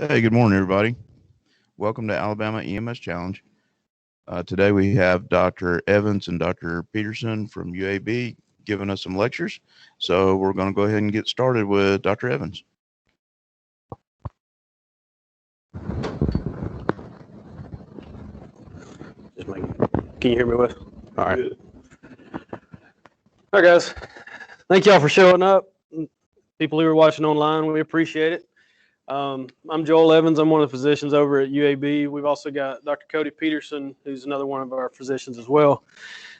Hey, good morning, everybody. Welcome to Alabama EMS Challenge. Today we have Dr. Evans and Dr. Peterson from UAB giving us some lectures. So we're going to go ahead and get started with Dr. Evans. Can you hear me, Wes? All right. All right, guys. Thank y'all for showing up. People who are watching online, we appreciate it. I'm Joel Evans. I'm one of the physicians over at UAB. We've also got Dr. Cody Peterson, who's another one of our physicians as well.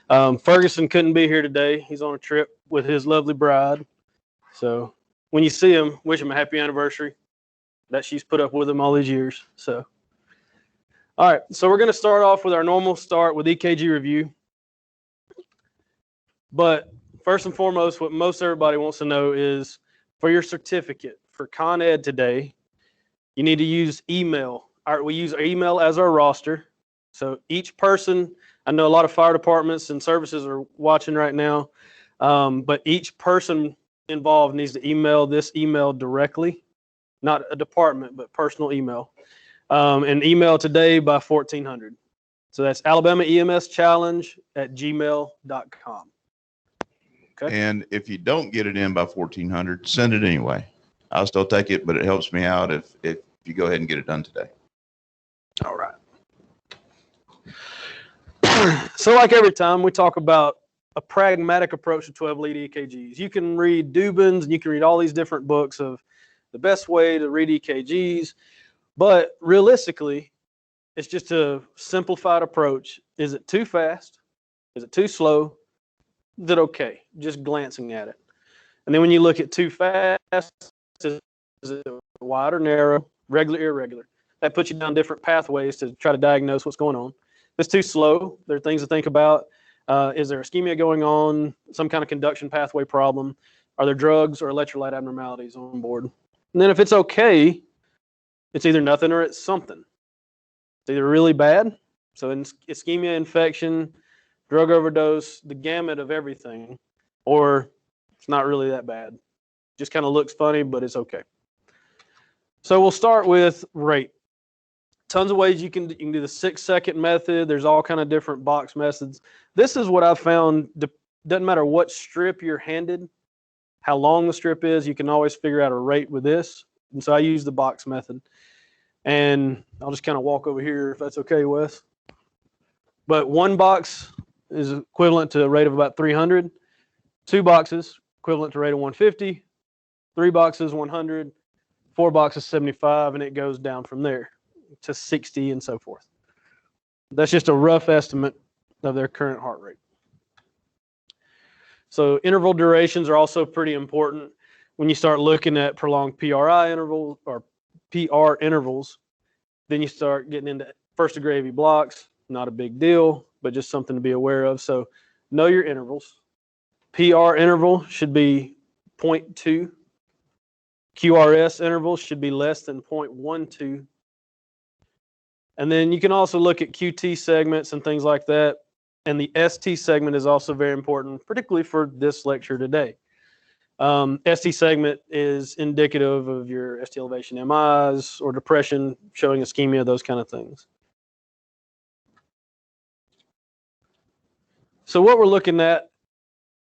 Ferguson couldn't be here today. He's on a trip with his lovely bride. So when you see him, wish him a happy anniversary that she's put up with him all these years. So, all right. So we're going to start off with our normal start with EKG review. But first and foremost, what most everybody wants to know is for your certificate for Con Ed today, you need to use email. We use email as our roster. So each person, I know a lot of fire departments and services are watching right now, but each person involved needs to email this email directly, not a department, but personal email. And email today by 1400. So that's alabamaemschallenge@gmail.com. Okay. And if you don't get it in by 1400, send it anyway. I'll still take it, but it helps me out if you go ahead and get it done today. All right. So like every time, we talk about a pragmatic approach to 12-lead EKGs. You can read Dubin's and you can read all these different books of the best way to read EKGs, but realistically, it's just a simplified approach. Is it too fast? Is it too slow? Is it okay? Just glancing at it. And then when you look at too fast, is it wide or narrow, regular, irregular? That puts you down different pathways to try to diagnose what's going on. If it's too slow, there are things to think about. Is there ischemia going on, some kind of conduction pathway problem? Are there drugs or electrolyte abnormalities on board? And then if it's okay, it's either nothing or it's something. It's either really bad, so ischemia, infection, drug overdose, the gamut of everything, or it's not really that bad. Just kind of looks funny, but it's okay. So we'll start with rate. Tons of ways you can do the 6-second method. There's all kind of different box methods. This is what I've found. Doesn't matter what strip you're handed, how long the strip is, you can always figure out a rate with this. And so I use the box method. And I'll just kind of walk over here if that's okay, Wes. But one box is equivalent to a rate of about 300. 2 boxes, equivalent to a rate of 150. 3 boxes, 100. 4 boxes, 75, and it goes down from there to 60 and so forth. That's just a rough estimate of their current heart rate. So interval durations are also pretty important when you start looking at prolonged PRI intervals or PR intervals. Then you start getting into first degree AV blocks. Not a big deal, but just something to be aware of. So know your intervals. PR interval should be 0.2. QRS intervals should be less than 0.12. And then you can also look at QT segments and things like that. And the ST segment is also very important, particularly for this lecture today. ST segment is indicative of your ST elevation MIs or depression, showing ischemia, those kind of things. So what we're looking at,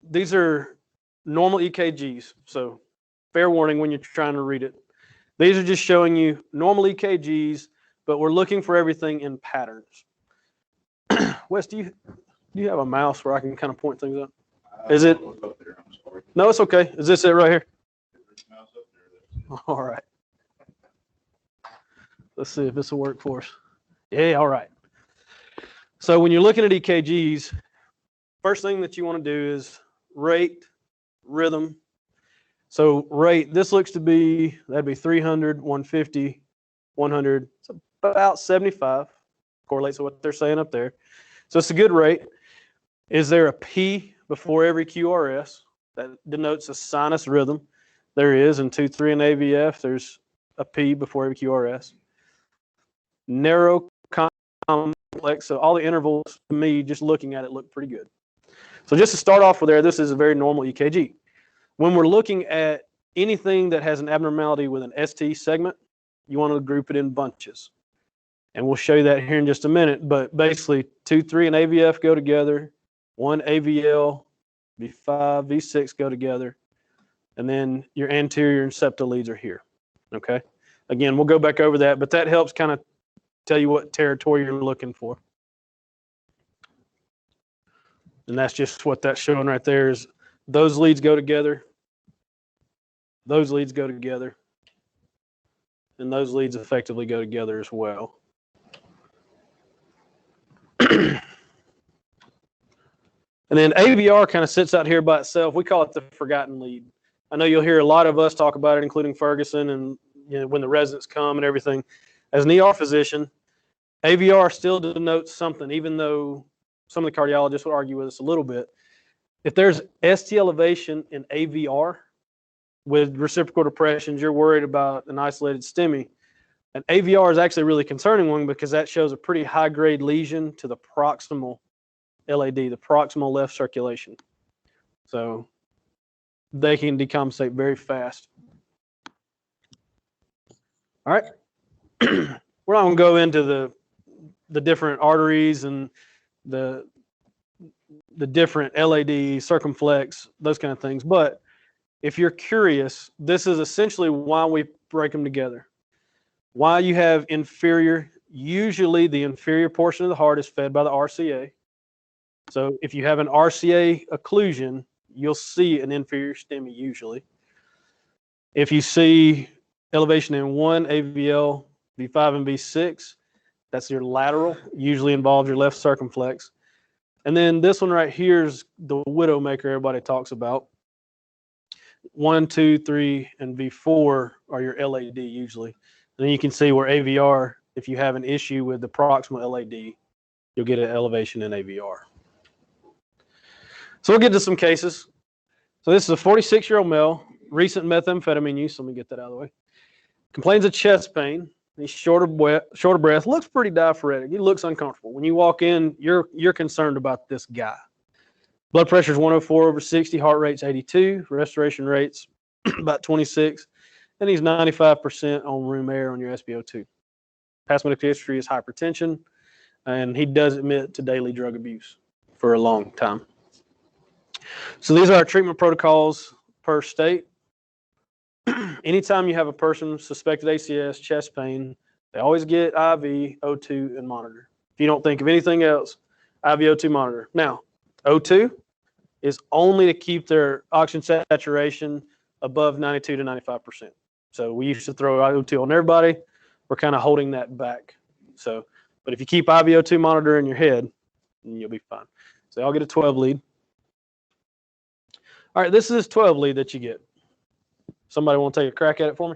these are normal EKGs. So fair warning when you're trying to read it. These are just showing you normal EKGs, but we're looking for everything in patterns. Wes, do you have a mouse where I can kind of point things up? Is it? Up there. I'm sorry. No, it's okay. Is this it right here? Mouse up there. All right. Let's see if this will work for us. Yeah, all right. So when you're looking at EKGs, first thing that you want to do is rate, rhythm. So rate, this looks to be, that'd be 300, 150, 100. It's about 75. Correlates with what they're saying up there. So it's a good rate. Is there a P before every QRS? That denotes a sinus rhythm. There is in 2-3 and AVF. There's a P before every QRS. Narrow complex. So all the intervals, to me, just looking at it, look pretty good. So just to start off with there, this is a very normal EKG. When we're looking at anything that has an abnormality with an ST segment, you want to group it in bunches. And we'll show you that here in just a minute. But basically, 2, 3, and AVF go together. 1 AVL, V5, V6 go together. And then your anterior and septal leads are here. Okay? Again, we'll go back over that, but that helps kind of tell you what territory you're looking for. And that's just what that's showing right there is those leads go together. Those leads go together. And those leads effectively go together as well. And then AVR kind of sits out here by itself. We call it the forgotten lead. I know you'll hear a lot of us talk about it, including Ferguson, and when the residents come and everything. As an ER physician, AVR still denotes something, even though some of the cardiologists would argue with us a little bit. If there's ST elevation in AVR with reciprocal depressions, you're worried about an isolated STEMI. And AVR is actually a really concerning one because that shows a pretty high-grade lesion to the proximal LAD, the proximal left circulation. So they can decompensate very fast. All right. We're not going to go into the different arteries and the different LAD, circumflex, those kind of things. But if you're curious, this is essentially why we break them together. Why you have inferior, usually the inferior portion of the heart is fed by the RCA. So if you have an RCA occlusion, you'll see an inferior STEMI usually. If you see elevation in 1 AVL, V5, and V6, that's your lateral, usually involves your left circumflex. And then this one right here is the widowmaker everybody talks about. 1, 2, 3, and V4 are your LAD usually. And then you can see where AVR, if you have an issue with the proximal LAD, you'll get an elevation in AVR. So we'll get to some cases. So this is a 46-year-old male, recent methamphetamine use. Let me get that out of the way. Complains of chest pain. He's short of breath. Looks pretty diaphoretic. He looks uncomfortable. When you walk in, you're concerned about this guy. Blood pressure is 104/60. Heart rate's 82. Respiration rate's about 26. And he's 95% on room air on your SpO2. Past medical history is hypertension. And he does admit to daily drug abuse for a long time. So these are our treatment protocols per state. Anytime you have a person suspected ACS, chest pain, they always get IV, O2, and monitor. If you don't think of anything else, IV, O2, monitor. Now, O2 is only to keep their oxygen saturation above 92 to 95%. So we used to throw O2 on everybody. We're kind of holding that back. So, but if you keep IV, O2 monitor in your head, then you'll be fine. So I'll get a 12 lead. All right, this is this 12 lead that you get. Somebody want to take a crack at it for me?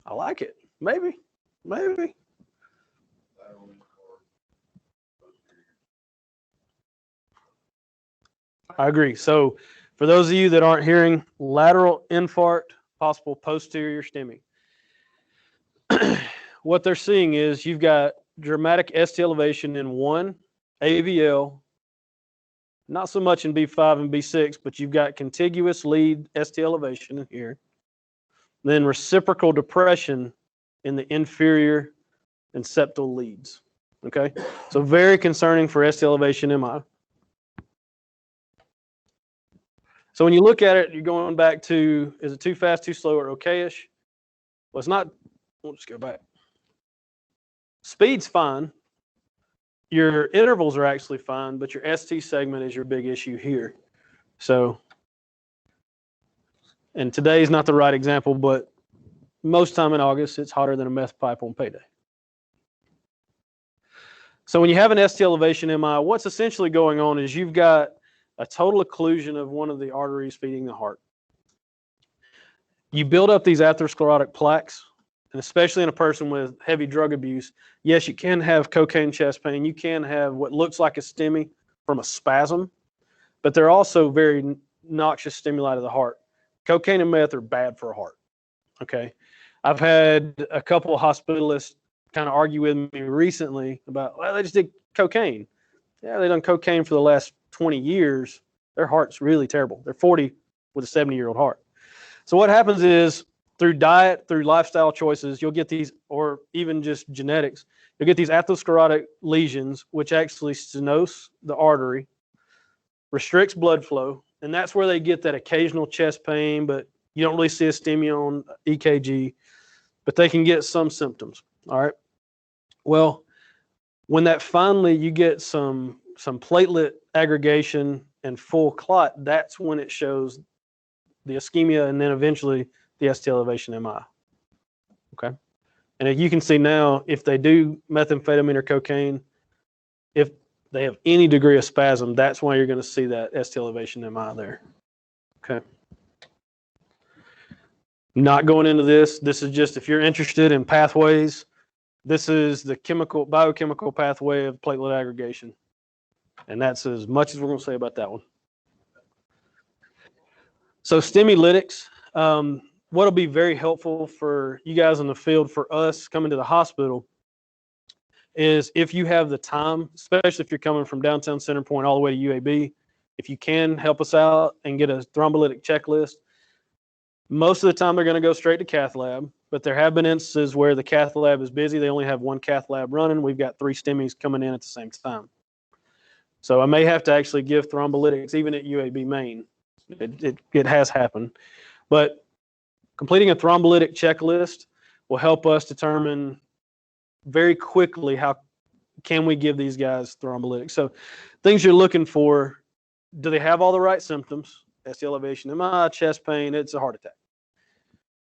I like it. Maybe. I agree. So for those of you that aren't hearing, lateral infarct, possible posterior STEMI. What they're seeing is you've got dramatic ST elevation in 1 AVL, not so much in B5 and B6, but you've got contiguous lead ST elevation in here. Then reciprocal depression in the inferior and septal leads. Okay, so very concerning for ST elevation MI. So when you look at it, you're going back to, is it too fast, too slow, or okay-ish? Well, it's not. We'll just go back. Speed's fine. Your intervals are actually fine, but your ST segment is your big issue here. So, and today is not the right example, but most time in August, it's hotter than a meth pipe on payday. So when you have an ST elevation MI, what's essentially going on is you've got a total occlusion of one of the arteries feeding the heart. You build up these atherosclerotic plaques, and especially in a person with heavy drug abuse, yes, you can have cocaine chest pain. You can have what looks like a STEMI from a spasm, but they're also very noxious stimuli to the heart. Cocaine and meth are bad for a heart, okay? I've had a couple of hospitalists kind of argue with me recently about, well, they just did cocaine. Yeah, they've done cocaine for the last 20 years. Their heart's really terrible. They're 40 with a 70-year-old heart. So what happens is through diet, through lifestyle choices, you'll get these, or even just genetics, you'll get these atherosclerotic lesions, which actually stenose the artery, restricts blood flow, and that's where they get that occasional chest pain, but you don't really see a STEMI on EKG, but they can get some symptoms. All right. Well, when that finally you get some platelet aggregation and full clot, that's when it shows the ischemia and then eventually the ST elevation MI. Okay. And if you can see now, if they do methamphetamine or cocaine, if they have any degree of spasm, that's why you're going to see that ST elevation MI there. Okay. Not going into this. This is just if you're interested in pathways, this is the biochemical pathway of platelet aggregation. And that's as much as we're going to say about that one. So STEMI-lytics, what'll be very helpful for you guys in the field, for us coming to the hospital, is if you have the time, especially if you're coming from downtown Center Point all the way to UAB, if you can help us out and get a thrombolytic checklist. Most of the time they're going to go straight to cath lab, but there have been instances where the cath lab is busy. They only have one cath lab running. We've got 3 STEMIs coming in at the same time. So I may have to actually give thrombolytics even at UAB Main. It has happened. But completing a thrombolytic checklist will help us determine very quickly how can we give these guys thrombolytics. So things you're looking for, do they have all the right symptoms? ST elevation, MI, chest pain, it's a heart attack.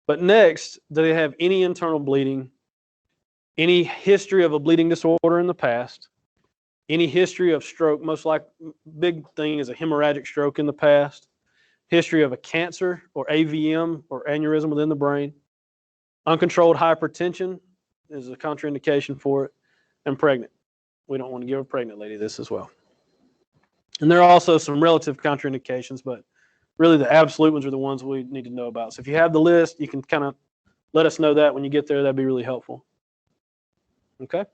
But next, do they have any internal bleeding, any history of a bleeding disorder in the past, any history of stroke? Most like big thing is a hemorrhagic stroke in the past, history of a cancer or AVM or aneurysm within the brain, uncontrolled hypertension is a contraindication for it, and pregnant. We don't want to give a pregnant lady this as well. And there are also some relative contraindications, but really the absolute ones are the ones we need to know about. So if you have the list, you can kind of let us know that when you get there. That'd be really helpful. Okay.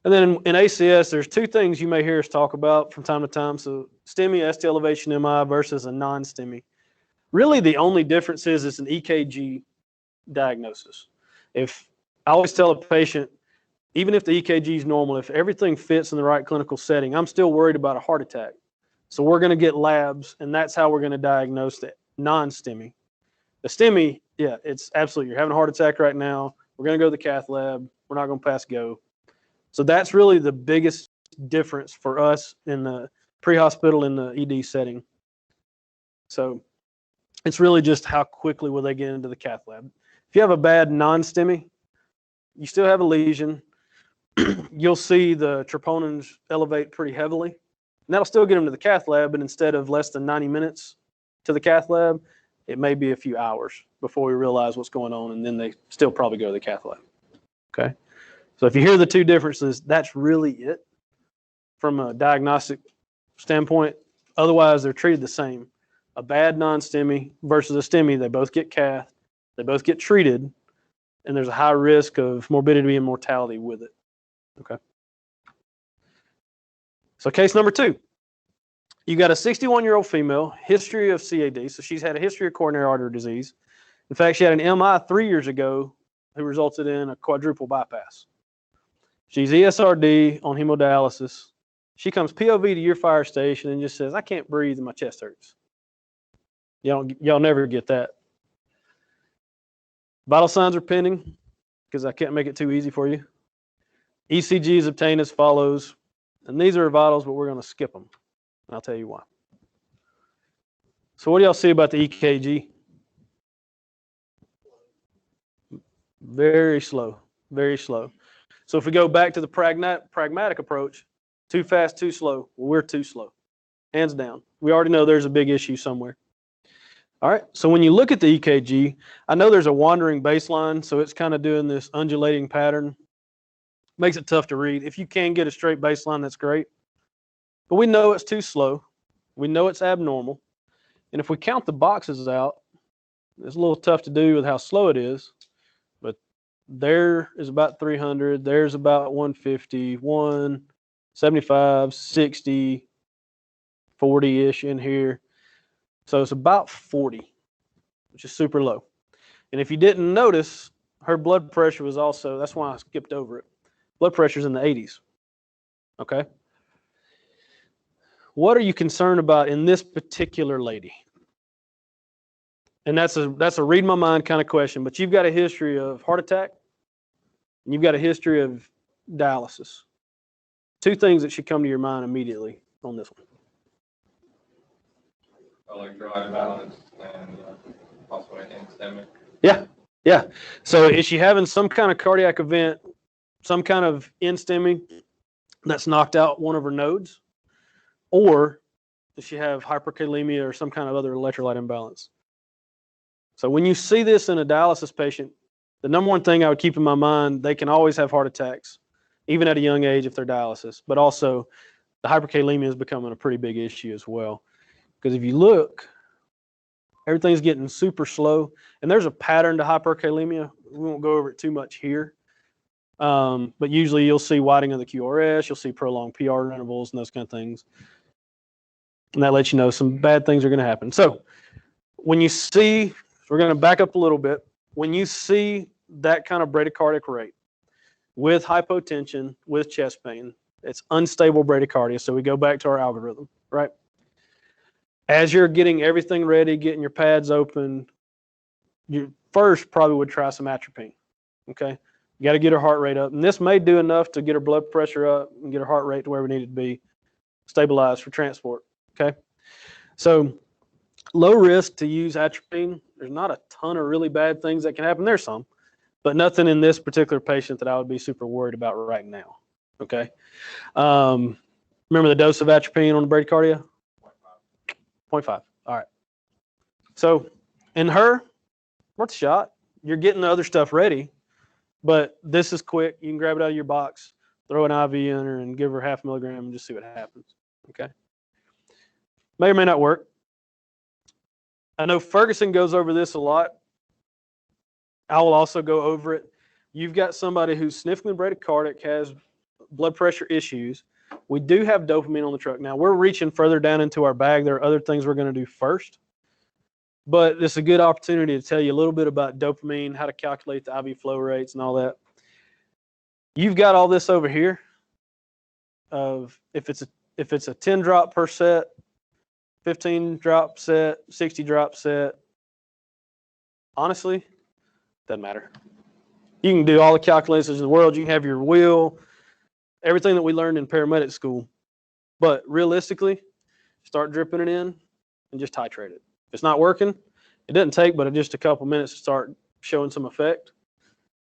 And then in ACS, there's 2 things you may hear us talk about from time to time. So STEMI, ST elevation MI versus a non-STEMI. Really the only difference is it's an EKG diagnosis. If I always tell a patient, even if the EKG is normal, if everything fits in the right clinical setting, I'm still worried about a heart attack. So we're going to get labs, and that's how we're going to diagnose the non-STEMI. The STEMI, yeah, it's absolutely, you're having a heart attack right now. We're going to go to the cath lab. We're not going to pass go. So that's really the biggest difference for us in the pre-hospital in the ED setting. So it's really just how quickly will they get into the cath lab. If you have a bad non-STEMI, you still have a lesion. You'll see the troponins elevate pretty heavily. And that'll still get them to the cath lab, but instead of less than 90 minutes to the cath lab, it may be a few hours before we realize what's going on, and then they still probably go to the cath lab. Okay? So if you hear the 2 differences, that's really it from a diagnostic standpoint. Otherwise, they're treated the same. A bad non-STEMI versus a STEMI, they both get cath, they both get treated, and there's a high risk of morbidity and mortality with it. Okay. So case number 2, you got a 61-year-old female, history of CAD. So she's had a history of coronary artery disease. In fact, she had an MI 3 years ago who resulted in a quadruple bypass. She's ESRD on hemodialysis. She comes POV to your fire station and just says, I can't breathe and my chest hurts. Y'all never get that. Vital signs are pending because I can't make it too easy for you. ECG is obtained as follows. And these are vitals, but we're going to skip them. And I'll tell you why. So what do y'all see about the EKG? Very slow, very slow. So if we go back to the pragmatic approach, too fast, too slow. Well, we're too slow. Hands down. We already know there's a big issue somewhere. All right, so when you look at the EKG, I know there's a wandering baseline, so it's kind of doing this undulating pattern. Makes it tough to read. If you can get a straight baseline, that's great. But we know it's too slow. We know it's abnormal. And if we count the boxes out, It's a little tough to do with how slow it is, but there is about 300. There's about 150, 175, 60, 40-ish in here. So it's about 40, which is super low. And if you didn't notice, her blood pressure was also, that's why I skipped over it. Blood pressure's in the 80s. Okay. What are you concerned about in this particular lady? And that's a read my mind kind of question, but you've got a history of heart attack and you've got a history of dialysis. Two things that should come to your mind immediately on this one. Electrolyte balance and possibly anthemic. Yeah. So is she having some kind of cardiac event, some kind of in-stemming that's knocked out one of her nodes? Or does she have hyperkalemia or some kind of other electrolyte imbalance? So when you see this in a dialysis patient, the number one thing I would keep in my mind, they can always have heart attacks, even at a young age if they're dialysis. But also, the hyperkalemia is becoming a pretty big issue as well. Because if you look, everything's getting super slow. And there's a pattern to hyperkalemia. We won't go over it too much here. But usually you'll see widening of the QRS, you'll see prolonged PR intervals and those kind of things. And that lets you know some bad things are going to happen. So when you see, we're going to back up a little bit. When you see that kind of bradycardic rate with hypotension, with chest pain, it's unstable bradycardia. So we go back to our algorithm, right? As you're getting everything ready, getting your pads open, you first probably would try some atropine, okay? You got to get her heart rate up. And this may do enough to get her blood pressure up and get her heart rate to where we need it to be, stabilized for transport, okay? So low risk to use atropine. There's not a ton of really bad things that can happen. There's some, but nothing in this particular patient that I would be super worried about right now, okay? Remember the dose of atropine on the bradycardia? 0.5. All right. So in her, worth a shot. You're getting the other stuff ready, but this is quick. You can grab it out of your box, throw an IV in her, and give her 0.5 milligram and just see what happens. Okay. May or may not work. I know Ferguson goes over this a lot. I will also go over it. You've got somebody who's sniffling bradycardic, has blood pressure issues. We do have dopamine on the truck. Now, we're reaching further down into our bag. There are other things we're going to do first. But it's a good opportunity to tell you a little bit about dopamine, how to calculate the IV flow rates and all that. You've got all this over here of if it's a 10 drop per set, 15 drop set, 60 drop set. Honestly, doesn't matter. You can do all the calculations in the world. You can have your wheel, everything that we learned in paramedic school. But realistically, start dripping it in and just titrate it. If it's not working, it doesn't take but just a couple minutes to start showing some effect.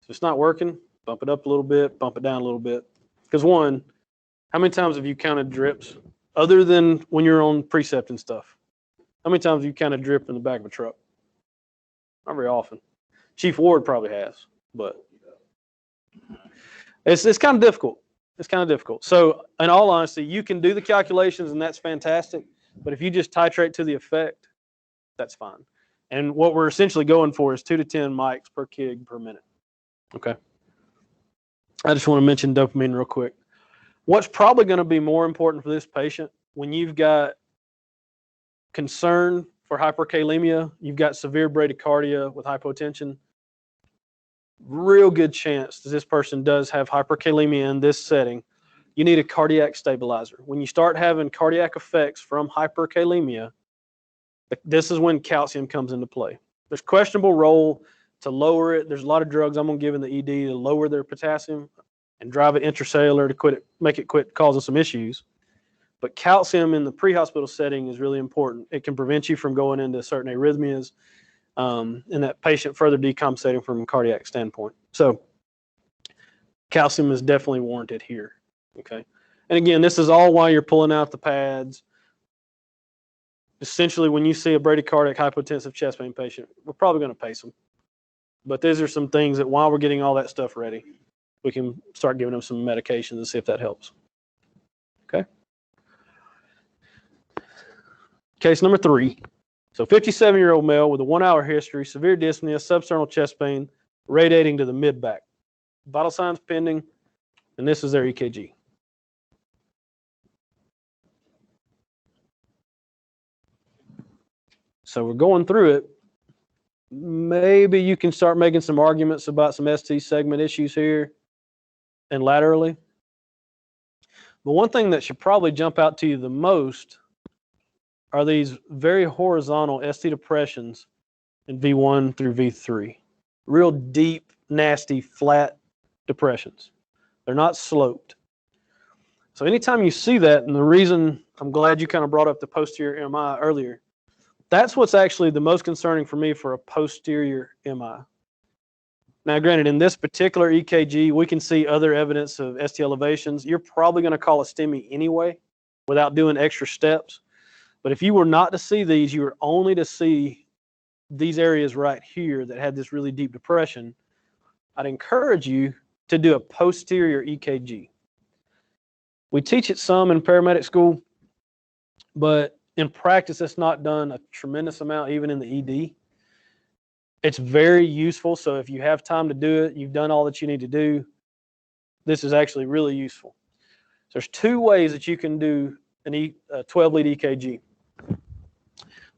If it's not working, bump it up a little bit, bump it down a little bit. Because one, how many times have you counted drips other than when you're on precept and stuff? How many times have you counted drip in the back of a truck? Not very often. Chief Ward probably has, but it's kind of difficult. It's kind of difficult. So in all honesty, you can do the calculations and that's fantastic. But if you just titrate to the effect, that's fine. And what we're essentially going for is 2 to 10 mics per kg per minute. Okay. I just want to mention dopamine real quick. What's probably going to be more important for this patient when you've got concern for hyperkalemia, you've got severe bradycardia with hypotension, real good chance that this person does have hyperkalemia in this setting. You need a cardiac stabilizer. When you start having cardiac effects from hyperkalemia, this is when calcium comes into play. There's questionable role to lower it. There's a lot of drugs I'm going to give in the ED to lower their potassium and drive it intracellular to quit it, make it quit causing some issues. But calcium in the pre-hospital setting is really important. It can prevent you from going into certain arrhythmias and that patient further decompensating from a cardiac standpoint. So calcium is definitely warranted here. Okay. And again, this is all while you're pulling out the pads. Essentially, when you see a bradycardic hypotensive chest pain patient, we're probably going to pace them. But these are some things that while we're getting all that stuff ready, we can start giving them some medications and see if that helps. Okay. Case number 3. So 57-year-old male with a 1-hour history, severe dyspnea, substernal chest pain, radiating to the mid-back. Vital signs pending, and this is their EKG. So we're going through it. Maybe you can start making some arguments about some ST segment issues here and laterally. But one thing that should probably jump out to you the most are these very horizontal ST depressions in V1 through V3. Real deep, nasty, flat depressions. They're not sloped. So anytime you see that, and the reason I'm glad you kind of brought up the posterior MI earlier, that's what's actually the most concerning for me for a posterior MI. Now, granted, in this particular EKG, we can see other evidence of ST elevations. You're probably going to call a STEMI anyway without doing extra steps. But if you were not to see these, you were only to see these areas right here that had this really deep depression, I'd encourage you to do a posterior EKG. We teach it some in paramedic school, but in practice, it's not done a tremendous amount, even in the ED. It's very useful. So if you have time to do it, you've done all that you need to do, this is actually really useful. So there's two ways that you can do a 12-lead EKG.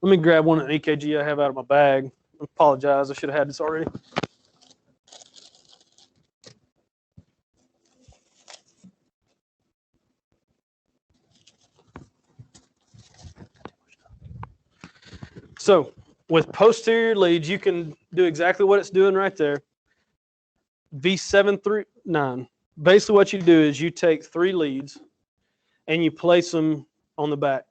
Let me grab one EKG I have out of my bag. I apologize. I should have had this already. So with posterior leads, you can do exactly what it's doing right there. V7 through 9. Basically what you do is you take 3 leads and you place them on the back.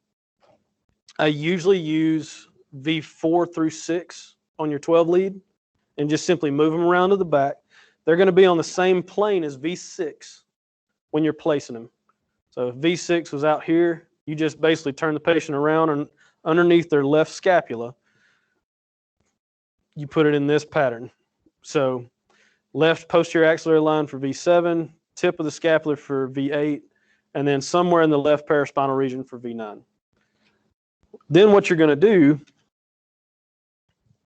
I usually use V4 through 6 on your 12 lead and just simply move them around to the back. They're going to be on the same plane as V6 when you're placing them. So if V6 was out here, you just basically turn the patient around and underneath their left scapula, you put it in this pattern. So left posterior axillary line for V7, tip of the scapula for V8, and then somewhere in the left paraspinal region for V9. Then what you're going to do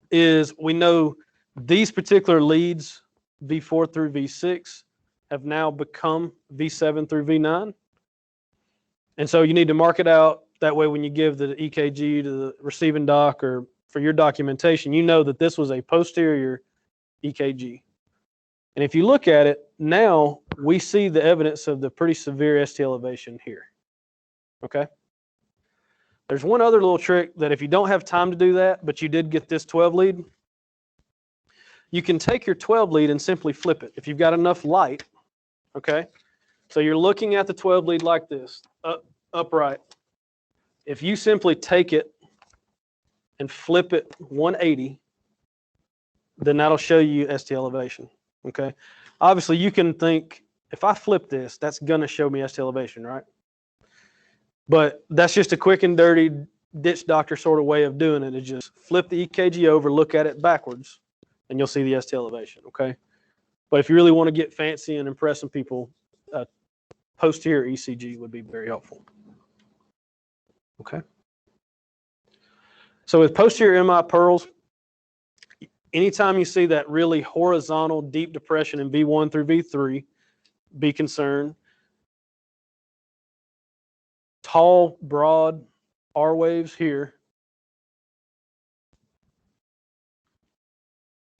is we know these particular leads, V4 through V6, have now become V7 through V9. And so you need to mark it out. That way when you give the EKG to the receiving doc or for your documentation, you know that this was a posterior EKG. And if you look at it, now we see the evidence of the pretty severe ST elevation here. Okay? There's one other little trick that if you don't have time to do that, but you did get this 12 lead, you can take your 12 lead and simply flip it. If you've got enough light, okay? So you're looking at the 12 lead like this, upright. If you simply take it and flip it 180, then that'll show you ST elevation, okay? Obviously, you can think, if I flip this, that's going to show me ST elevation, right? But that's just a quick and dirty ditch doctor sort of way of doing it, is just flip the EKG over, look at it backwards, and you'll see the ST elevation, okay? But if you really want to get fancy and impress some people, posterior ECG would be very helpful. Okay. So with posterior MI pearls, anytime you see that really horizontal deep depression in V1 through V3, be concerned. Tall, broad R waves here.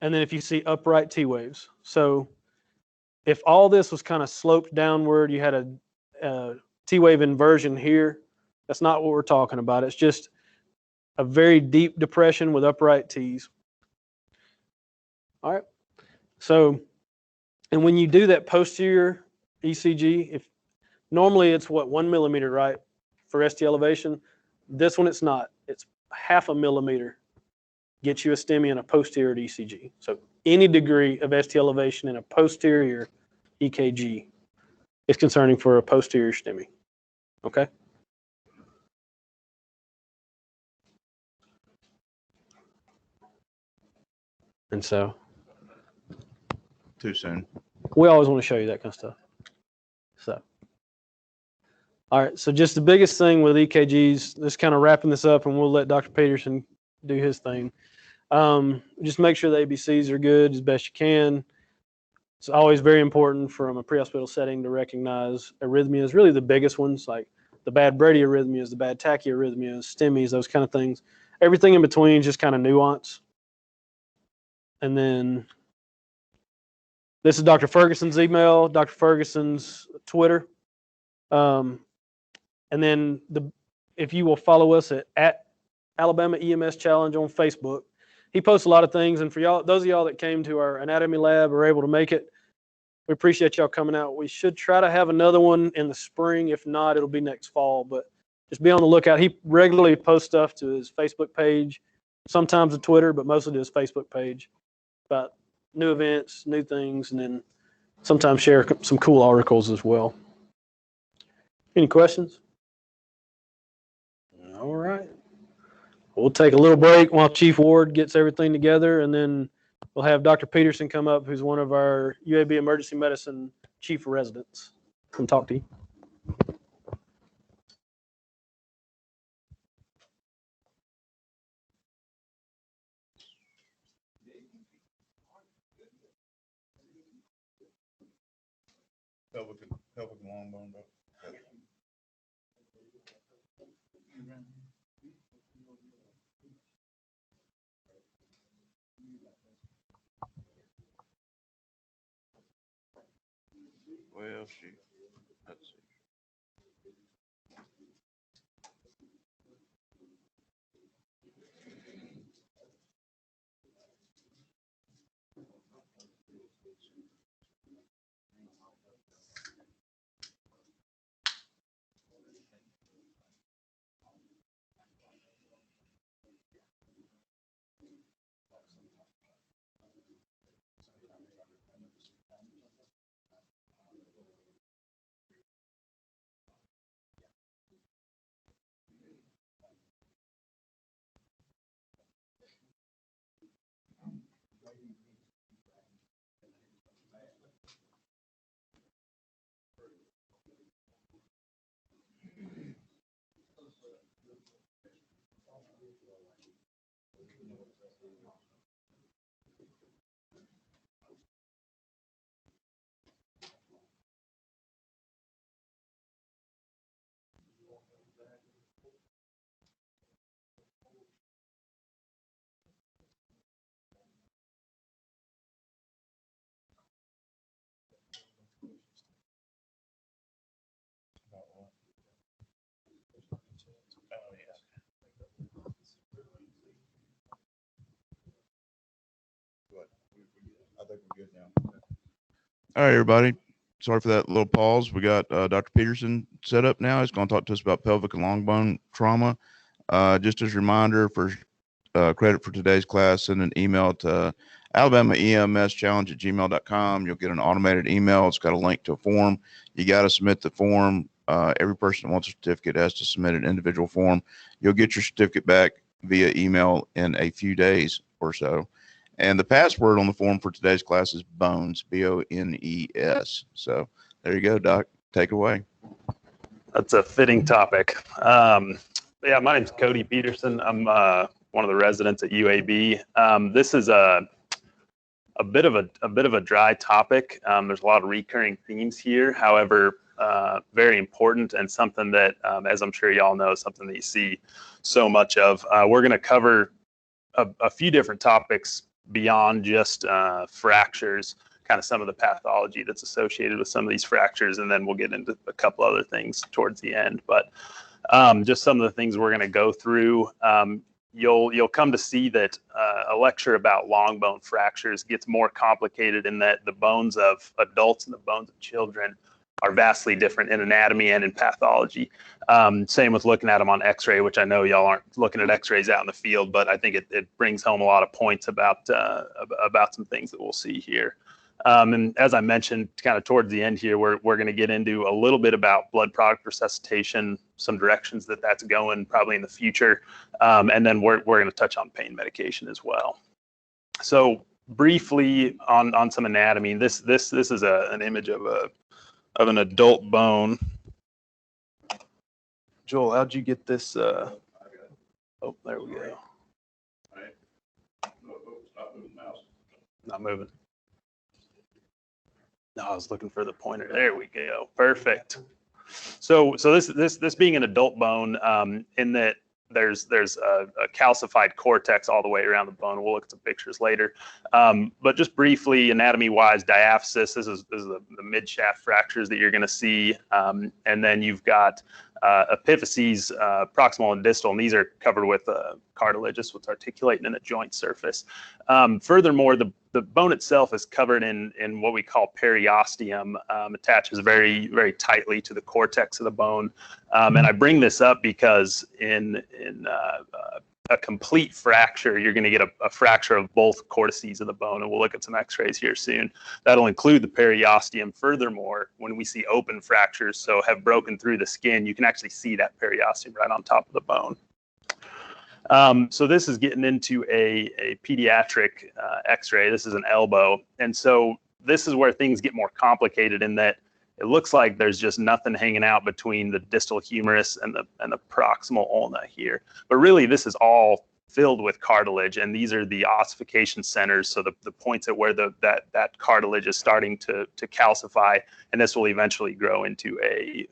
And then if you see upright T waves. So if all this was kind of sloped downward, you had a T wave inversion here, that's not what we're talking about. It's just a very deep depression with upright T's. All right. So, and when you do that posterior ECG, if normally it's what, 1 millimeter, right, for ST elevation. This one it's not. It's 0.5 millimeter. Gets you a STEMI and a posterior ECG. So any degree of ST elevation in a posterior EKG is concerning for a posterior STEMI. Okay. And so Too soon. we always want to show you that kind of stuff. So, all right. So just the biggest thing with EKGs, just kind of wrapping this up, and we'll let Dr. Peterson do his thing. Just make sure the ABCs are good as best you can. It's always very important from a pre-hospital setting to recognize arrhythmias, really the biggest ones, like the bad bradyarrhythmias, the bad tachyarrhythmias, STEMIs, those kind of things. Everything in between is just kind of nuance. And then this is Dr. Ferguson's email, Dr. Ferguson's Twitter. And then if you will follow us at Alabama EMS Challenge on Facebook, he posts a lot of things. And for y'all, those of y'all that came to our anatomy lab or able to make it, we appreciate y'all coming out. We should try to have another one in the spring. If not, it'll be next fall. But just be on the lookout. He regularly posts stuff to his Facebook page, sometimes to Twitter, but mostly to his Facebook page about new events, new things, and then sometimes share some cool articles as well. Any questions? All right. We'll take a little break while Chief Ward gets everything together, and then we'll have Dr. Peterson come up, who's one of our UAB emergency medicine chief residents. Come talk to you. Pelvic long bone. Well, shoot. Let's see. I think we're good now. All right, everybody. Sorry for that little pause. We got Dr. Peterson set up now. He's going to talk to us about pelvic and long bone trauma. Just as a reminder, for credit for today's class, send an email to alabamaemschallenge@gmail.com. You'll get an automated email. It's got a link to a form. You got to submit the form. Every person that wants a certificate has to submit an individual form. You'll get your certificate back via email in a few days or so. And the password on the form for today's class is BONES, BONES. So there you go, Doc. Take it away. That's a fitting topic. Yeah, my name's Cody Peterson. I'm one of the residents at UAB. This is a bit of a dry topic. There's a lot of recurring themes here. However, very important and something that, as I'm sure y'all know, something that you see so much of. We're going to cover a few different topics beyond just fractures, kind of some of the pathology that's associated with some of these fractures, and then we'll get into a couple other things towards the end. But just some of the things we're going to go through. You'll come to see that a lecture about long bone fractures gets more complicated in that the bones of adults and the bones of children are vastly different in anatomy and in pathology. Same with looking at them on x-ray, which I know y'all aren't looking at x-rays out in the field, but I think it brings home a lot of points about some things that we'll see here. And as I mentioned, kind of towards the end here, we're going to get into a little bit about blood product resuscitation, some directions that's going probably in the future, and then we're going to touch on pain medication as well. So briefly on some anatomy, this is an image of an adult bone. Joel, how'd you get this? Oh, there we go. Not moving. No, I was looking for the pointer. There we go. Perfect. So this being an adult bone, in that there's a calcified cortex all the way around the bone. We'll look at some pictures later. But just briefly, anatomy-wise, diaphysis. This is the mid shaft fractures that you're going to see, and then you've got epiphyses, proximal and distal, and these are covered with cartilage, what's articulating in the joint surface. Furthermore, the bone itself is covered in what we call periosteum, attaches very, very tightly to the cortex of the bone. And I bring this up because in a complete fracture, you're going to get a fracture of both cortices of the bone, and we'll look at some x-rays here soon. That'll include the periosteum. Furthermore, when we see open fractures, so have broken through the skin, you can actually see that periosteum right on top of the bone. So this is getting into a pediatric x-ray. This is an elbow. And so this is where things get more complicated, in that it looks like there's just nothing hanging out between the distal humerus and the proximal ulna here. But really, this is all filled with cartilage, and these are the ossification centers, so the points at where that cartilage is starting to calcify, and this will eventually grow into a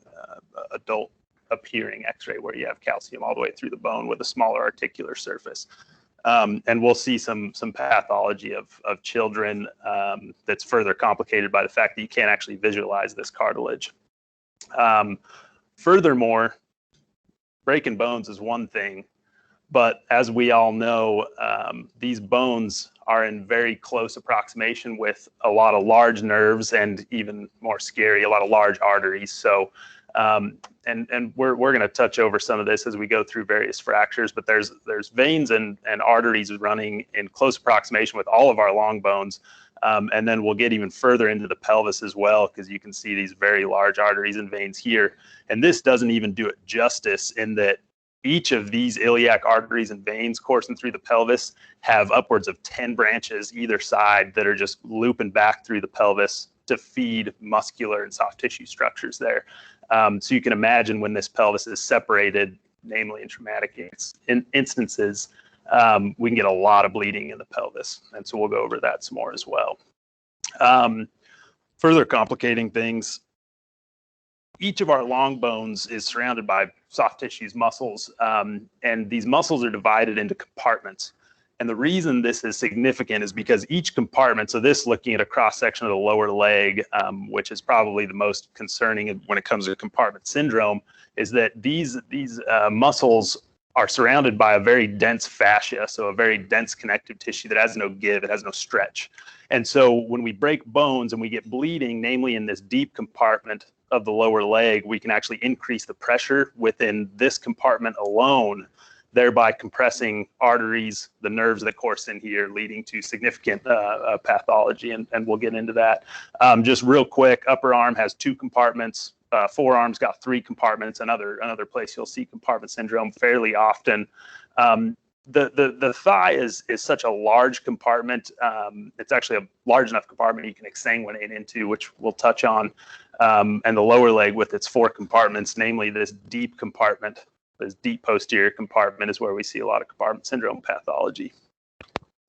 adult appearing x-ray where you have calcium all the way through the bone with a smaller articular surface. And we'll see some pathology of children that's further complicated by the fact that you can't actually visualize this cartilage. Furthermore, breaking bones is one thing, but as we all know, these bones are in very close approximation with a lot of large nerves, and even more scary, a lot of large arteries. So and we're going to touch over some of this as we go through various fractures, but there's veins and arteries running in close approximation with all of our long bones. And then we'll get even further into the pelvis as well, because you can see these very large arteries and veins here. And this doesn't even do it justice, in that each of these iliac arteries and veins coursing through the pelvis have upwards of 10 branches either side that are just looping back through the pelvis to feed muscular and soft tissue structures there. So you can imagine when this pelvis is separated, namely in traumatic instances, we can get a lot of bleeding in the pelvis. And so we'll go over that some more as well. Further complicating things, each of our long bones is surrounded by soft tissues, muscles, and these muscles are divided into compartments. And the reason this is significant is because each compartment, so this looking at a cross-section of the lower leg, which is probably the most concerning when it comes to compartment syndrome, is that these muscles are surrounded by a very dense fascia, so a very dense connective tissue that has no give, it has no stretch. And so when we break bones and we get bleeding, namely in this deep compartment of the lower leg, we can actually increase the pressure within this compartment alone, thereby compressing arteries, the nerves that course in here, leading to significant pathology, and we'll get into that. Just real quick, upper arm has 2 compartments, forearm's got 3 compartments. Another place you'll see compartment syndrome fairly often. The thigh is such a large compartment. It's actually a large enough compartment you can exsanguinate into, which we'll touch on. And the lower leg with its 4 compartments, namely this deep compartment, this deep posterior compartment, is where we see a lot of compartment syndrome pathology.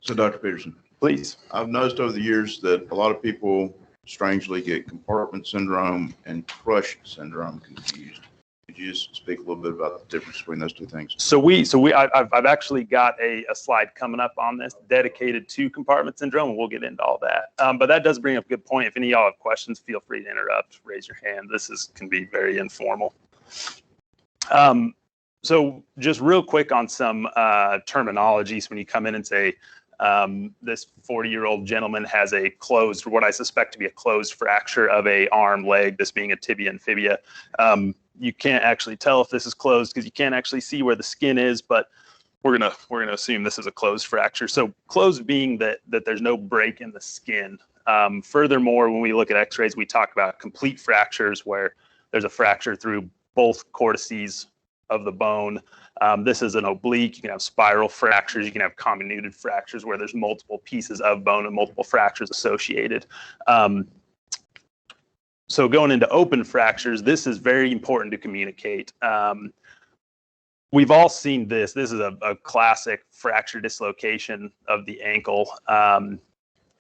So Dr. Peterson, Please. I've noticed over the years that a lot of people strangely get compartment syndrome and crush syndrome confused. Could you just speak a little bit about the difference between those 2 things? I've actually got a slide coming up on this dedicated to compartment syndrome, and we'll get into all that. But that does bring up a good point. If any of y'all have questions, feel free to interrupt, raise your hand. This can be very informal. So just real quick on some terminologies when you come in and say, this 40-year-old gentleman has a closed, what I suspect to be a closed fracture of a arm, leg, this being a tibia and fibia. You can't actually tell if this is closed because you can't actually see where the skin is, but we're gonna assume this is a closed fracture. So closed being that there's no break in the skin. Furthermore, when we look at x-rays, we talk about complete fractures where there's a fracture through both cortices of the bone. This is an oblique. You can have spiral fractures. You can have comminuted fractures where there's multiple pieces of bone and multiple fractures associated. So going into open fractures, this is very important to communicate. We've all seen this. This is a classic fracture dislocation of the ankle.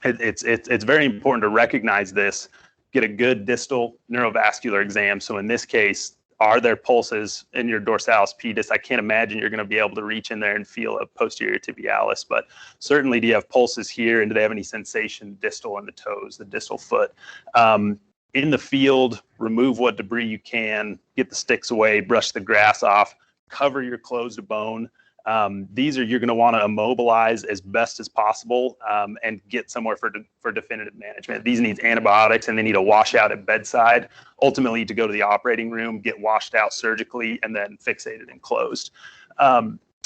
It's very important to recognize this, get a good distal neurovascular exam. So in this case, are there pulses in your dorsalis pedis? I can't imagine you're going to be able to reach in there and feel a posterior tibialis, but certainly do you have pulses here, and do they have any sensation distal in the toes, the distal foot? In the field, remove what debris you can, get the sticks away, brush the grass off, cover your closed bone. You're going to want to immobilize as best as possible and get somewhere for definitive management. These need antibiotics, and they need a washout at bedside. Ultimately, to go to the operating room, get washed out surgically, and then fixated and closed.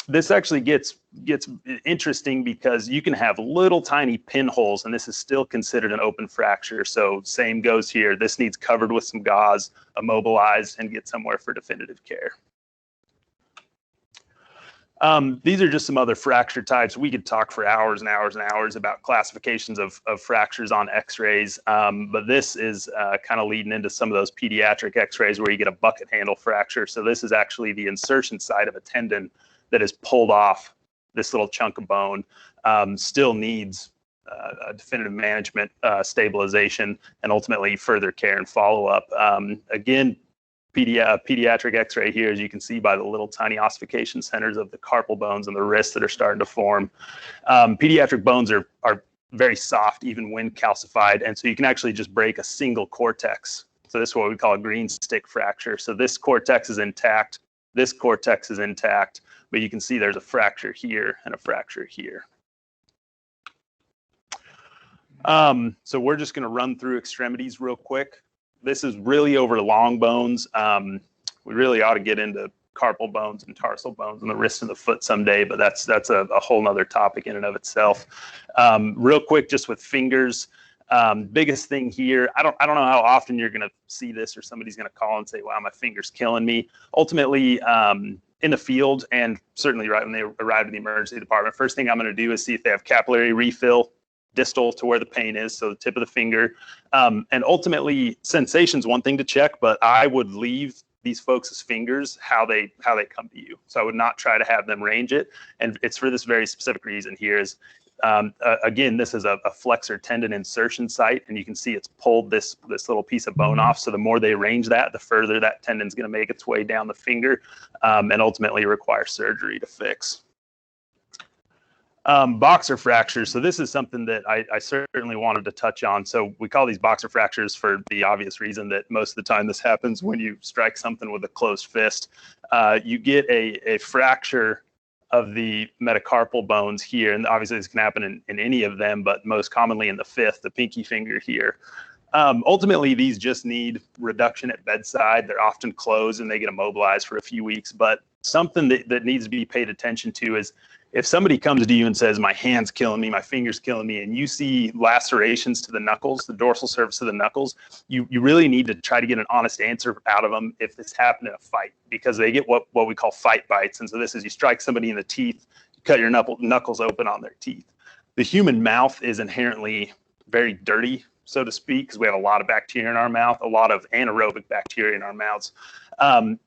This actually gets interesting because you can have little tiny pinholes, and this is still considered an open fracture. So same goes here. This needs covered with some gauze, immobilized, and get somewhere for definitive care. These are just some other fracture types. We could talk for hours and hours and hours about classifications of fractures on x-rays, but this is kind of leading into some of those pediatric x-rays where you get a bucket handle fracture. So this is actually the insertion site of a tendon that is pulled off this little chunk of bone. Still needs a definitive management, stabilization, and ultimately further care and follow-up. Again, pediatric x-ray here, as you can see by the little tiny ossification centers of the carpal bones and the wrists that are starting to form. Pediatric bones are very soft even when calcified, and so you can actually just break a single cortex. So this is what we call a green stick fracture. So this cortex is intact, this cortex is intact, but you can see there's a fracture here and a fracture here. So we're just going to run through extremities real quick. This is really over long bones. We really ought to get into carpal bones and tarsal bones and the wrist and the foot someday, but that's a whole nother topic in and of itself. Real quick, just with fingers, biggest thing here, I don't know how often you're going to see this or somebody's going to call and say, wow, my finger's killing me. Ultimately, in the field, and certainly right when they arrive in the emergency department, first thing I'm going to do is see if they have capillary refill distal to where the pain is, so the tip of the finger. And ultimately, sensation's one thing to check, but I would leave these folks' fingers how they come to you. So I would not try to have them range it. And it's for this very specific reason here is, again, this is a flexor tendon insertion site, and you can see it's pulled this little piece of bone off. So the more they range that, the further that tendon's going to make its way down the finger, and ultimately require surgery to fix. Boxer fractures. So this is something that I certainly wanted to touch on. So we call these boxer fractures for the obvious reason that most of the time this happens when you strike something with a closed fist. You get a fracture of the metacarpal bones here, and obviously this can happen in any of them, but most commonly in the fifth, the pinky finger here. Ultimately, these just need reduction at bedside. They're often closed and they get immobilized for a few weeks, but something that needs to be paid attention to is if somebody comes to you and says, my hand's killing me, my finger's killing me, and you see lacerations to the knuckles, the dorsal surface of the knuckles, you really need to try to get an honest answer out of them if this happened in a fight, because they get what we call fight bites. And so this is, you strike somebody in the teeth, you cut your knuckles open on their teeth. The human mouth is inherently very dirty, so to speak, because we have a lot of bacteria in our mouth, a lot of anaerobic bacteria in our mouths.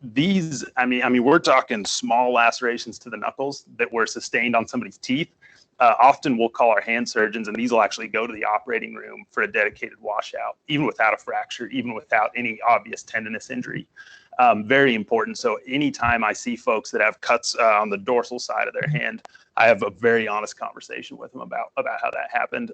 These, I mean, we're talking small lacerations to the knuckles that were sustained on somebody's teeth. Often we'll call our hand surgeons, and these will actually go to the operating room for a dedicated washout, even without a fracture, even without any obvious tendinous injury. Very important. So anytime I see folks that have cuts on the dorsal side of their hand, I have a very honest conversation with them about how that happened.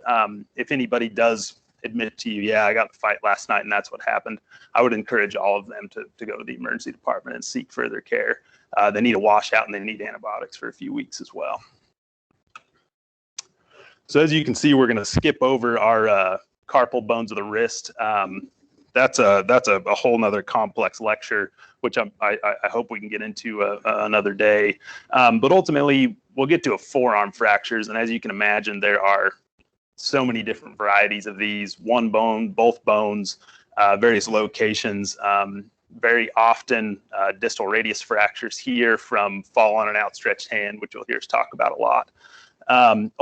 If anybody does admit to you, yeah, I got in a fight last night and that's what happened, I would encourage all of them to go to the emergency department and seek further care. They need a washout and they need antibiotics for a few weeks as well. So as you can see, we're going to skip over our carpal bones of the wrist. That's a whole nother complex lecture, which I hope we can get into another day. But ultimately, we'll get to a forearm fractures. And as you can imagine, there are so many different varieties of these, one bone, both bones, various locations, very often distal radius fractures here from fall on an outstretched hand, which you'll hear us talk about a lot.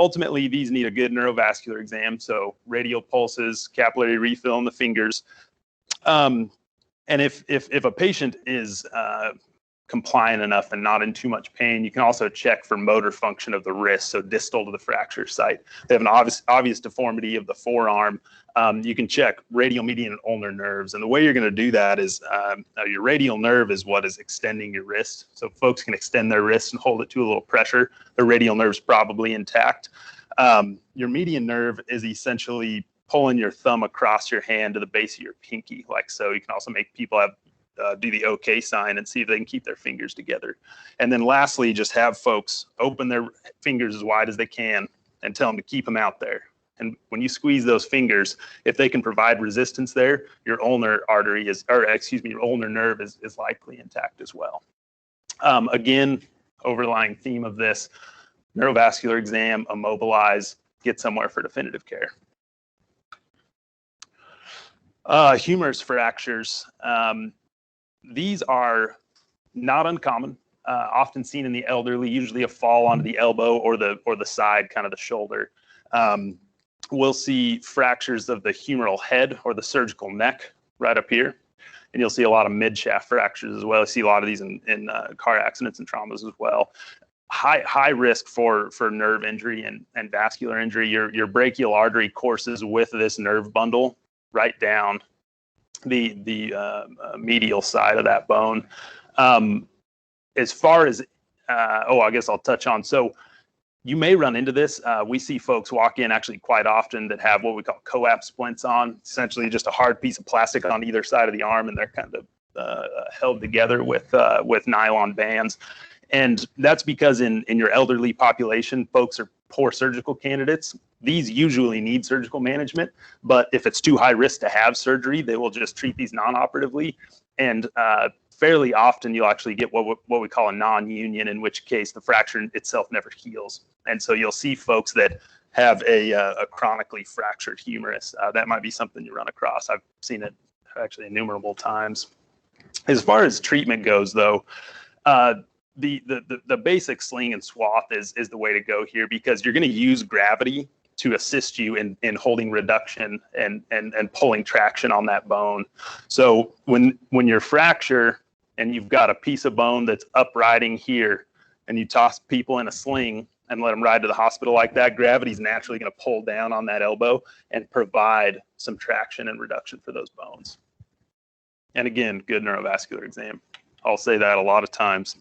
Ultimately, these need a good neurovascular exam, so radial pulses, capillary refill in the fingers. And if a patient is compliant enough and not in too much pain. You can also check for motor function of the wrist, so distal to the fracture site. They have an obvious deformity of the forearm. You can check radial, median, and ulnar nerves. And the way you're going to do that is your radial nerve is what is extending your wrist. So folks can extend their wrist and hold it to a little pressure. The radial nerve is probably intact. Your median nerve is essentially pulling your thumb across your hand to the base of your pinky, like so. You can also make people have do the OK sign and see if they can keep their fingers together. And then lastly, just have folks open their fingers as wide as they can and tell them to keep them out there. And when you squeeze those fingers, if they can provide resistance there, your ulnar artery is, or excuse me, your ulnar nerve is likely intact as well. Again, overlying theme of this, neurovascular exam, immobilize, get somewhere for definitive care. Humerus fractures. These are not uncommon, often seen in the elderly, usually a fall onto the elbow or the side, kind of the shoulder. We'll see fractures of the humeral head or the surgical neck right up here. And you'll see a lot of mid-shaft fractures as well. You see a lot of these in car accidents and traumas as well. High risk for nerve injury and vascular injury. Your brachial artery courses with this nerve bundle right down the medial side of that bone. As far as, I guess I'll touch on, so you may run into this. We see folks walk in actually quite often that have what we call coap splints on, essentially just a hard piece of plastic on either side of the arm, and they're kind of held together with nylon bands. And that's because in your elderly population, folks are poor surgical candidates. These usually need surgical management, but if it's too high risk to have surgery, they will just treat these non-operatively. And fairly often you'll actually get what we call a non-union, in which case the fracture itself never heals. And so you'll see folks that have a chronically fractured humerus. That might be something you run across. I've seen it actually innumerable times. As far as treatment goes, though, the basic sling and swath is the way to go here, because you're going to use gravity to assist you in holding reduction and pulling traction on that bone. So when you're fracture and you've got a piece of bone that's upriding here, and you toss people in a sling and let them ride to the hospital like that, gravity's naturally going to pull down on that elbow and provide some traction and reduction for those bones. And again, good neurovascular exam. I'll say that a lot of times.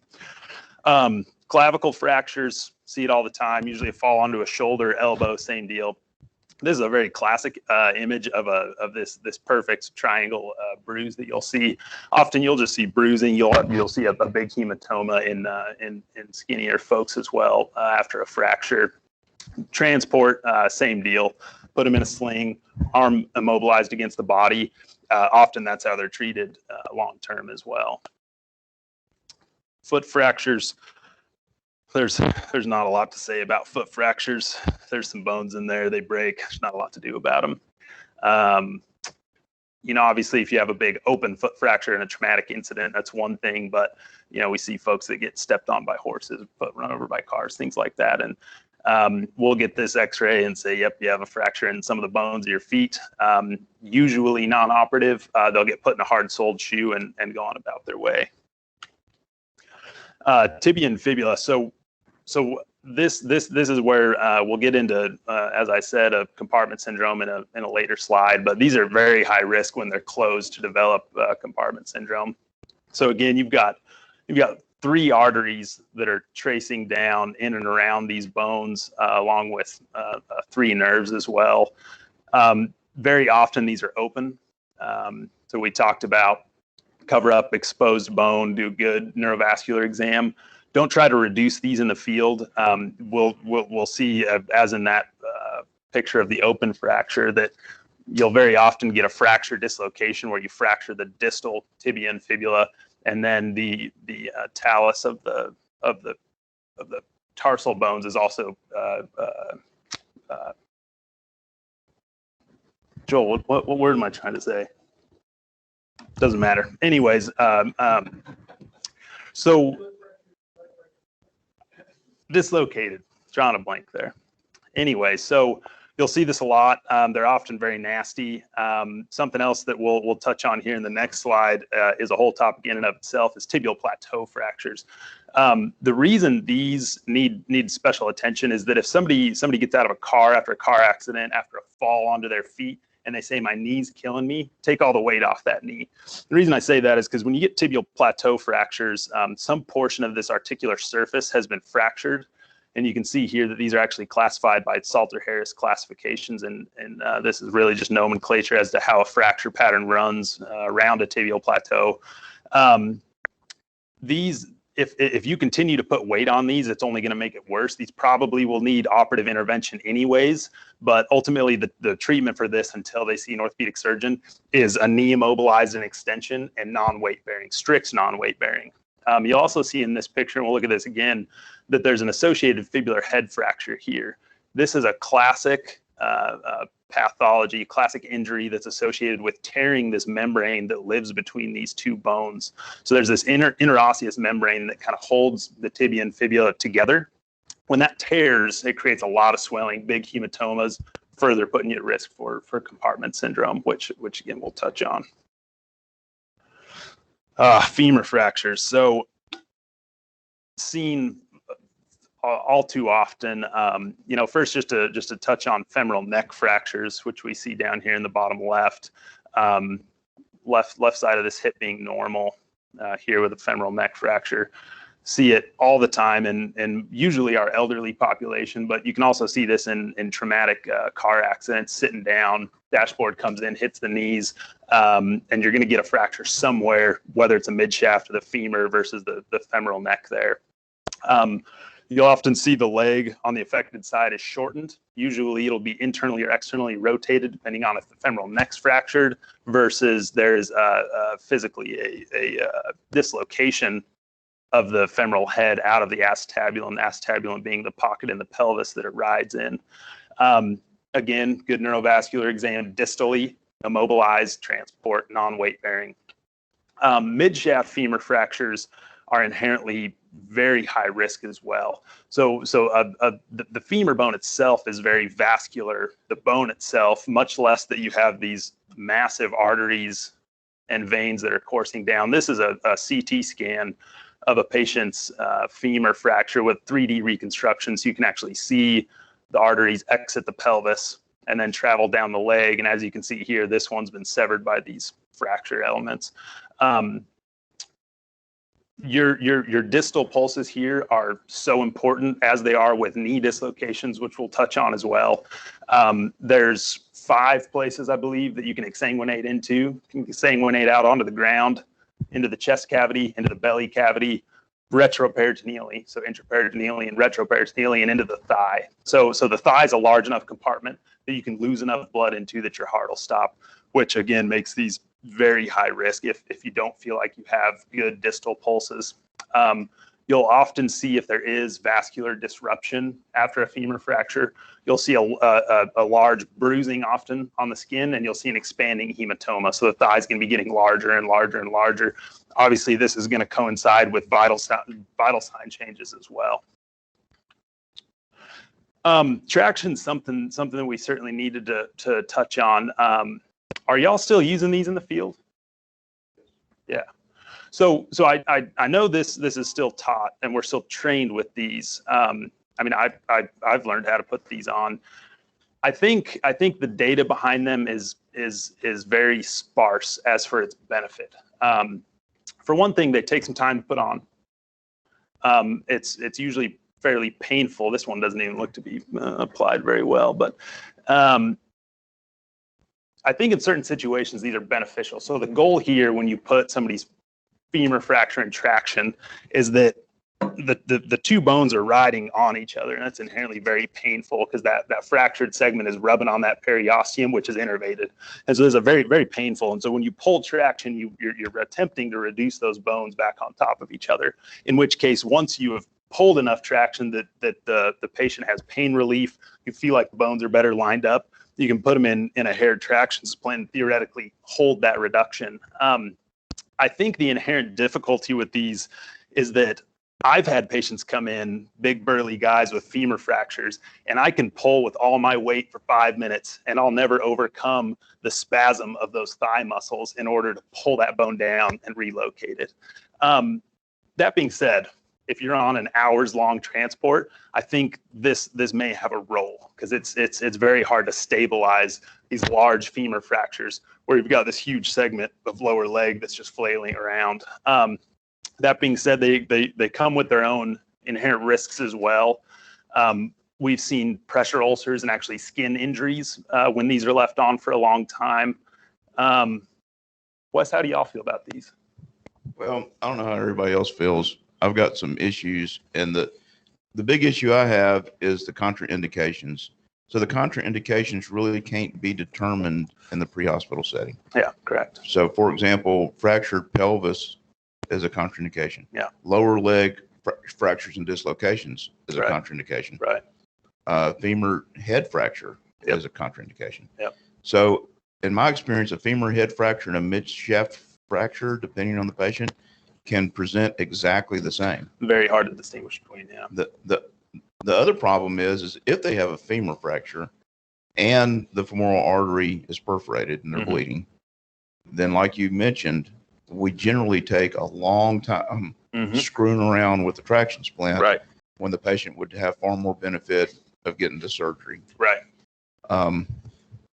Clavicle fractures, see it all the time, usually fall onto a shoulder, elbow, same deal. This is a very classic image of this perfect triangle bruise that you'll see. Often you'll just see bruising. You'll see a big hematoma in skinnier folks as well after a fracture. Transport, same deal. Put them in a sling, arm immobilized against the body. Often that's how they're treated long term as well. Foot fractures. There's not a lot to say about foot fractures. There's some bones in there, they break. There's not a lot to do about them. Obviously, if you have a big open foot fracture in a traumatic incident, that's one thing. But we see folks that get stepped on by horses, run over by cars, things like that. And we'll get this X-ray and say, yep, you have a fracture in some of the bones of your feet. Usually non-operative. They'll get put in a hard-soled shoe and go on about their way. Tibia and fibula. So this is where we'll get into, as I said, a compartment syndrome in a later slide. But these are very high risk when they're closed to develop compartment syndrome. So again, you've got 3 arteries that are tracing down in and around these bones, along with 3 nerves as well. Very often these are open. So we talked about cover up exposed bone, do good neurovascular exam. Don't try to reduce these in the field. We'll see, as in that picture of the open fracture, that you'll very often get a fracture dislocation where you fracture the distal tibia and fibula, and then the talus of the tarsal bones is also Joel. What word am I trying to say? Doesn't matter. Anyways, so dislocated, drawing a blank there. Anyway, so You'll see this a lot. They're often very nasty. Something else that we'll touch on here in the next slide is a whole topic in and of itself, is tibial plateau fractures. The reason these need special attention is that if somebody gets out of a car after a car accident, after a fall onto their feet, and they say, my knee's killing me, take all the weight off that knee. The reason I say that is because when you get tibial plateau fractures, some portion of this articular surface has been fractured. And you can see here that these are actually classified by Salter-Harris classifications. And this is really just nomenclature as to how a fracture pattern runs around a tibial plateau. If you continue to put weight on these, it's only going to make it worse. These probably will need operative intervention anyways, but ultimately the treatment for this until they see an orthopedic surgeon is a knee immobilized and extension and non-weight bearing, strict non-weight bearing. You'll also see in this picture, and we'll look at this again, that there's an associated fibular head fracture here. This is a classic pathology, classic injury that's associated with tearing this membrane that lives between these two bones. So there's this interosseous membrane that kind of holds the tibia and fibula together. When that tears, it creates a lot of swelling, big hematomas, further putting you at risk for compartment syndrome, which again we'll touch on. Femur fractures. So seen all too often. First just to touch on femoral neck fractures, which we see down here in the bottom left. Left side of this hip being normal here with a femoral neck fracture. See it all the time and usually our elderly population, but you can also see this in traumatic car accidents, sitting down, dashboard comes in, hits the knees, and you're going to get a fracture somewhere, whether it's a midshaft or the femur versus the femoral neck there. You'll often see the leg on the affected side is shortened. Usually it'll be internally or externally rotated depending on if the femoral neck's fractured versus there's physically a dislocation of the femoral head out of the acetabulum, acetabulum being the pocket in the pelvis that it rides in. Again, good neurovascular exam distally, immobilized, transport, non-weight bearing. Midshaft femur fractures are inherently very high risk as well. So the femur bone itself is very vascular. The bone itself, much less that you have these massive arteries and veins that are coursing down. This is a CT scan of a patient's femur fracture with 3D reconstruction. So you can actually see the arteries exit the pelvis and then travel down the leg. And as you can see here, this one's been severed by these fracture elements. Your distal pulses here are so important, as they are with knee dislocations, which we'll touch on as well. There's 5 places, I believe, that you can exsanguinate into. You can exsanguinate out onto the ground, into the chest cavity, into the belly cavity, retroperitoneally, so intraperitoneally and retroperitoneally, and into the thigh. So the thigh is a large enough compartment that you can lose enough blood into that your heart will stop, which again makes these very high risk if you don't feel like you have good distal pulses. You'll often see if there is vascular disruption after a femur fracture, you'll see a large bruising often on the skin, and you'll see an expanding hematoma. So the thigh is going to be getting larger and larger and larger. Obviously, this is going to coincide with vital sign changes as well. Traction, something that we certainly needed to touch on. Are y'all still using these in the field? Yeah. So I know this is still taught, and we're still trained with these. I mean, I've learned how to put these on. I think the data behind them is very sparse as for its benefit. For one thing, they take some time to put on. It's usually fairly painful. This one doesn't even look to be applied very well, but I think in certain situations these are beneficial. So the goal here, when you put somebody's femur fracture in traction, is that the two bones are riding on each other, and that's inherently very painful because that fractured segment is rubbing on that periosteum, which is innervated, and so there's a very, very painful. And so when you pull traction, you're attempting to reduce those bones back on top of each other. In which case, once you have pulled enough traction that the patient has pain relief, you feel like the bones are better lined up, you can put them in a haired traction splint and theoretically hold that reduction. I think the inherent difficulty with these is that I've had patients come in, big burly guys with femur fractures, and I can pull with all my weight for 5 minutes, and I'll never overcome the spasm of those thigh muscles in order to pull that bone down and relocate it. That being said, if you're on an hours-long transport, I think this may have a role, because it's very hard to stabilize these large femur fractures where you've got this huge segment of lower leg that's just flailing around. That being said, they come with their own inherent risks as well. We've seen pressure ulcers and actually skin injuries when these are left on for a long time. Wes, how do y'all feel about these? Well, I don't know how everybody else feels. I've got some issues, and the big issue I have is the contraindications. So the contraindications really can't be determined in the pre-hospital setting. Yeah, correct. So, for example, fractured pelvis is a contraindication. Yeah. Lower leg fractures and dislocations is a Right. contraindication. Right. Femur head fracture Yep. is a contraindication. Yep. So, in my experience, a femur head fracture and a mid-shaft fracture, depending on the patient, can present exactly the same. Very hard to distinguish between, yeah. The other problem is if they have a femur fracture and the femoral artery is perforated and they're Mhm. bleeding, then like you mentioned, we generally take a long time Mhm. screwing around with the traction splint Right, when the patient would have far more benefit of getting to surgery. right.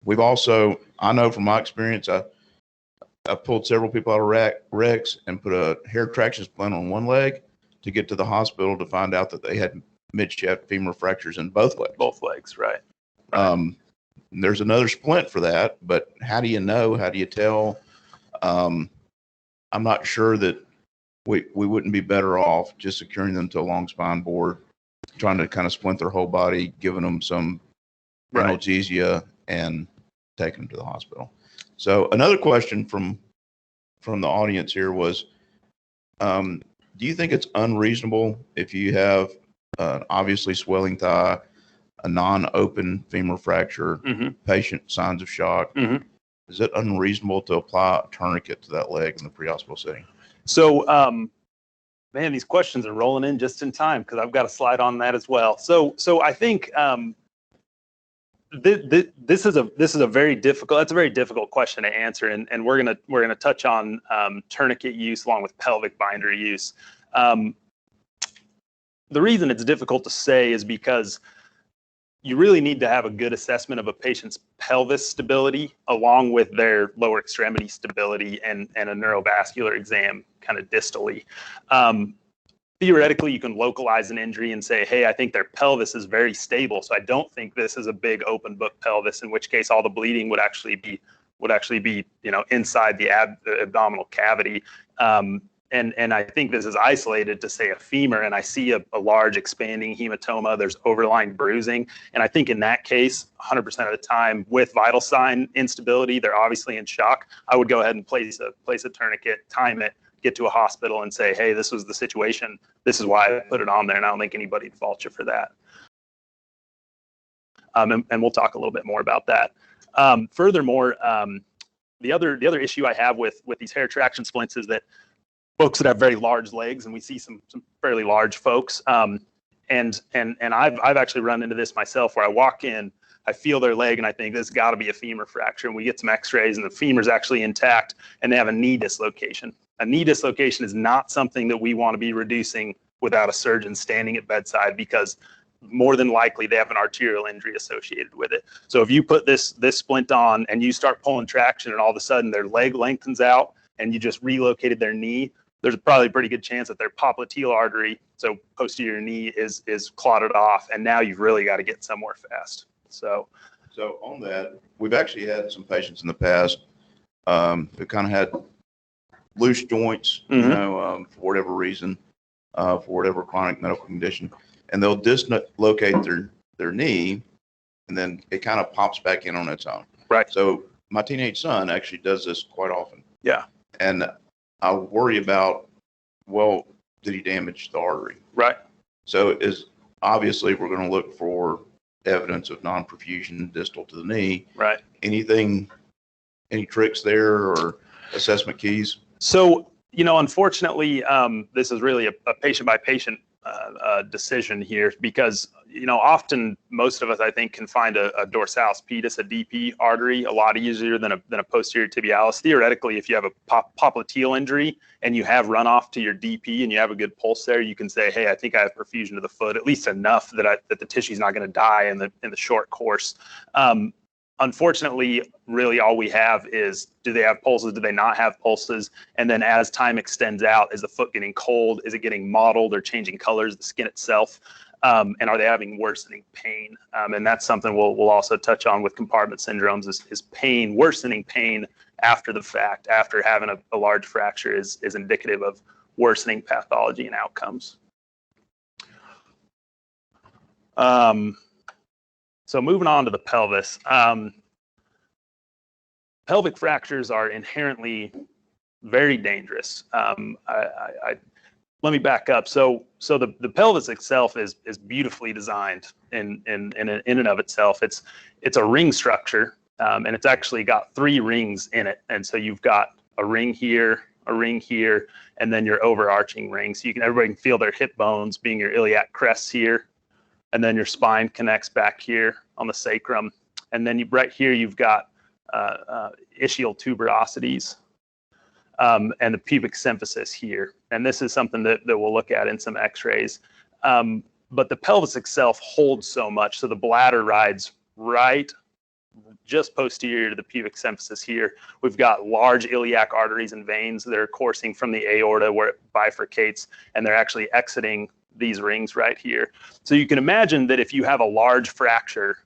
We've also, I know from my experience, I pulled several people out of wrecks and put a hair traction splint on one leg to get to the hospital to find out that they had mid-shaft femur fractures in both legs. Both legs, right. There's another splint for that, but how do you know? How do you tell? I'm not sure that we wouldn't be better off just securing them to a long spine board, trying to kind of splint their whole body, giving them some Right. analgesia, and taking them to the hospital. So another question from the audience here was, do you think it's unreasonable if you have obviously swelling thigh, a non-open femur fracture, Mhm. patient signs of shock? Mhm. Is it unreasonable to apply a tourniquet to that leg in the pre-hospital setting? So, man, these questions are rolling in just in time because I've got a slide on that as well. So I think this is a very difficult. That's a very difficult question to answer, and we're gonna touch on tourniquet use along with pelvic binder use. The reason it's difficult to say is because you really need to have a good assessment of a patient's pelvis stability along with their lower extremity stability and a neurovascular exam kind of distally. Theoretically, you can localize an injury and say, hey, I think their pelvis is very stable, so I don't think this is a big open book pelvis, in which case all the bleeding would actually be inside the abdominal cavity. And I think this is isolated to, say, a femur, and I see a large expanding hematoma. There's overlying bruising. And I think in that case, 100% of the time with vital sign instability, they're obviously in shock. I would go ahead and place a tourniquet, time it, get to a hospital and say, hey, this was the situation. This is why I put it on there. And I don't think anybody would fault you for that. And we'll talk a little bit more about that. Furthermore, the other issue I have with these hair traction splints is that folks that have very large legs, and we see some fairly large folks. And I've actually run into this myself, where I walk in, I feel their leg, and I think this has got to be a femur fracture. And we get some X-rays, and the femur's actually intact, and they have a knee dislocation. A knee dislocation is not something that we want to be reducing without a surgeon standing at bedside, because more than likely they have an arterial injury associated with it. So if you put this splint on and you start pulling traction, and all of a sudden their leg lengthens out, and you just relocated their knee, there's probably a pretty good chance that their popliteal artery, so posterior knee, is clotted off, and now you've really got to get somewhere fast. So on that, we've actually had some patients in the past who kind of had loose joints, Mhm. for whatever reason, for whatever chronic medical condition, and they'll dislocate their knee, and then it kind of pops back in on its own. Right. So my teenage son actually does this quite often. Yeah. And I worry about, well, did he damage the artery? Right. So obviously we're going to look for evidence of non-perfusion distal to the knee. Right. Any tricks there or assessment keys? So Unfortunately, this is really a patient by patient decision here, because often most of us, I think, can find a dorsalis pedis, a DP artery, a lot easier than a posterior tibialis. Theoretically, if you have a popliteal injury and you have runoff to your DP and you have a good pulse there, you can say, hey, I think I have perfusion to the foot, at least enough that the tissue is not going to die in the short course. Unfortunately, really all we have is, do they have pulses? Do they not have pulses? And then as time extends out, is the foot getting cold? Is it getting mottled or changing colors, the skin itself? And are they having worsening pain? And that's something we'll also touch on with compartment syndromes, is pain, worsening pain after the fact, after having a large fracture is indicative of worsening pathology and outcomes. So moving on to the pelvis. Pelvic fractures are inherently very dangerous. Let me back up. So the pelvis itself is beautifully designed in and of itself. It's a ring structure, and it's actually got 3 rings in it. And so you've got a ring here, and then your overarching ring. So everybody can feel their hip bones being your iliac crests here. And then your spine connects back here on the sacrum. And then right here, you've got ischial tuberosities and the pubic symphysis here. And this is something that we'll look at in some x-rays. But the pelvis itself holds so much. So the bladder rides right just posterior to the pubic symphysis here. We've got large iliac arteries and veins that are coursing from the aorta where it bifurcates, and they're actually exiting these rings right here. So you can imagine that if you have a large fracture,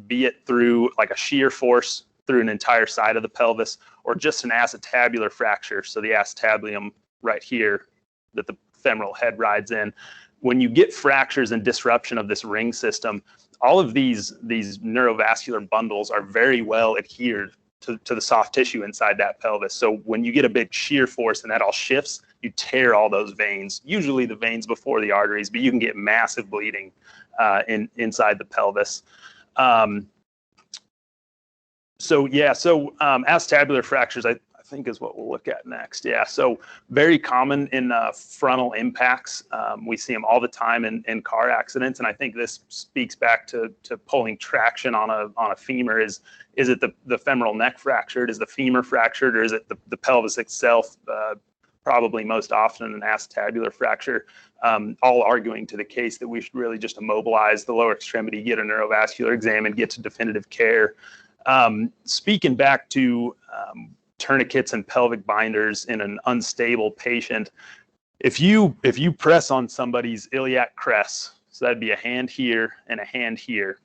be it through like a shear force through an entire side of the pelvis, or just an acetabular fracture, so the acetabular right here that the femoral head rides in, when you get fractures and disruption of this ring system, all of these neurovascular bundles are very well adhered to the soft tissue inside that pelvis. So when you get a big shear force and that all shifts, you tear all those veins, usually the veins before the arteries, but you can get massive bleeding inside the pelvis. Acetabular fractures, I think, is what we'll look at next. Yeah, so very common in frontal impacts. We see them all the time in car accidents, and I think this speaks back to pulling traction on a femur. Is it the femoral neck fractured? Is the femur fractured, or is it the pelvis itself? Probably most often an acetabular fracture, all arguing to the case that we should really just immobilize the lower extremity, get a neurovascular exam, and get to definitive care. Speaking back to tourniquets and pelvic binders in an unstable patient, if you press on somebody's iliac crest, so that'd be a hand here and a hand here,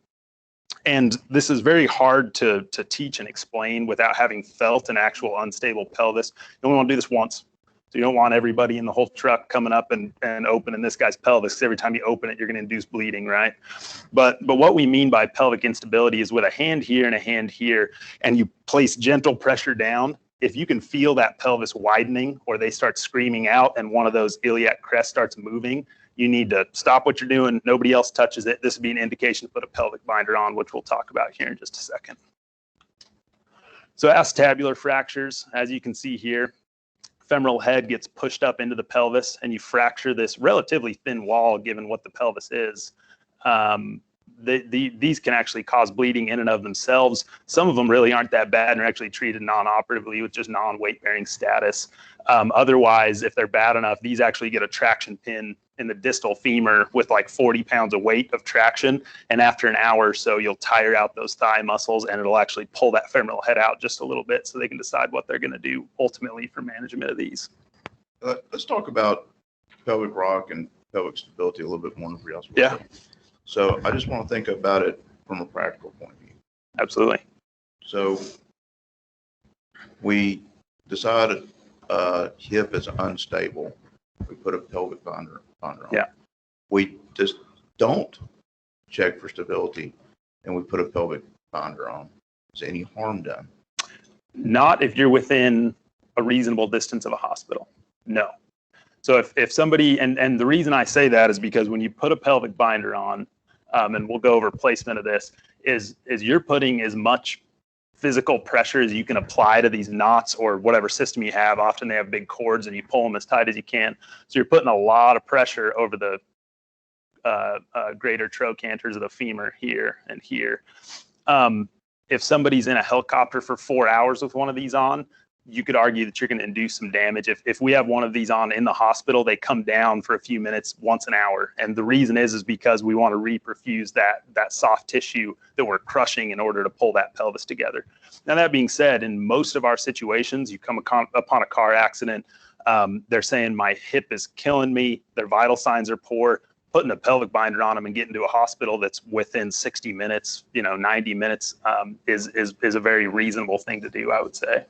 and this is very hard to teach and explain without having felt an actual unstable pelvis. You only want to do this once. So you don't want everybody in the whole truck coming up and opening this guy's pelvis, because every time you open it, you're going to induce bleeding, right? But what we mean by pelvic instability is with a hand here and a hand here, and you place gentle pressure down. If you can feel that pelvis widening, or they start screaming out and one of those iliac crests starts moving, you need to stop what you're doing. Nobody else touches it. This would be an indication to put a pelvic binder on, which we'll talk about here in just a second. So acetabular fractures, as you can see here, femoral head gets pushed up into the pelvis, and you fracture this relatively thin wall given what the pelvis is. These can actually cause bleeding in and of themselves. Some of them really aren't that bad and are actually treated non-operatively with just non-weight-bearing status. Otherwise, if they're bad enough, these actually get a traction pin in the distal femur with like 40 pounds of weight of traction. And after an hour or so, you'll tire out those thigh muscles, and it'll actually pull that femoral head out just a little bit so they can decide what they're going to do ultimately for management of these. Let's talk about pelvic rock and pelvic stability a little bit more. Yeah. So I just want to think about it from a practical point of view. Absolutely. So we decided hip is unstable. We put a pelvic binder on. Yeah. We just don't check for stability, and we put a pelvic binder on. Is any harm done? Not if you're within a reasonable distance of a hospital. No. So if somebody, and the reason I say that is because when you put a pelvic binder on, and we'll go over placement of this, is you're putting as much physical pressures you can apply to these knots or whatever system you have. Often they have big cords and you pull them as tight as you can. So you're putting a lot of pressure over the greater trochanters of the femur here and here. If somebody's in a helicopter for 4 hours with one of these on, you could argue that you're going to induce some damage. If we have one of these on in the hospital, they come down for a few minutes once an hour. And the reason is because we want to reperfuse that soft tissue that we're crushing in order to pull that pelvis together. Now, that being said, in most of our situations, you come upon a car accident, they're saying my hip is killing me, their vital signs are poor. Putting a pelvic binder on them and getting to a hospital that's within 60 minutes, 90 minutes is a very reasonable thing to do, I would say.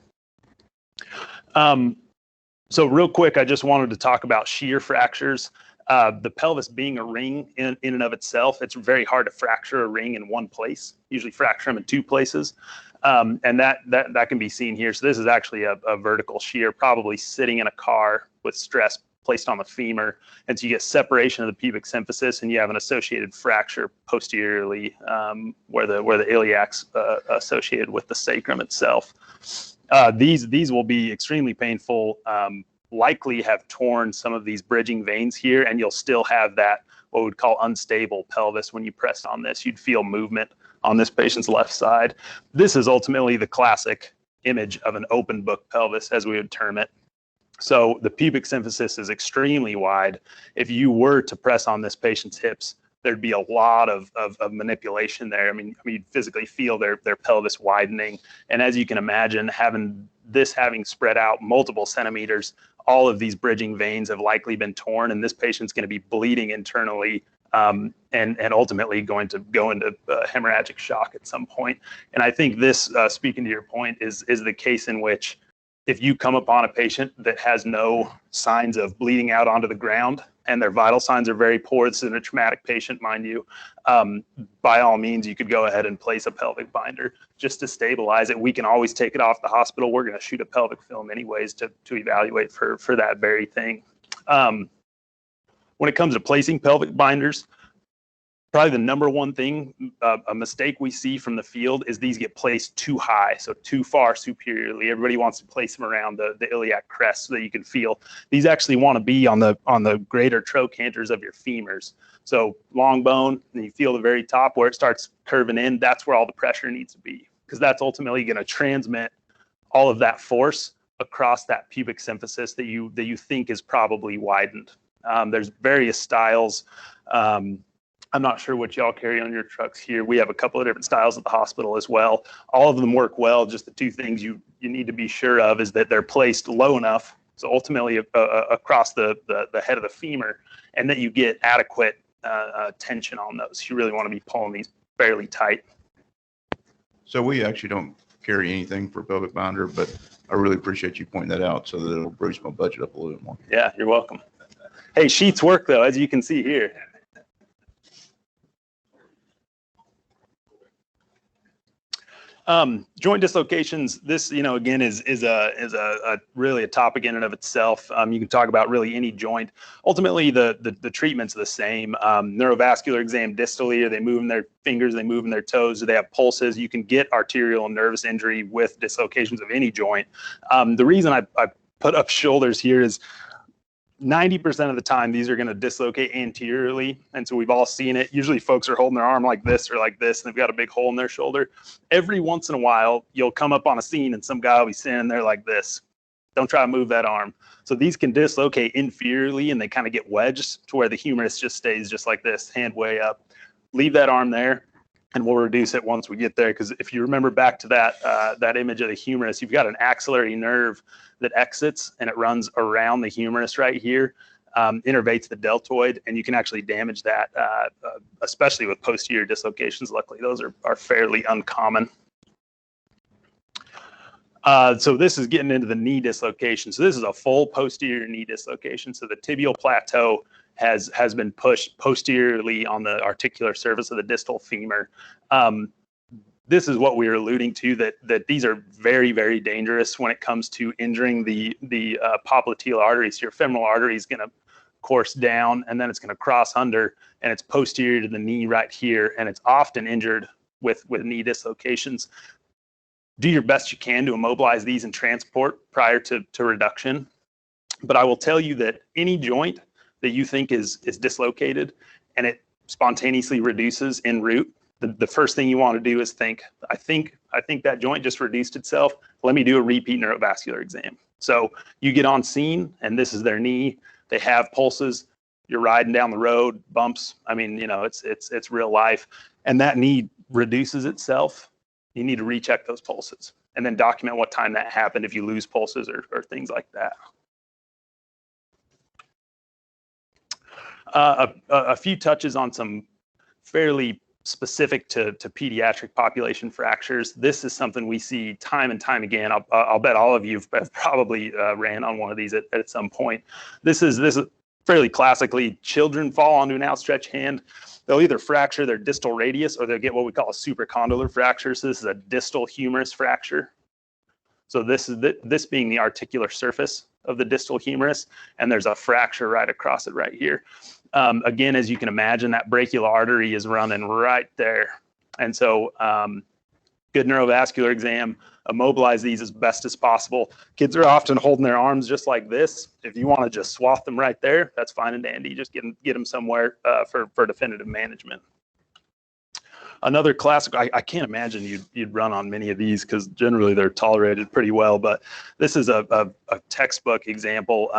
So real quick, I just wanted to talk about shear fractures. The pelvis being a ring in and of itself, it's very hard to fracture a ring in one place. Usually fracture them in two places. And that can be seen here. So this is actually a vertical shear, probably sitting in a car with stress placed on the femur. And so you get separation of the pubic symphysis and you have an associated fracture posteriorly where the iliac's associated with the sacrum itself. These will be extremely painful, likely have torn some of these bridging veins here, and you'll still have that what we'd call unstable pelvis. When you press on this, you'd feel movement on this patient's left side. This is ultimately the classic image of an open book pelvis, as we would term it. So the pubic symphysis is extremely wide. If you were to press on this patient's hips, there'd be a lot of manipulation there. I mean, you'd physically feel their pelvis widening. And as you can imagine, having spread out multiple centimeters, all of these bridging veins have likely been torn, and this patient's going to be bleeding internally and ultimately going to go into hemorrhagic shock at some point. And I think this, speaking to your point, is the case in which if you come upon a patient that has no signs of bleeding out onto the ground and their vital signs are very poor, this is a traumatic patient, mind you, by all means, you could go ahead and place a pelvic binder just to stabilize it. We can always take it off the hospital. We're going to shoot a pelvic film anyways to evaluate for that very thing. When it comes to placing pelvic binders, probably the number one thing, a mistake we see from the field is these get placed too high, so too far superiorly. Everybody wants to place them around the iliac crest so that you can feel. These actually want to be on the greater trochanters of your femurs. So long bone, and you feel the very top where it starts curving in, that's where all the pressure needs to be, because that's ultimately going to transmit all of that force across that pubic symphysis that you think is probably widened. There's various styles. I'm not sure what y'all carry on your trucks here. We have a couple of different styles at the hospital as well. All of them work well. Just the two things you need to be sure of is that they're placed low enough, so ultimately across the head of the femur, and that you get adequate tension on those. You really want to be pulling these fairly tight. So we actually don't carry anything for pelvic binder, but I really appreciate you pointing that out so that it'll boost my budget up a little bit more. Yeah, you're welcome. Hey, sheets work though, as you can see here. Joint dislocations, this, again, is a really a topic in and of itself. You can talk about really any joint. Ultimately, the treatment's the same. Neurovascular exam distally, are they moving their fingers, they moving their toes, do they have pulses? You can get arterial and nervous injury with dislocations of any joint. The reason I put up shoulders here is 90% of the time, these are going to dislocate anteriorly. And so we've all seen it. Usually folks are holding their arm like this or like this, and they've got a big hole in their shoulder. Every once in a while, you'll come up on a scene and some guy will be standing there like this. Don't try to move that arm. So these can dislocate inferiorly, and they kind of get wedged to where the humerus just stays just like this, hand way up. Leave that arm there, and we'll reduce it once we get there. Because if you remember back to that image of the humerus, you've got an axillary nerve that exits and it runs around the humerus right here, innervates the deltoid, and you can actually damage that, especially with posterior dislocations. Luckily, those are fairly uncommon. So this is getting into the knee dislocation. So this is a full posterior knee dislocation. So the tibial plateau has been pushed posteriorly on the articular surface of the distal femur. This is what we are alluding to, that these are very, very dangerous when it comes to injuring the popliteal arteries. Your femoral artery is going to course down, and then it's going to cross under, and it's posterior to the knee right here, and it's often injured with knee dislocations. Do your best you can to immobilize these and transport prior to reduction. But I will tell you that any joint that you think is dislocated and it spontaneously reduces en route, the first thing you want to do is think, I think that joint just reduced itself. Let me do a repeat neurovascular exam. So you get on scene and this is their knee. They have pulses. You're riding down the road, bumps. I mean, you know, it's real life. And that knee reduces itself. You need to recheck those pulses and then document what time that happened if you lose pulses or things like that. A few touches on some fairly specific to pediatric population fractures. This is something we see time and time again. I'll bet all of you have probably ran on one of these at some point. This is fairly classically, children fall onto an outstretched hand. They'll either fracture their distal radius or they'll get what we call a supracondylar fracture. So this is a distal humerus fracture. So this being the articular surface of the distal humerus, and there's a fracture right across it right here. Again, as you can imagine, that brachial artery is running right there. And so good neurovascular exam, immobilize these as best as possible. Kids are often holding their arms just like this. If you want to just swath them right there, that's fine and dandy. Just get them somewhere for definitive management. Another classic, I can't imagine you'd run on many of these because generally they're tolerated pretty well, but this is a textbook example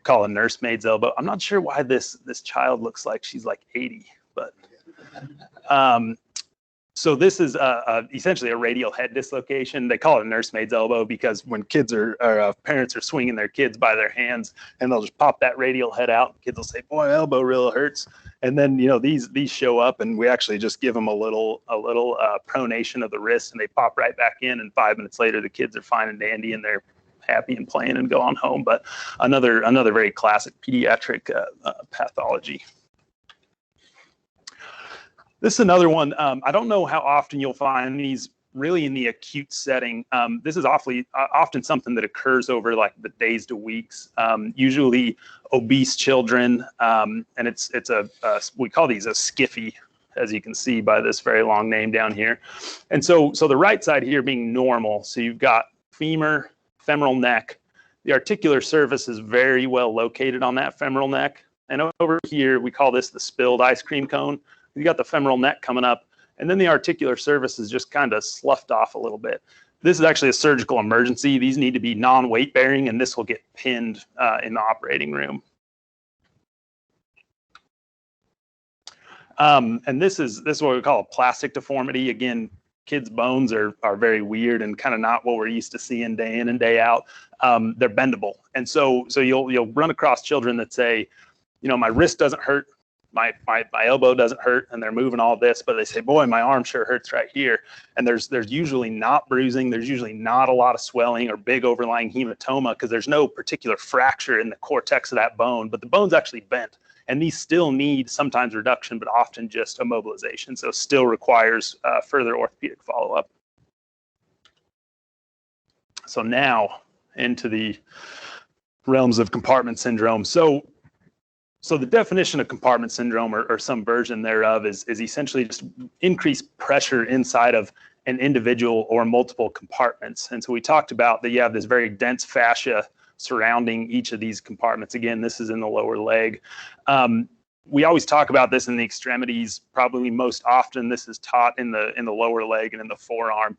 called a nursemaid's elbow. I'm not sure why this child looks like she's like 80, but so this is essentially a radial head dislocation. They call it a nursemaid's elbow because when kids parents are swinging their kids by their hands and they'll just pop that radial head out, kids will say, boy, my elbow really hurts. And then, you know, these show up and we actually just give them a little pronation of the wrist and they pop right back in. And 5 minutes later, the kids are fine and dandy and they're happy and playing and go on home. But another very classic pediatric pathology. This is another one. I don't know how often you'll find these really in the acute setting. This is often something that occurs over like the days to weeks, usually obese children. And it's we call these a skiffy, as you can see by this very long name down here. And so the right side here being normal. So you've got femur, femoral neck. The articular surface is very well located on that femoral neck. And over here, we call this the spilled ice cream cone. You got the femoral neck coming up, and then the articular surface is just kind of sloughed off a little bit. This is actually a surgical emergency. These need to be non-weight bearing, and this will get pinned in the operating room. And this is what we call a plastic deformity. Again, kids' bones are very weird and kind of not what we're used to seeing day in and day out. They're bendable, and so you'll run across children that say, you know, my wrist doesn't hurt. My elbow doesn't hurt, and they're moving all this, but they say, boy, my arm sure hurts right here. And there's usually not bruising. There's usually not a lot of swelling or big overlying hematoma because there's no particular fracture in the cortex of that bone, but the bone's actually bent. And these still need sometimes reduction, but often just immobilization. So still requires further orthopedic follow-up. So now into the realms of compartment syndrome. So the definition of compartment syndrome or some version thereof is essentially just increased pressure inside of an individual or multiple compartments. And so we talked about that you have this very dense fascia surrounding each of these compartments. Again, this is in the lower leg. We always talk about this in the extremities. Probably most often this is taught in the lower leg and in the forearm.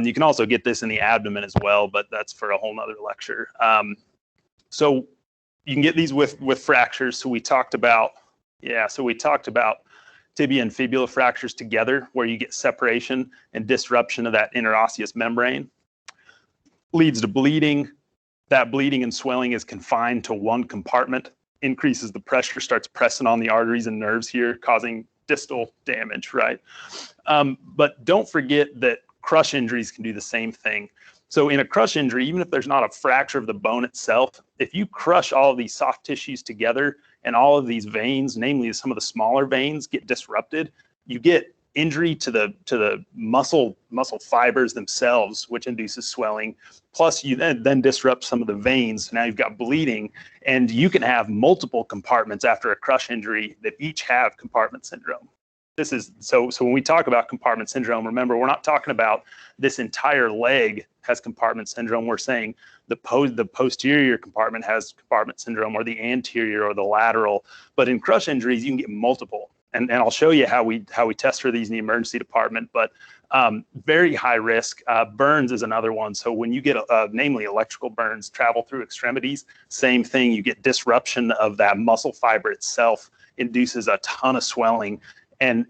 You can also get this in the abdomen as well, but that's for a whole nother lecture. So you can get these with fractures. So we talked about tibia and fibula fractures together, where you get separation and disruption of that interosseous membrane. Leads to bleeding. That bleeding and swelling is confined to one compartment, increases the pressure, starts pressing on the arteries and nerves here, causing distal damage, right? But don't forget that crush injuries can do the same thing. So in a crush injury, even if there's not a fracture of the bone itself, if you crush all of these soft tissues together and all of these veins, namely some of the smaller veins, get disrupted, you get injury to the muscle fibers themselves, which induces swelling. Plus, you then disrupt some of the veins. Now you've got bleeding, and you can have multiple compartments after a crush injury that each have compartment syndrome. so when we talk about compartment syndrome, remember, we're not talking about this entire leg has compartment syndrome. We're saying the posterior compartment has compartment syndrome, or the anterior or the lateral. But in crush injuries, you can get multiple. And I'll show you how we test for these in the emergency department. But very high risk. Burns is another one. So when you get, namely electrical burns, travel through extremities, same thing. You get disruption of that muscle fiber itself, induces a ton of swelling. And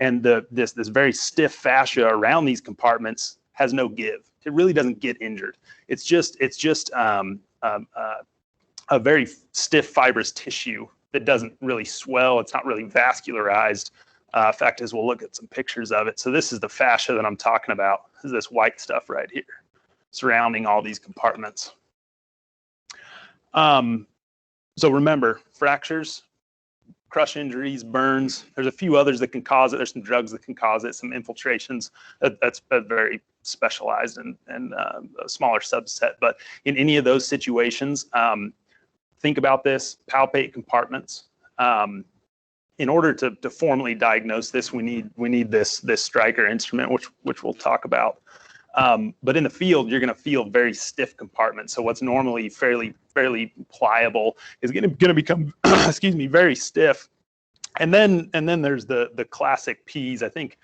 this very stiff fascia around these compartments has no give. It really doesn't get injured. It's just a very stiff fibrous tissue that doesn't really swell. It's not really vascularized. Fact is, we'll look at some pictures of it. So this is the fascia that I'm talking about. This is this white stuff right here surrounding all these compartments. So remember, fractures, crush injuries, burns. There's a few others that can cause it. There's some drugs that can cause it, some infiltrations. That's very specialized and a smaller subset. But in any of those situations, think about this, palpate compartments. In order to formally diagnose this, we need this Stryker instrument, which we'll talk about. But in the field, you're going to feel very stiff compartments. So what's normally fairly pliable is going to become, excuse me, very stiff. And then there's the classic P's. I think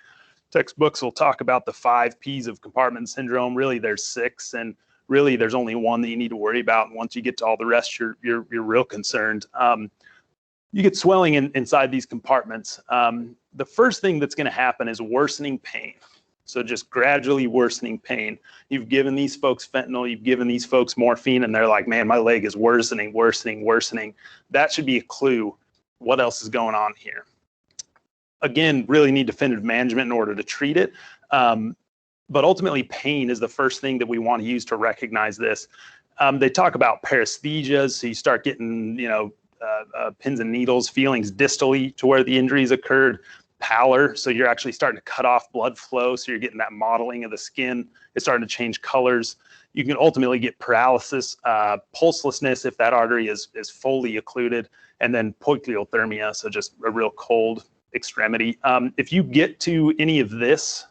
textbooks will talk about the 5 P's of compartment syndrome. Really, there's 6, and really there's only one that you need to worry about. And once you get to all the rest, you're real concerned. You get swelling inside these compartments. The first thing that's going to happen is worsening pain. So just gradually worsening pain. You've given these folks fentanyl, you've given these folks morphine, and they're like, man, my leg is worsening. That should be a clue. What else is going on here? Again, really need definitive management in order to treat it. But ultimately, pain is the first thing that we want to use to recognize this. They talk about paresthesias, so you start getting, pins and needles, feelings distally to where the injuries occurred. Pallor, so you're actually starting to cut off blood flow, so you're getting that modeling of the skin. It's starting to change colors. You can ultimately get paralysis, pulselessness if that artery is fully occluded, and then poikilothermia, so just a real cold extremity. If you get to any of this,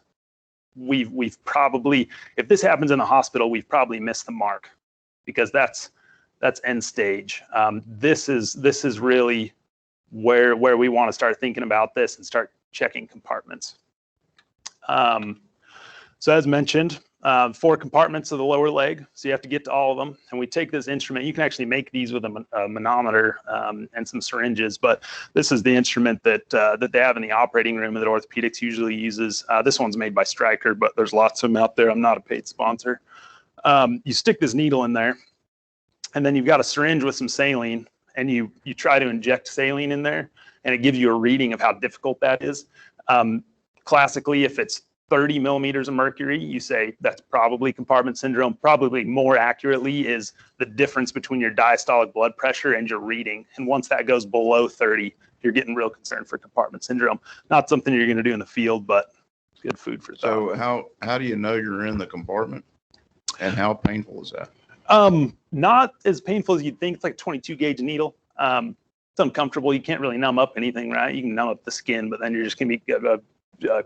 we've probably, if this happens in the hospital, we've probably missed the mark, because that's end stage. This is really where we want to start thinking about this and start checking compartments. So as mentioned, 4 compartments of the lower leg, so you have to get to all of them. And we take this instrument. You can actually make these with a manometer and some syringes, but this is the instrument that they have in the operating room and that orthopedics usually uses. This one's made by Stryker, but there's lots of them out there. I'm not a paid sponsor. You stick this needle in there, and then you've got a syringe with some saline, and you try to inject saline in there, and it gives you a reading of how difficult that is. Classically, if it's 30 millimeters of mercury, you say that's probably compartment syndrome. Probably more accurately is the difference between your diastolic blood pressure and your reading. And once that goes below 30, you're getting real concerned for compartment syndrome. Not something you're going to do in the field, but good food for thought. So how do you know you're in the compartment, and how painful is that? Not as painful as you'd think. It's like a 22 gauge needle. It's uncomfortable. You can't really numb up anything, right? You can numb up the skin, but then you're just going to be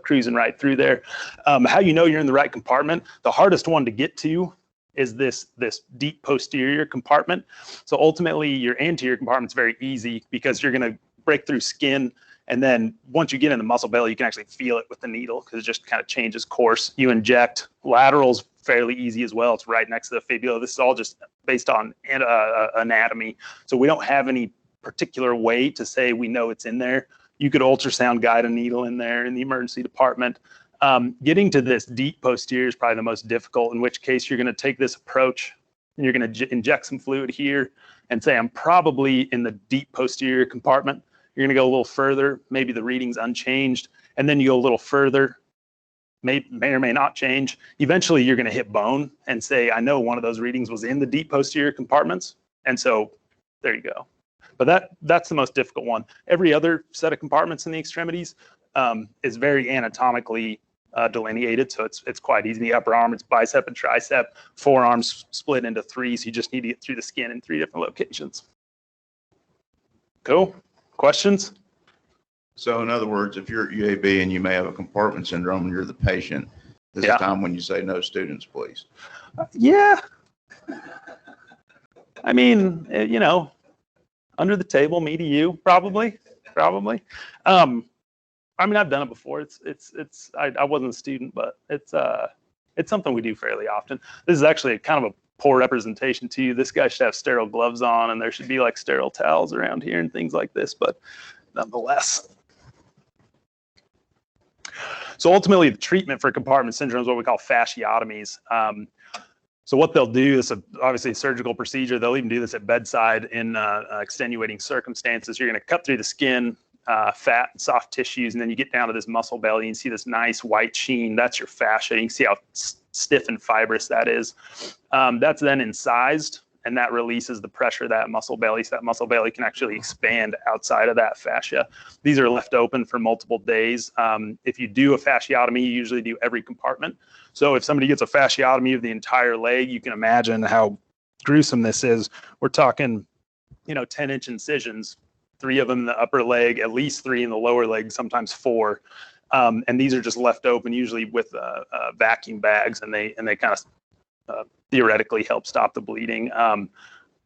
cruising right through there. How you know you're in the right compartment? The hardest one to get to is this deep posterior compartment. So ultimately, your anterior compartment's very easy because you're going to break through skin. And then once you get in the muscle belly, you can actually feel it with the needle because it just kind of changes course. You inject. Lateral's fairly easy as well. It's right next to the fibula. This is all just based on anatomy. So we don't have any particular way to say we know it's in there. You could ultrasound guide a needle in there in the emergency department. Getting to this deep posterior is probably the most difficult, in which case you're going to take this approach and you're going to inject some fluid here and say, I'm probably in the deep posterior compartment. You're going to go a little further. Maybe the reading's unchanged. And then you go a little further. May or may not change. Eventually, you're going to hit bone and say, I know one of those readings was in the deep posterior compartments. And so there you go. But that's the most difficult one. Every other set of compartments in the extremities is very anatomically delineated. So it's quite easy. The upper arm, it's bicep and tricep. Forearms split into 3. So you just need to get through the skin in 3 different locations. Cool. Questions? So in other words, if you're at UAB and you may have a compartment syndrome and you're the patient, this Yeah. is time when you say no students, please. Yeah. I mean, you know, under the table, me to you, probably. I mean, I've done it before. I wasn't a student, but it's something we do fairly often. This is actually kind of a poor representation to you. This guy should have sterile gloves on, and there should be like sterile towels around here and things like this, but nonetheless. So ultimately, the treatment for compartment syndrome is what we call fasciotomies. So what they'll do is obviously a surgical procedure. They'll even do this at bedside in extenuating circumstances. You're going to cut through the skin, fat and soft tissues, and then you get down to this muscle belly and you see this nice white sheen. That's your fascia. You can see how stiff and fibrous that is. That's then incised, and that releases the pressure of that muscle belly, so that muscle belly can actually expand outside of that fascia. These are left open for multiple days. If you do a fasciotomy, you usually do every compartment. So if somebody gets a fasciotomy of the entire leg, you can imagine how gruesome this is. We're talking, 10-inch incisions, 3 of them in the upper leg, at least 3 in the lower leg, sometimes 4. And these are just left open, usually with vacuum bags, and they kind of theoretically help stop the bleeding.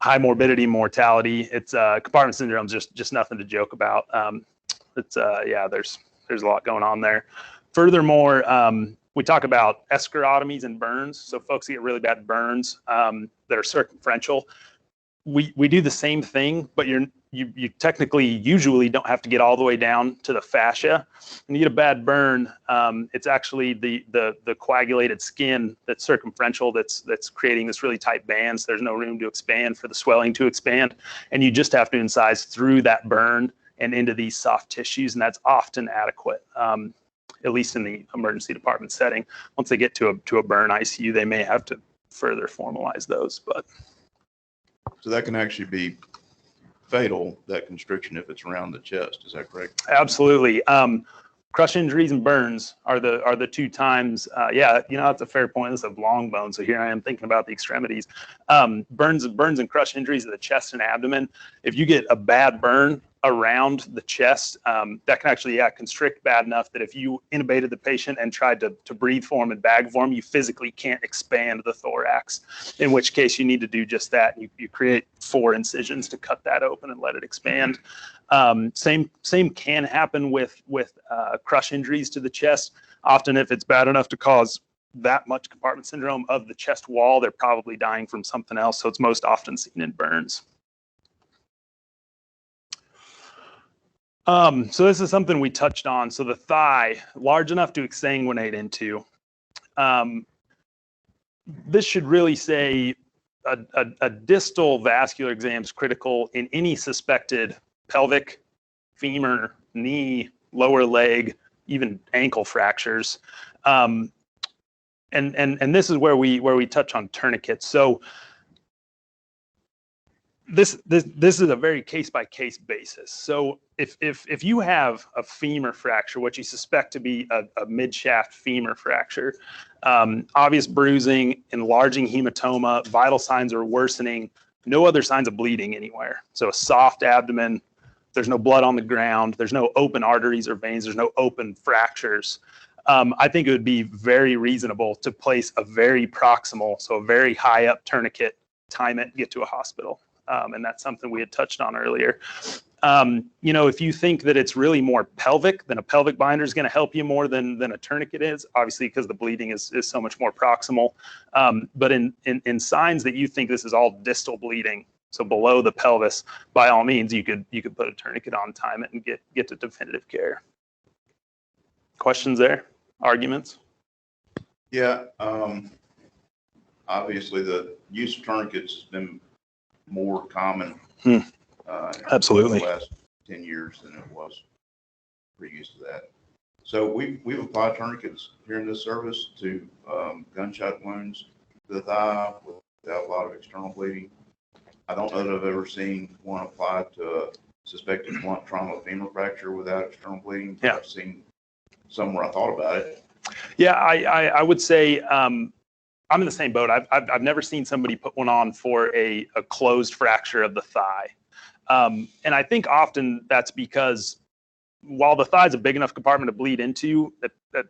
High morbidity, mortality. It's compartment syndrome is just nothing to joke about. There's a lot going on there. Furthermore, we talk about escharotomies and burns. So folks get really bad burns that are circumferential. We do the same thing, but you technically usually don't have to get all the way down to the fascia. When you get a bad burn, it's actually the coagulated skin that's circumferential that's creating this really tight band. So there's no room to expand for the swelling to expand, and you just have to incise through that burn and into these soft tissues, and that's often adequate. At least in the emergency department setting. Once they get to a burn ICU, they may have to further formalize those. But so that can actually be fatal, that constriction, if it's around the chest. Is that correct? Absolutely. Crush injuries and burns are the 2 times. That's a fair point. This is a long bone, so here I am thinking about the extremities. Burns and crush injuries of the chest and abdomen. If you get a bad burn around the chest, that can actually constrict bad enough that if you intubated the patient and tried to breathe for him and bag for him, you physically can't expand the thorax, in which case you need to do just that. You create 4 incisions to cut that open and let it expand. Same can happen with crush injuries to the chest. Often if it's bad enough to cause that much compartment syndrome of the chest wall, they're probably dying from something else. So it's most often seen in burns. So this is something we touched on. So the thigh, large enough to exsanguinate into. This should really say a distal vascular exam is critical in any suspected pelvic, femur, knee, lower leg, even ankle fractures. And this is where we touch on tourniquets. So this is a very case-by-case basis. So if you have a femur fracture, what you suspect to be a mid-shaft femur fracture, obvious bruising, enlarging hematoma, vital signs are worsening, no other signs of bleeding anywhere. So a soft abdomen, there's no blood on the ground, there's no open arteries or veins, there's no open fractures. I think it would be very reasonable to place a very proximal, so a very high up tourniquet, time it, get to a hospital. And that's something we had touched on earlier. If you think that it's really more pelvic, then a pelvic binder is going to help you more than a tourniquet is, obviously because the bleeding is so much more proximal. But in signs that you think this is all distal bleeding, so below the pelvis, by all means, you could put a tourniquet on, time it, and get to definitive care. Questions there? Arguments? Yeah. Obviously, the use of tourniquets has been more common Absolutely. in the last 10 years than it was. Pretty used to that. So we've applied tourniquets here in this service to gunshot wounds to the thigh without a lot of external bleeding. I don't know that I've ever seen one applied to a suspected blunt trauma femur fracture without external bleeding. But I've seen some where I thought about it. Yeah, I would say I'm in the same boat. I've never seen somebody put one on for a closed fracture of the thigh. And I think often that's because while the thigh is a big enough compartment to bleed into,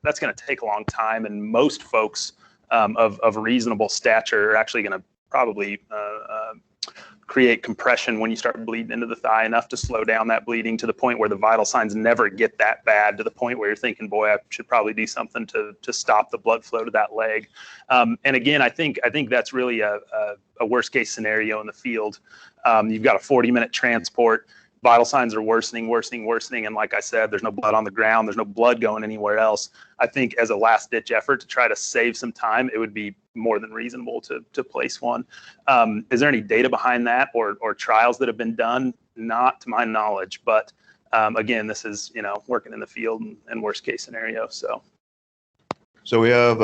that's going to take a long time, and most folks of reasonable stature are actually going to probably create compression when you start bleeding into the thigh enough to slow down that bleeding to the point where the vital signs never get that bad, to the point where you're thinking, boy, I should probably do something to stop the blood flow to that leg. And again, I think that's really a worst case scenario in the field. You've got a 40-minute transport. Vital signs are worsening. And like I said, there's no blood on the ground. There's no blood going anywhere else. I think as a last ditch effort to try to save some time, it would be more than reasonable to place one. Is there any data behind that or trials that have been done? Not to my knowledge, but again, this is, working in the field and worst case scenario. So we have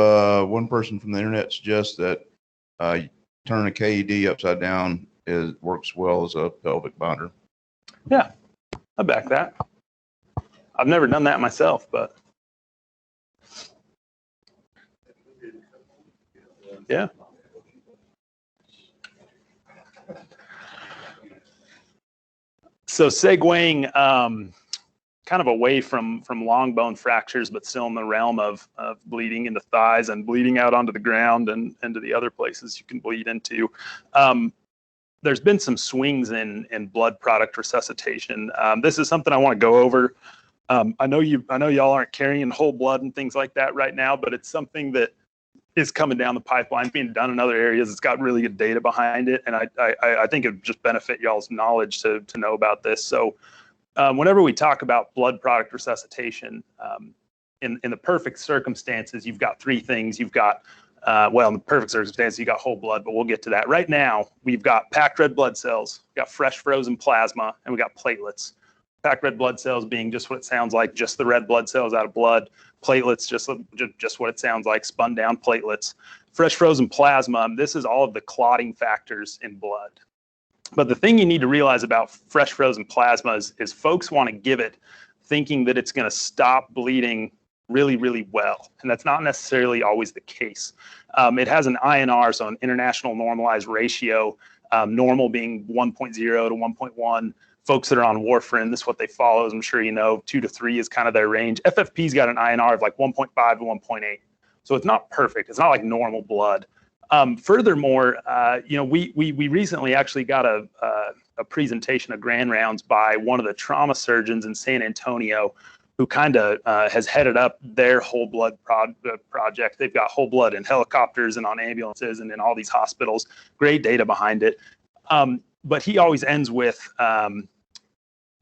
one person from the internet suggests that turning a KED upside down works well as a pelvic binder. Yeah, I back that. I've never done that myself, but yeah. So segueing kind of away from long bone fractures, but still in the realm of bleeding into thighs and bleeding out onto the ground and into the other places you can bleed into. There's been some swings in blood product resuscitation. This is something I want to go over. I know y'all aren't carrying whole blood and things like that right now, but it's something that is coming down the pipeline, being done in other areas. It's got really good data behind it, and I think it would just benefit y'all's knowledge to know about this. So whenever we talk about blood product resuscitation, in the perfect circumstances, you've got three things. You've got in the perfect circumstances, you got whole blood, but we'll get to that. Right now, we've got packed red blood cells, we got fresh frozen plasma, and we got platelets. Packed red blood cells being just what it sounds like, just the red blood cells out of blood. Platelets, just what it sounds like, spun down platelets. Fresh frozen plasma, this is all of the clotting factors in blood. But the thing you need to realize about fresh frozen plasma is folks want to give it thinking that it's going to stop bleeding really, really well. And that's not necessarily always the case. It has an INR, so an international normalized ratio, normal being 1.0 to 1.1. Folks that are on warfarin, this is what they follow, as I'm sure you know, 2 to 3 is kind of their range. FFP's got an INR of like 1.5 to 1.8. So it's not perfect. It's not like normal blood. Furthermore, we recently actually got a presentation of grand rounds by one of the trauma surgeons in San Antonio, who kind of has headed up their whole blood project. They've got whole blood in helicopters and on ambulances and in all these hospitals. Great data behind it. But he always ends with,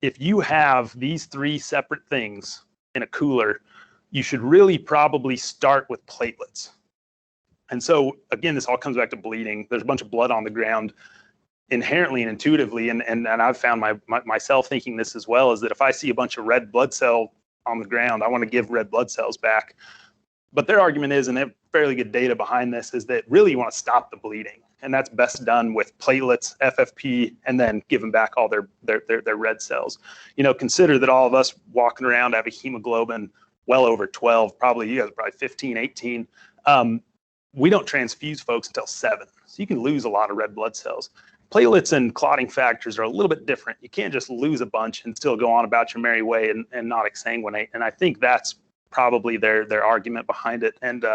if you have these three separate things in a cooler, you should really probably start with platelets. And so, again, this all comes back to bleeding. There's a bunch of blood on the ground. Inherently and intuitively, and I've found myself thinking this as well, is that if I see a bunch of red blood cell on the ground, I want to give red blood cells back. But their argument is, and they have fairly good data behind this, is that really you want to stop the bleeding. And that's best done with platelets, FFP, and then give them back all their red cells. Consider that all of us walking around have a hemoglobin well over 12, probably 15, 18. We don't transfuse folks until 7. So you can lose a lot of red blood cells. Platelets and clotting factors are a little bit different. You can't just lose a bunch and still go on about your merry way and not exsanguinate. And I think that's probably their argument behind it. And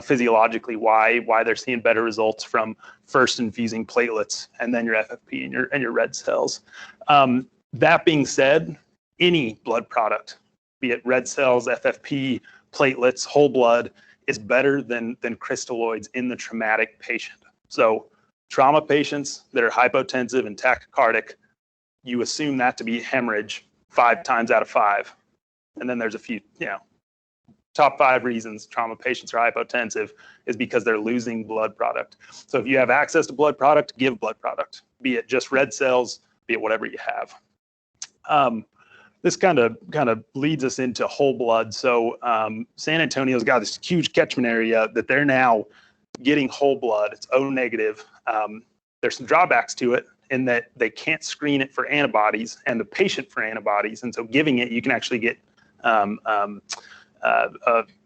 physiologically why they're seeing better results from first infusing platelets and then your FFP and your red cells. That being said, any blood product, be it red cells, FFP, platelets, whole blood, is better than crystalloids in the traumatic patient. So trauma patients that are hypotensive and tachycardic, you assume that to be hemorrhage 5 times out of 5. And then there's a few, top 5 reasons trauma patients are hypotensive is because they're losing blood product. So if you have access to blood product, give blood product, be it just red cells, be it whatever you have. This kind of leads us into whole blood. So San Antonio's got this huge catchment area that they're now getting whole blood. It's O negative. There's some drawbacks to it in that they can't screen it for antibodies and the patient for antibodies. And so giving it, you can actually get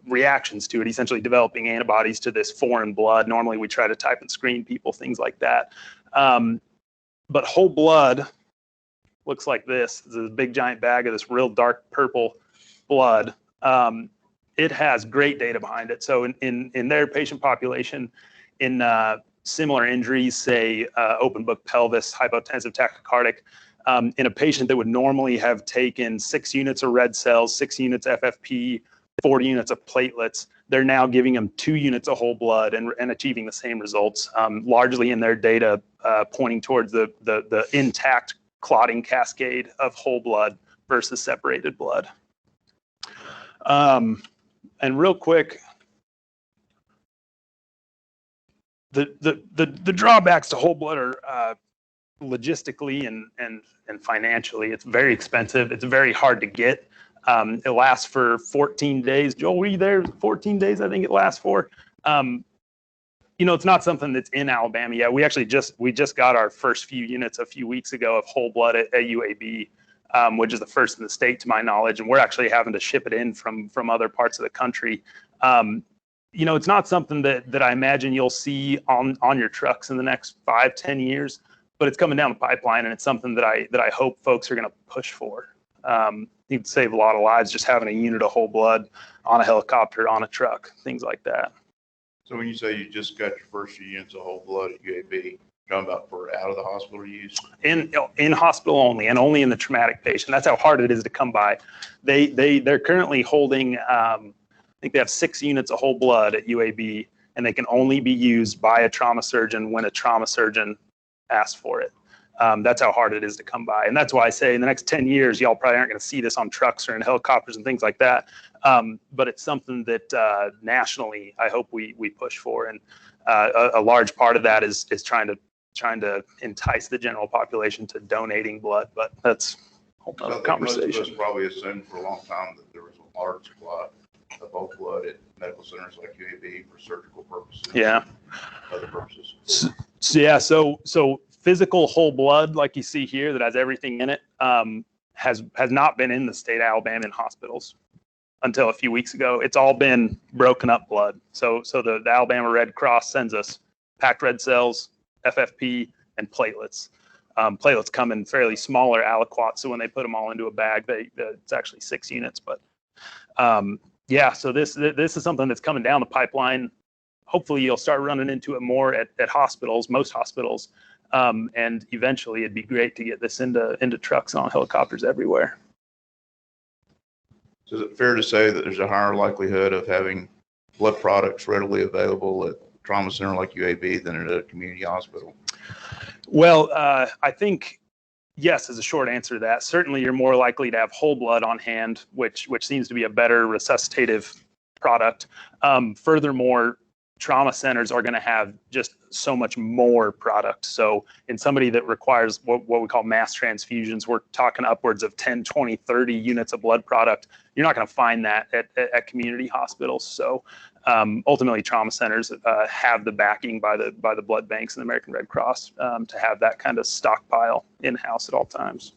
reactions to it, essentially developing antibodies to this foreign blood. Normally we try to type and screen people, things like that. But whole blood looks like this. It's a big giant bag of this real dark purple blood. It has great data behind it. So in their patient population, in similar injuries, say open book pelvis, hypotensive tachycardic, in a patient that would normally have taken 6 units of red cells, 6 units FFP, 40 units of platelets, they're now giving them 2 units of whole blood and achieving the same results, largely in their data pointing towards the intact clotting cascade of whole blood versus separated blood. And real quick, the drawbacks to whole blood are logistically and financially. It's very expensive. It's very hard to get. It lasts for 14 days. Joel, were you there? 14 days, I think it lasts for. You know, it's not something that's in Alabama yet. We actually just got our first few units a few weeks ago of whole blood at UAB, which is the first in the state to my knowledge, and we're actually having to ship it in from other parts of the country. You know, it's not something that I imagine you'll see on your trucks in the next 5-10 years, but it's coming down the pipeline, and it's something that I hope folks are going to push for. You can save a lot of lives just having a unit of whole blood on a helicopter, on a truck, things like that. So when you say you just got your first few units of whole blood at UAB, you're talking about for out of the hospital use? In hospital only, and only in the traumatic patient. That's how hard it is to come by. They're currently holding, I think they have 6 units of whole blood at UAB, and they can only be used by a trauma surgeon when a trauma surgeon asks for it. That's how hard it is to come by. And that's why I say in the next 10 years, y'all probably aren't going to see this on trucks or in helicopters and things like that. But it's something that nationally, I hope we push for. And a large part of that is trying to entice the general population to donating blood. But that's a whole other conversation. Most of us probably assumed for a long time that there was a large supply of whole blood at medical centers like UAB for surgical purposes. Yeah. Other purposes. So physical whole blood, like you see here, that has everything in it, has not been in the state of Alabama in hospitals until a few weeks ago. It's all been broken up blood. So the Alabama Red Cross sends us packed red cells, FFP, and platelets. Platelets come in fairly smaller aliquots, so when they put them all into a bag, it's actually 6 units. But yeah, so this is something that's coming down the pipeline. Hopefully, you'll start running into it more at hospitals, most hospitals. And eventually it'd be great to get this into trucks and on helicopters everywhere. So is it fair to say that there's a higher likelihood of having blood products readily available at a trauma center like UAB than at a community hospital? Well, I think yes is a short answer to that. Certainly you're more likely to have whole blood on hand, which seems to be a better resuscitative product. Furthermore, trauma centers are going to have just so much more product. So in somebody that requires what we call mass transfusions, we're talking upwards of 10, 20, 30 units of blood product. You're not going to find that at community hospitals. So ultimately trauma centers have the backing by the blood banks and the American Red Cross to have that kind of stockpile in-house at all times.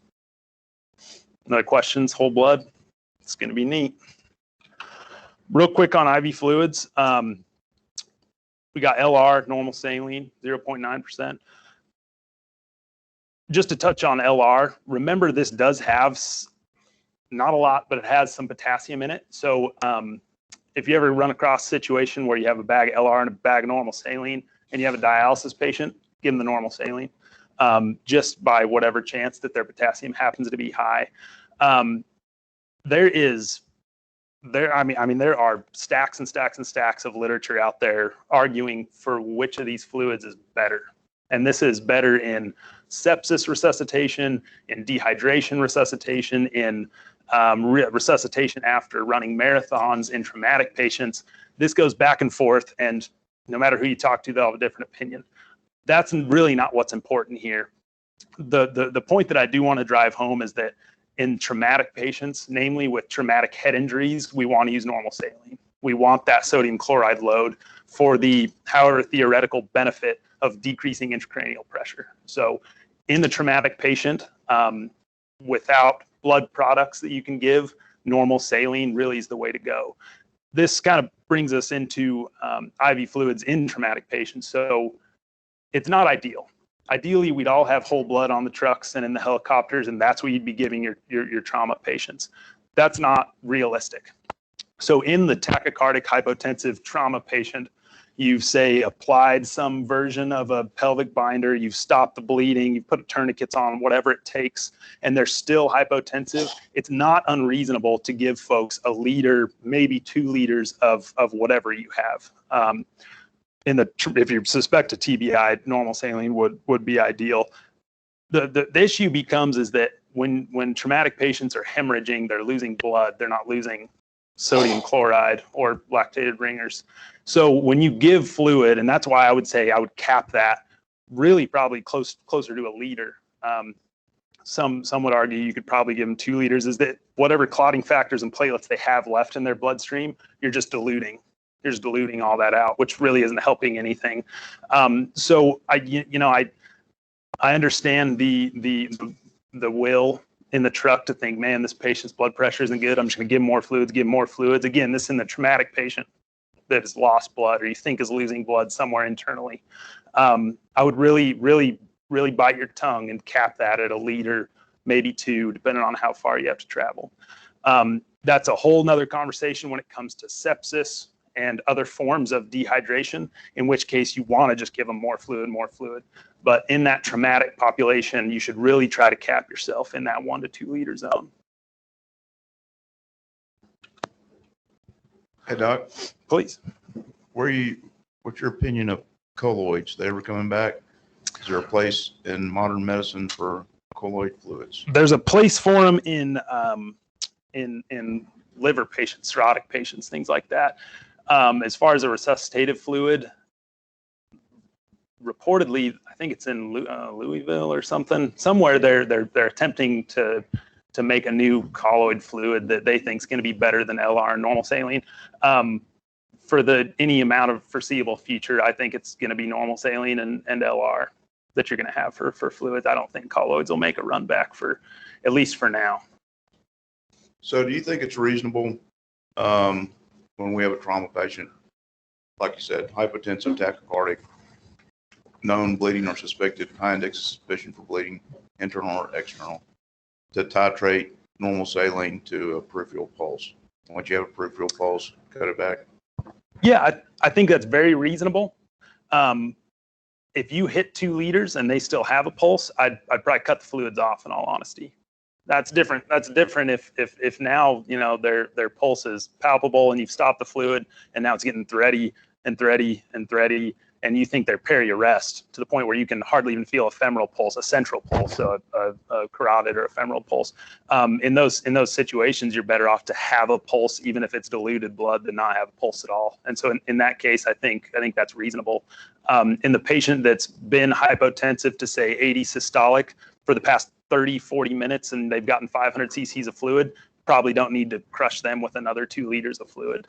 Another questions, whole blood? It's going to be neat. Real quick on IV fluids. We got LR, normal saline, 0.9%. Just to touch on LR, remember this does have not a lot, but it has some potassium in it. So if you ever run across a situation where you have a bag of LR and a bag of normal saline and you have a dialysis patient, give them the normal saline, just by whatever chance that their potassium happens to be high. There are stacks and stacks and stacks of literature out there arguing for which of these fluids is better. And this is better in sepsis resuscitation, in dehydration resuscitation, in resuscitation after running marathons, in traumatic patients. This goes back and forth, and no matter who you talk to, they'll have a different opinion. That's really not what's important here. The point that I do want to drive home is that in traumatic patients, namely with traumatic head injuries, we want to use normal saline. We want that sodium chloride load for the, however, theoretical benefit of decreasing intracranial pressure. So in the traumatic patient, without blood products that you can give, normal saline really is the way to go. This kind of brings us into IV fluids in traumatic patients. So it's not ideal. Ideally, we'd all have whole blood on the trucks and in the helicopters, and that's what you'd be giving your trauma patients. That's not realistic. So in the tachycardic hypotensive trauma patient, you've, say, applied some version of a pelvic binder, you've stopped the bleeding, you've put tourniquets on, whatever it takes, and they're still hypotensive. It's not unreasonable to give folks a liter, maybe 2 liters of whatever you have. If you suspect a TBI, normal saline would be ideal. The issue becomes is that when traumatic patients are hemorrhaging, they're losing blood, they're not losing sodium chloride or lactated ringers. So when you give fluid, and that's why I would say I would cap that really probably closer to a liter. Some would argue you could probably give them 2 liters, is that whatever clotting factors and platelets they have left in their bloodstream, you're just diluting. You're just diluting all that out, which really isn't helping anything. So I understand the will in the truck to think, man, this patient's blood pressure isn't good. I'm just going to give more fluids. Again, this is in the traumatic patient that has lost blood or you think is losing blood somewhere internally. I would really bite your tongue and cap that at a liter, maybe 2, depending on how far you have to travel. That's a whole nother conversation when it comes to sepsis and other forms of dehydration, in which case you want to just give them more fluid. But in that traumatic population, you should really try to cap yourself in that 1 to 2 liter zone. Hey, Doc, Please. what's your opinion of colloids? They ever coming back? Is there a place in modern medicine for colloid fluids? There's a place for them in liver patients, cirrhotic patients, things like that. As far as a resuscitative fluid, reportedly, I think it's in Louisville or somewhere they're attempting to make a new colloid fluid that they think is going to be better than LR and normal saline. For any amount of foreseeable future, I think it's going to be normal saline and LR that you're going to have for fluids. I don't think colloids will make a run back at least for now. So do you think it's reasonable when we have a trauma patient, like you said, hypotensive, tachycardic, known bleeding or suspected, high index of suspicion for bleeding, internal or external, to titrate normal saline to a peripheral pulse? Once you have a peripheral pulse, cut it back? Yeah, I think that's very reasonable. If you hit 2 liters and they still have a pulse, I'd probably cut the fluids off, in all honesty. That's different. That's different if now, their pulse is palpable and you've stopped the fluid and now it's getting thready, and you think they're peri-arrest to the point where you can hardly even feel a femoral pulse, a central pulse, so a carotid or a femoral pulse. In those situations, you're better off to have a pulse, even if it's diluted blood, than not have a pulse at all. And so in that case, I think that's reasonable. In the patient that's been hypotensive to, say, 80 systolic for the past 30, 40 minutes and they've gotten 500 cc's of fluid, probably don't need to crush them with another 2 liters of fluid.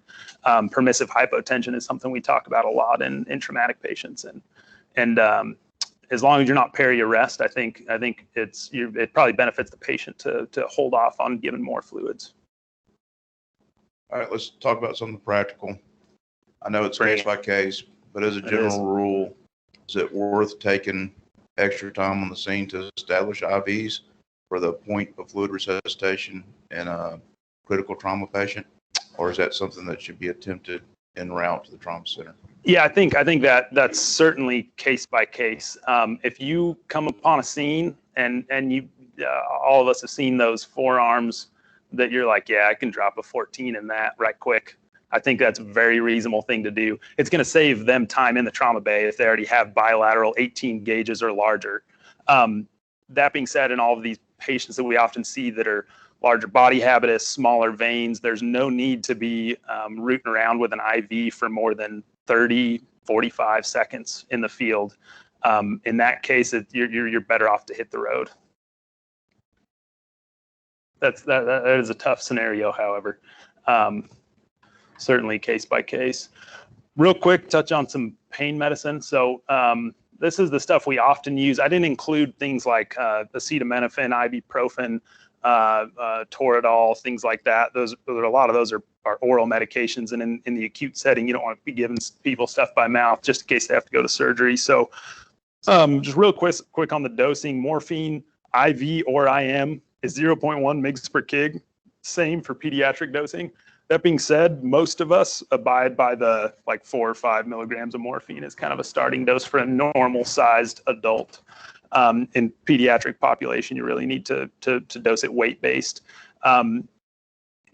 Permissive hypotension is something we talk about a lot in traumatic patients, and as long as you're not peri-arrest, I think it probably benefits the patient to hold off on giving more fluids. All right, let's talk about something practical. I know it's case by case, but as a general rule, is it worth taking extra time on the scene to establish IVs for the point of fluid resuscitation in a critical trauma patient, or is that something that should be attempted en route to the trauma center? Yeah, I think that's certainly case by case. If you come upon a scene and you, all of us have seen those forearms that you're like, yeah, I can drop a 14 in that right quick. I think that's a very reasonable thing to do. It's going to save them time in the trauma bay if they already have bilateral 18 gauges or larger. That being said, in all of these patients that we often see that are larger body habitus, smaller veins, there's no need to be rooting around with an IV for more than 30, 45 seconds in the field. In that case, you're better off to hit the road. That is a tough scenario, however. Certainly case by case. Real quick, touch on some pain medicine. So this is the stuff we often use. I didn't include things like acetaminophen, ibuprofen, Toradol, things like that. A lot of those are oral medications, and in the acute setting, you don't want to be giving people stuff by mouth just in case they have to go to surgery. So Just real quick on the dosing. Morphine, IV or IM, is 0.1 mg per kg. Same for pediatric dosing. That being said, most of us abide by the 4 or 5 milligrams of morphine as kind of a starting dose for a normal sized adult. In pediatric population, you really need to dose it weight based.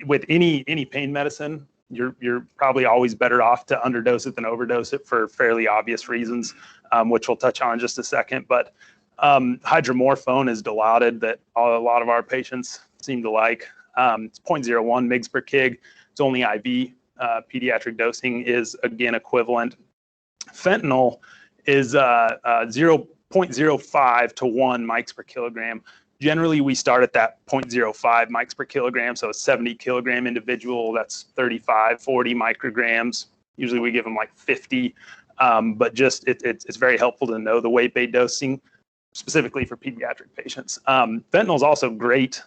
With any pain medicine, you're probably always better off to underdose it than overdose it for fairly obvious reasons, which we'll touch on in just a second. But hydromorphone is Dilaudid that a lot of our patients seem to like. It's 0.01 mg per kg. It's only IV. Pediatric dosing is again equivalent. Fentanyl is 0.05 to 1 mics per kilogram. Generally, we start at that 0.05 mics per kilogram. So a 70 kilogram individual, that's 35, 40 micrograms. Usually we give them like 50, but just it's very helpful to know the weight-based dosing, specifically for pediatric patients. Fentanyl is also great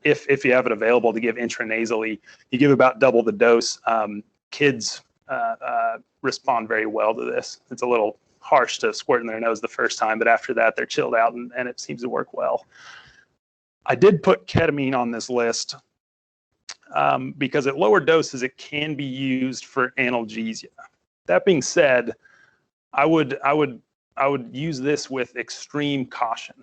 if you have it available to give intranasally. You give about double the dose. Kids respond very well to this. It's a little harsh to squirt in their nose the first time, but after that they're chilled out and it seems to work well. I did put ketamine on this list because at lower doses it can be used for analgesia. That being said, I would use this with extreme caution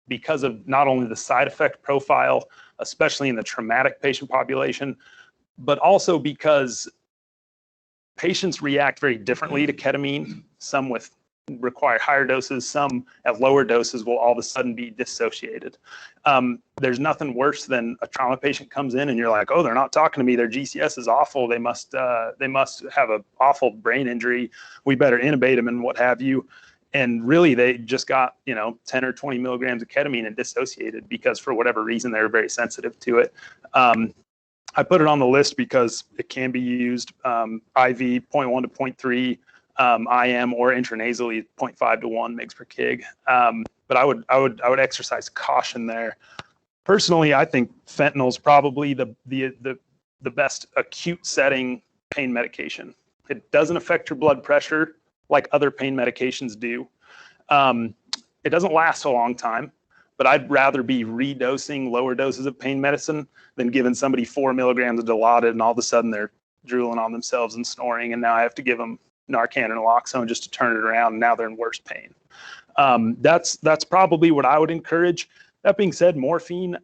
because of not only the side effect profile, especially in the traumatic patient population, but also because patients react very differently to ketamine. Some require higher doses, some at lower doses will all of a sudden be dissociated. There's nothing worse than a trauma patient comes in and you're like, oh, they're not talking to me. Their GCS is awful. They must have an awful brain injury. We better intubate them and what have you. And really, they just got 10 or 20 milligrams of ketamine and dissociated because for whatever reason, they were very sensitive to it. I put it on the list because it can be used IV 0.1 to 0.3, IM or intranasally 0.5 to 1 mg per kg. But I would exercise caution there. Personally, I think fentanyl is probably the best acute setting pain medication. It doesn't affect your blood pressure like other pain medications do. It doesn't last a long time, but I'd rather be redosing lower doses of pain medicine than giving somebody 4 milligrams of Dilaudid and all of a sudden they're drooling on themselves and snoring, and now I have to give them Narcan and naloxone just to turn it around, and now they're in worse pain. That's probably what I would encourage. That being said, morphine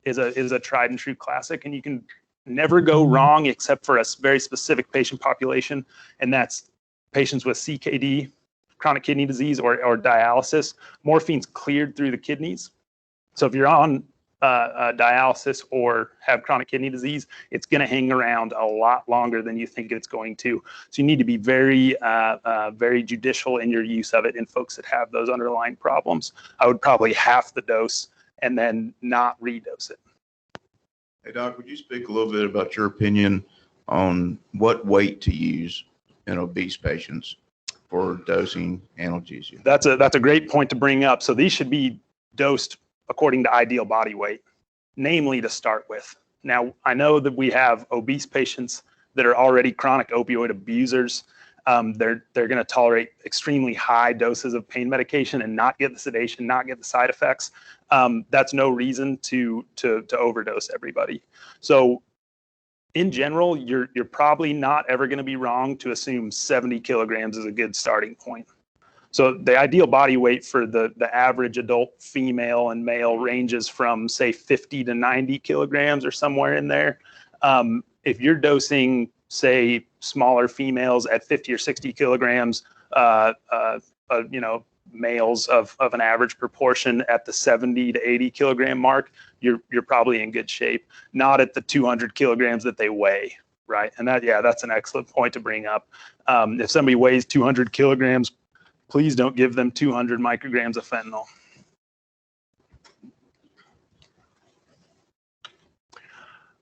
is a tried and true classic, and you can never go wrong except for a very specific patient population, and that's patients with CKD, chronic kidney disease, or dialysis. Morphine's cleared through the kidneys. So if you're on dialysis or have chronic kidney disease, it's going to hang around a lot longer than you think it's going to. So you need to be very, very judicial in your use of it in folks that have those underlying problems. I would probably half the dose and then not redose it. Hey, Doc, would you speak a little bit about your opinion on what weight to use in obese patients for dosing analgesia? That's a great point to bring up. So these should be dosed according to ideal body weight, namely to start with. Now, I know that we have obese patients that are already chronic opioid abusers. They're going to tolerate extremely high doses of pain medication and not get the sedation, not get the side effects. That's no reason to overdose everybody. So in general, you're probably not ever going to be wrong to assume 70 kilograms is a good starting point. So the ideal body weight for the average adult female and male ranges from, say, 50 to 90 kilograms or somewhere in there. If you're dosing, say, smaller females at 50 or 60 kilograms, males of an average proportion at the 70 to 80 kilogram mark, you're probably in good shape. Not at the 200 kilograms that they weigh, right? And that's an excellent point to bring up. If somebody weighs 200 kilograms, please don't give them 200 micrograms of fentanyl.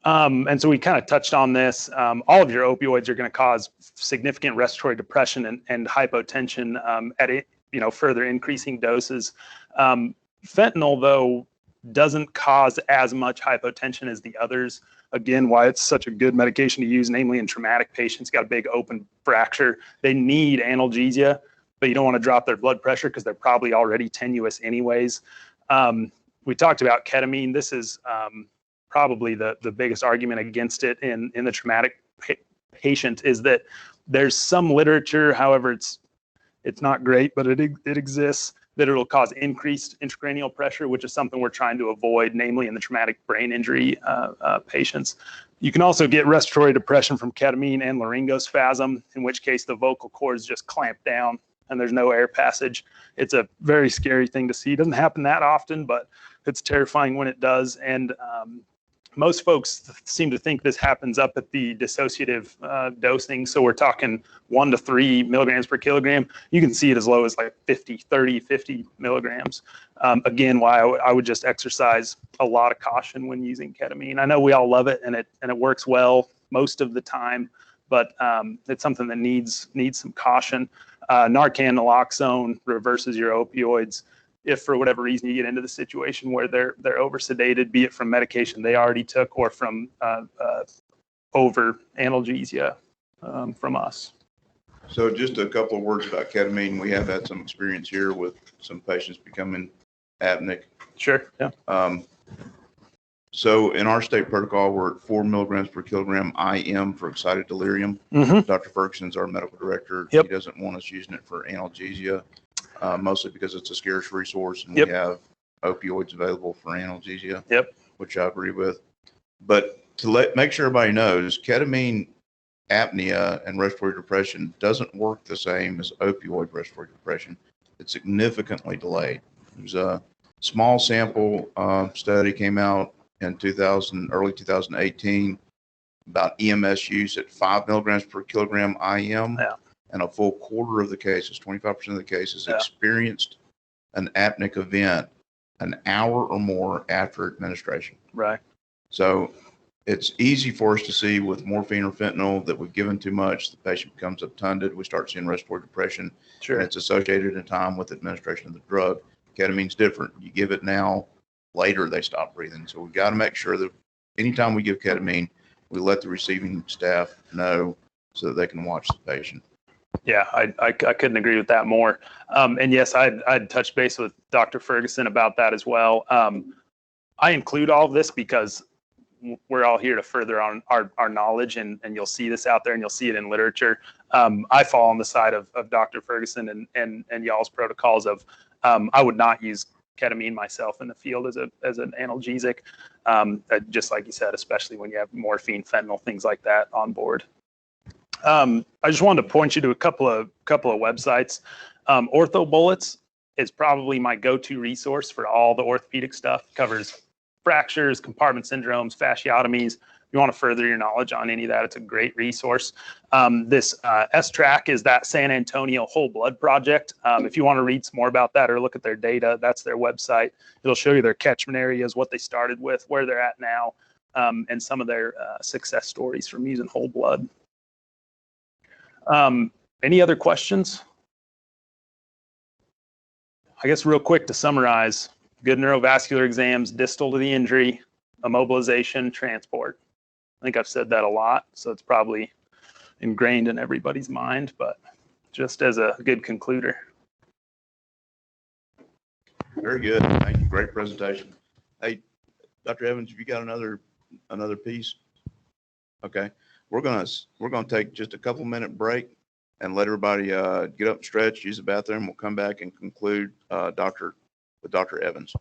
And so we kind of touched on this. All of your opioids are going to cause significant respiratory depression and hypotension at further increasing doses. Fentanyl, though, doesn't cause as much hypotension as the others. Again, why it's such a good medication to use, namely in traumatic patients, got a big open fracture. They need analgesia. but you don't want to drop their blood pressure because they're probably already tenuous anyways. We talked about ketamine. This is probably the biggest argument against it in the traumatic patient is that there's some literature, however, it's not great, but it exists, that it'll cause increased intracranial pressure, which is something we're trying to avoid, namely in the traumatic brain injury patients. You can also get respiratory depression from ketamine and laryngospasm, in which case the vocal cords just clamp down and there's no air passage. It's a very scary thing to see. It doesn't happen that often, but it's terrifying when it does. And most folks seem to think this happens up at the dissociative dosing. So we're talking 1 to 3 milligrams per kilogram. You can see it as low as like 50 milligrams. Again, why I would just exercise a lot of caution when using ketamine. I know we all love it and it works well most of the time, but it's something that needs some caution. Narcan naloxone reverses your opioids. If for whatever reason you get into the situation where they're over sedated, be it from medication they already took or from over analgesia from us. So just a couple of words about ketamine. We have had some experience here with some patients becoming apneic. Sure. Yeah. So in our state protocol, we're at 4 milligrams per kilogram IM for excited delirium. Mm-hmm. Dr. Ferguson's our medical director. Yep. He doesn't want us using it for analgesia, mostly because it's a scarce resource and Yep. we have opioids available for analgesia. Yep. Which I agree with. But to make sure everybody knows, ketamine apnea and respiratory depression doesn't work the same as opioid respiratory depression. It's significantly delayed. There's a small sample study came out in early 2018 about EMS use at 5 milligrams per kilogram IM. Yeah. And a full quarter of the cases, 25% of the cases, Yeah. experienced an apneic event an hour or more after administration. Right. So it's easy for us to see with morphine or fentanyl that we've given too much, the patient becomes obtunded, we start seeing respiratory depression, Sure. and it's associated in time with administration of the drug. Ketamine's different. You give it now, later they stop breathing. So we've got to make sure that anytime we give ketamine, we let the receiving staff know so that they can watch the patient. Yeah, I couldn't agree with that more. And yes, I'd touch base with Dr. Ferguson about that as well. I include all of this because we're all here to further on our knowledge, and you'll see this out there and you'll see it in literature. I fall on the side of Dr. Ferguson and y'all's protocols of I would not use ketamine myself in the field as an analgesic, just like you said, especially when you have morphine, fentanyl, things like that on board. I just wanted to point you to a couple of websites. Ortho Bullets is probably my go-to resource for all the orthopedic stuff. It covers fractures, compartment syndromes, fasciotomies. If you want to further your knowledge on any of that, it's a great resource. This S-Track is that San Antonio Whole Blood Project. If you want to read some more about that or look at their data, that's their website. It'll show you their catchment areas, what they started with, where they're at now, and some of their success stories from using whole blood. Any other questions? I guess real quick to summarize, good neurovascular exams, distal to the injury, immobilization, transport. I think I've said that a lot, so it's probably ingrained in everybody's mind, but just as a good concluder. Very good. Thank you. Great presentation. Hey, Dr. Evans, have you got another piece? Okay. We're gonna take just a couple minute break and let everybody get up and stretch, use the bathroom. We'll come back and conclude with Dr. Evans.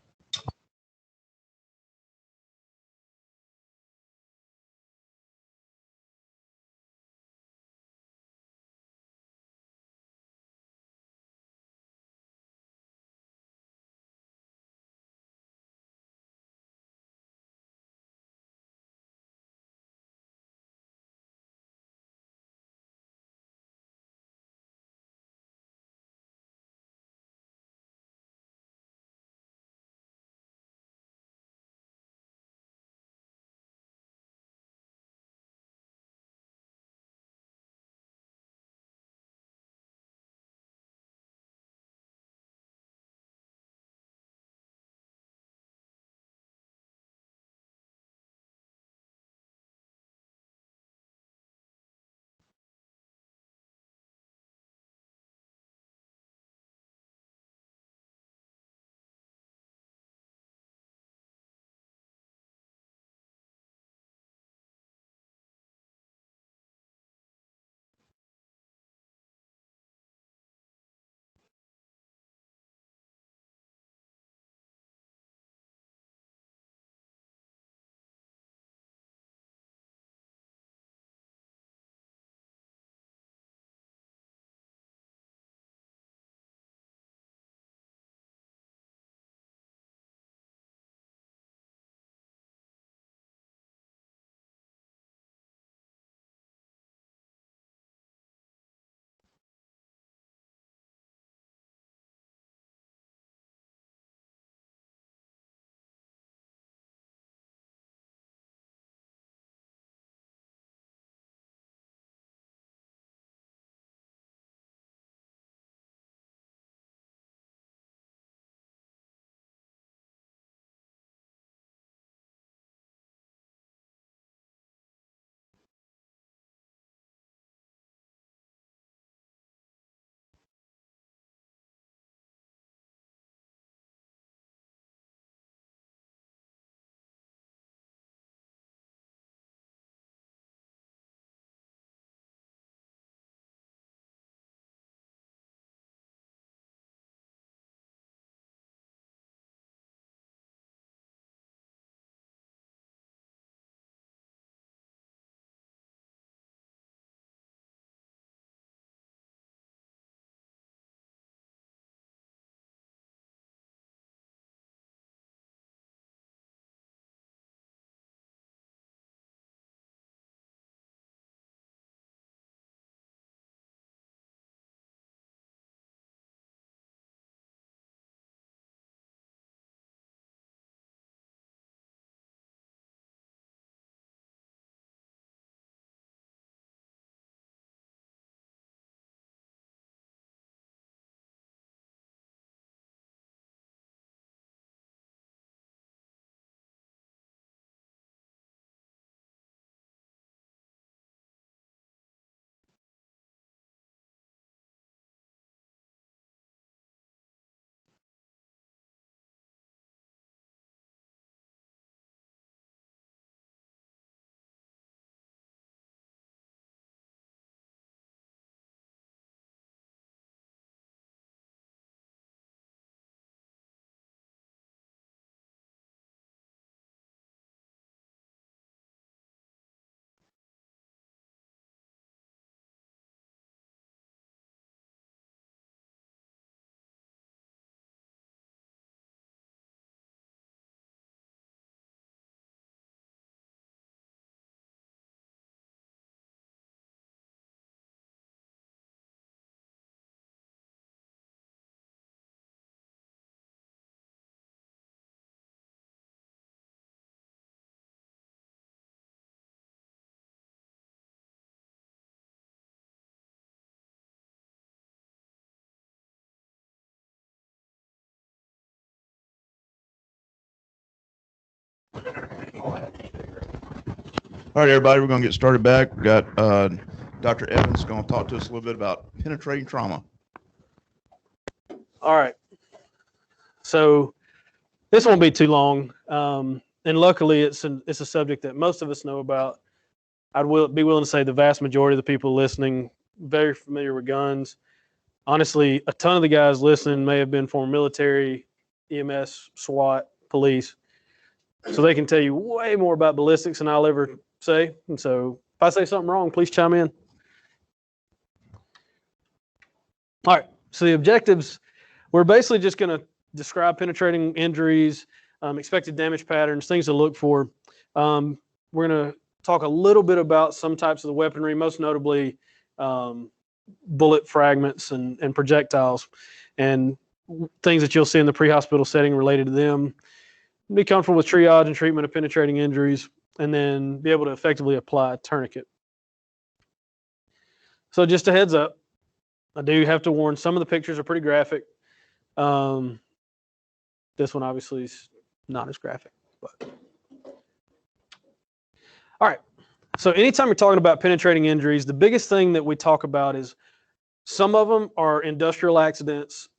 All right, everybody, we're going to get started back. We got Dr. Evans going to talk to us a little bit about penetrating trauma. All right. So this won't be too long. And luckily, it's a subject that most of us know about. Be willing to say the vast majority of the people listening very familiar with guns. Honestly, a ton of the guys listening may have been former military, EMS, SWAT, police. So they can tell you way more about ballistics than I'll ever say. And so if I say something wrong, please chime in. All right. So the objectives, we're basically just going to describe penetrating injuries, expected damage patterns, things to look for. We're going to talk a little bit about some types of the weaponry, most notably bullet fragments and projectiles, and things that you'll see in the pre-hospital setting related to them. Be comfortable with triage and treatment of penetrating injuries, and then be able to effectively apply a tourniquet. So just a heads up, I do have to warn, some of the pictures are pretty graphic. This one obviously is not as graphic, but. All right. So anytime you're talking about penetrating injuries, the biggest thing that we talk about is some of them are industrial accidents.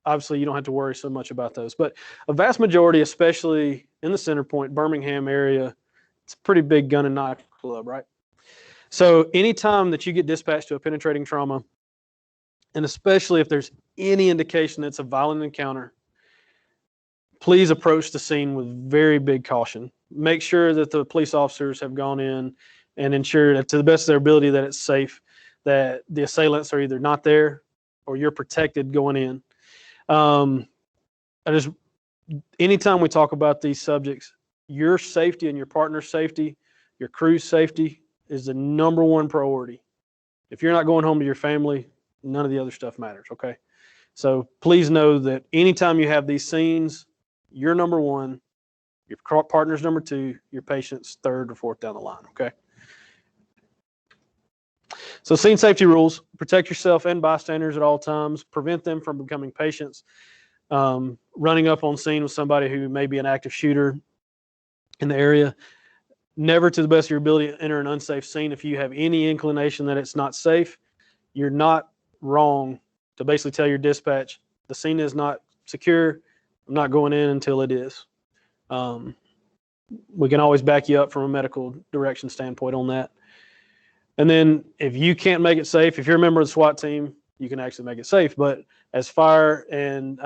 Obviously, you don't have to worry so much about those. But a vast majority, especially in the Center Point, Birmingham area, it's a pretty big gun and knife club, right? So anytime that you get dispatched to a penetrating trauma, and especially if there's any indication that it's a violent encounter, please approach the scene with very big caution. Make sure that the police officers have gone in and ensure that to the best of their ability that it's safe, that the assailants are either not there or you're protected going in. Anytime we talk about these subjects, your safety and your partner's safety, your crew's safety is the number one priority. If you're not going home to your family, none of the other stuff matters, okay? So please know that anytime you have these scenes, you're number one, your partner's number two, your patient's third or fourth down the line, okay? So scene safety rules: protect yourself and bystanders at all times, prevent them from becoming patients, running up on scene with somebody who may be an active shooter in the area. Never, to the best of your ability, enter an unsafe scene. If you have any inclination that it's not safe, you're not wrong to basically tell your dispatch, the scene is not secure, I'm not going in until it is. We can always back you up from a medical direction standpoint on that. And then if you can't make it safe, if you're a member of the SWAT team, you can actually make it safe. But as fire and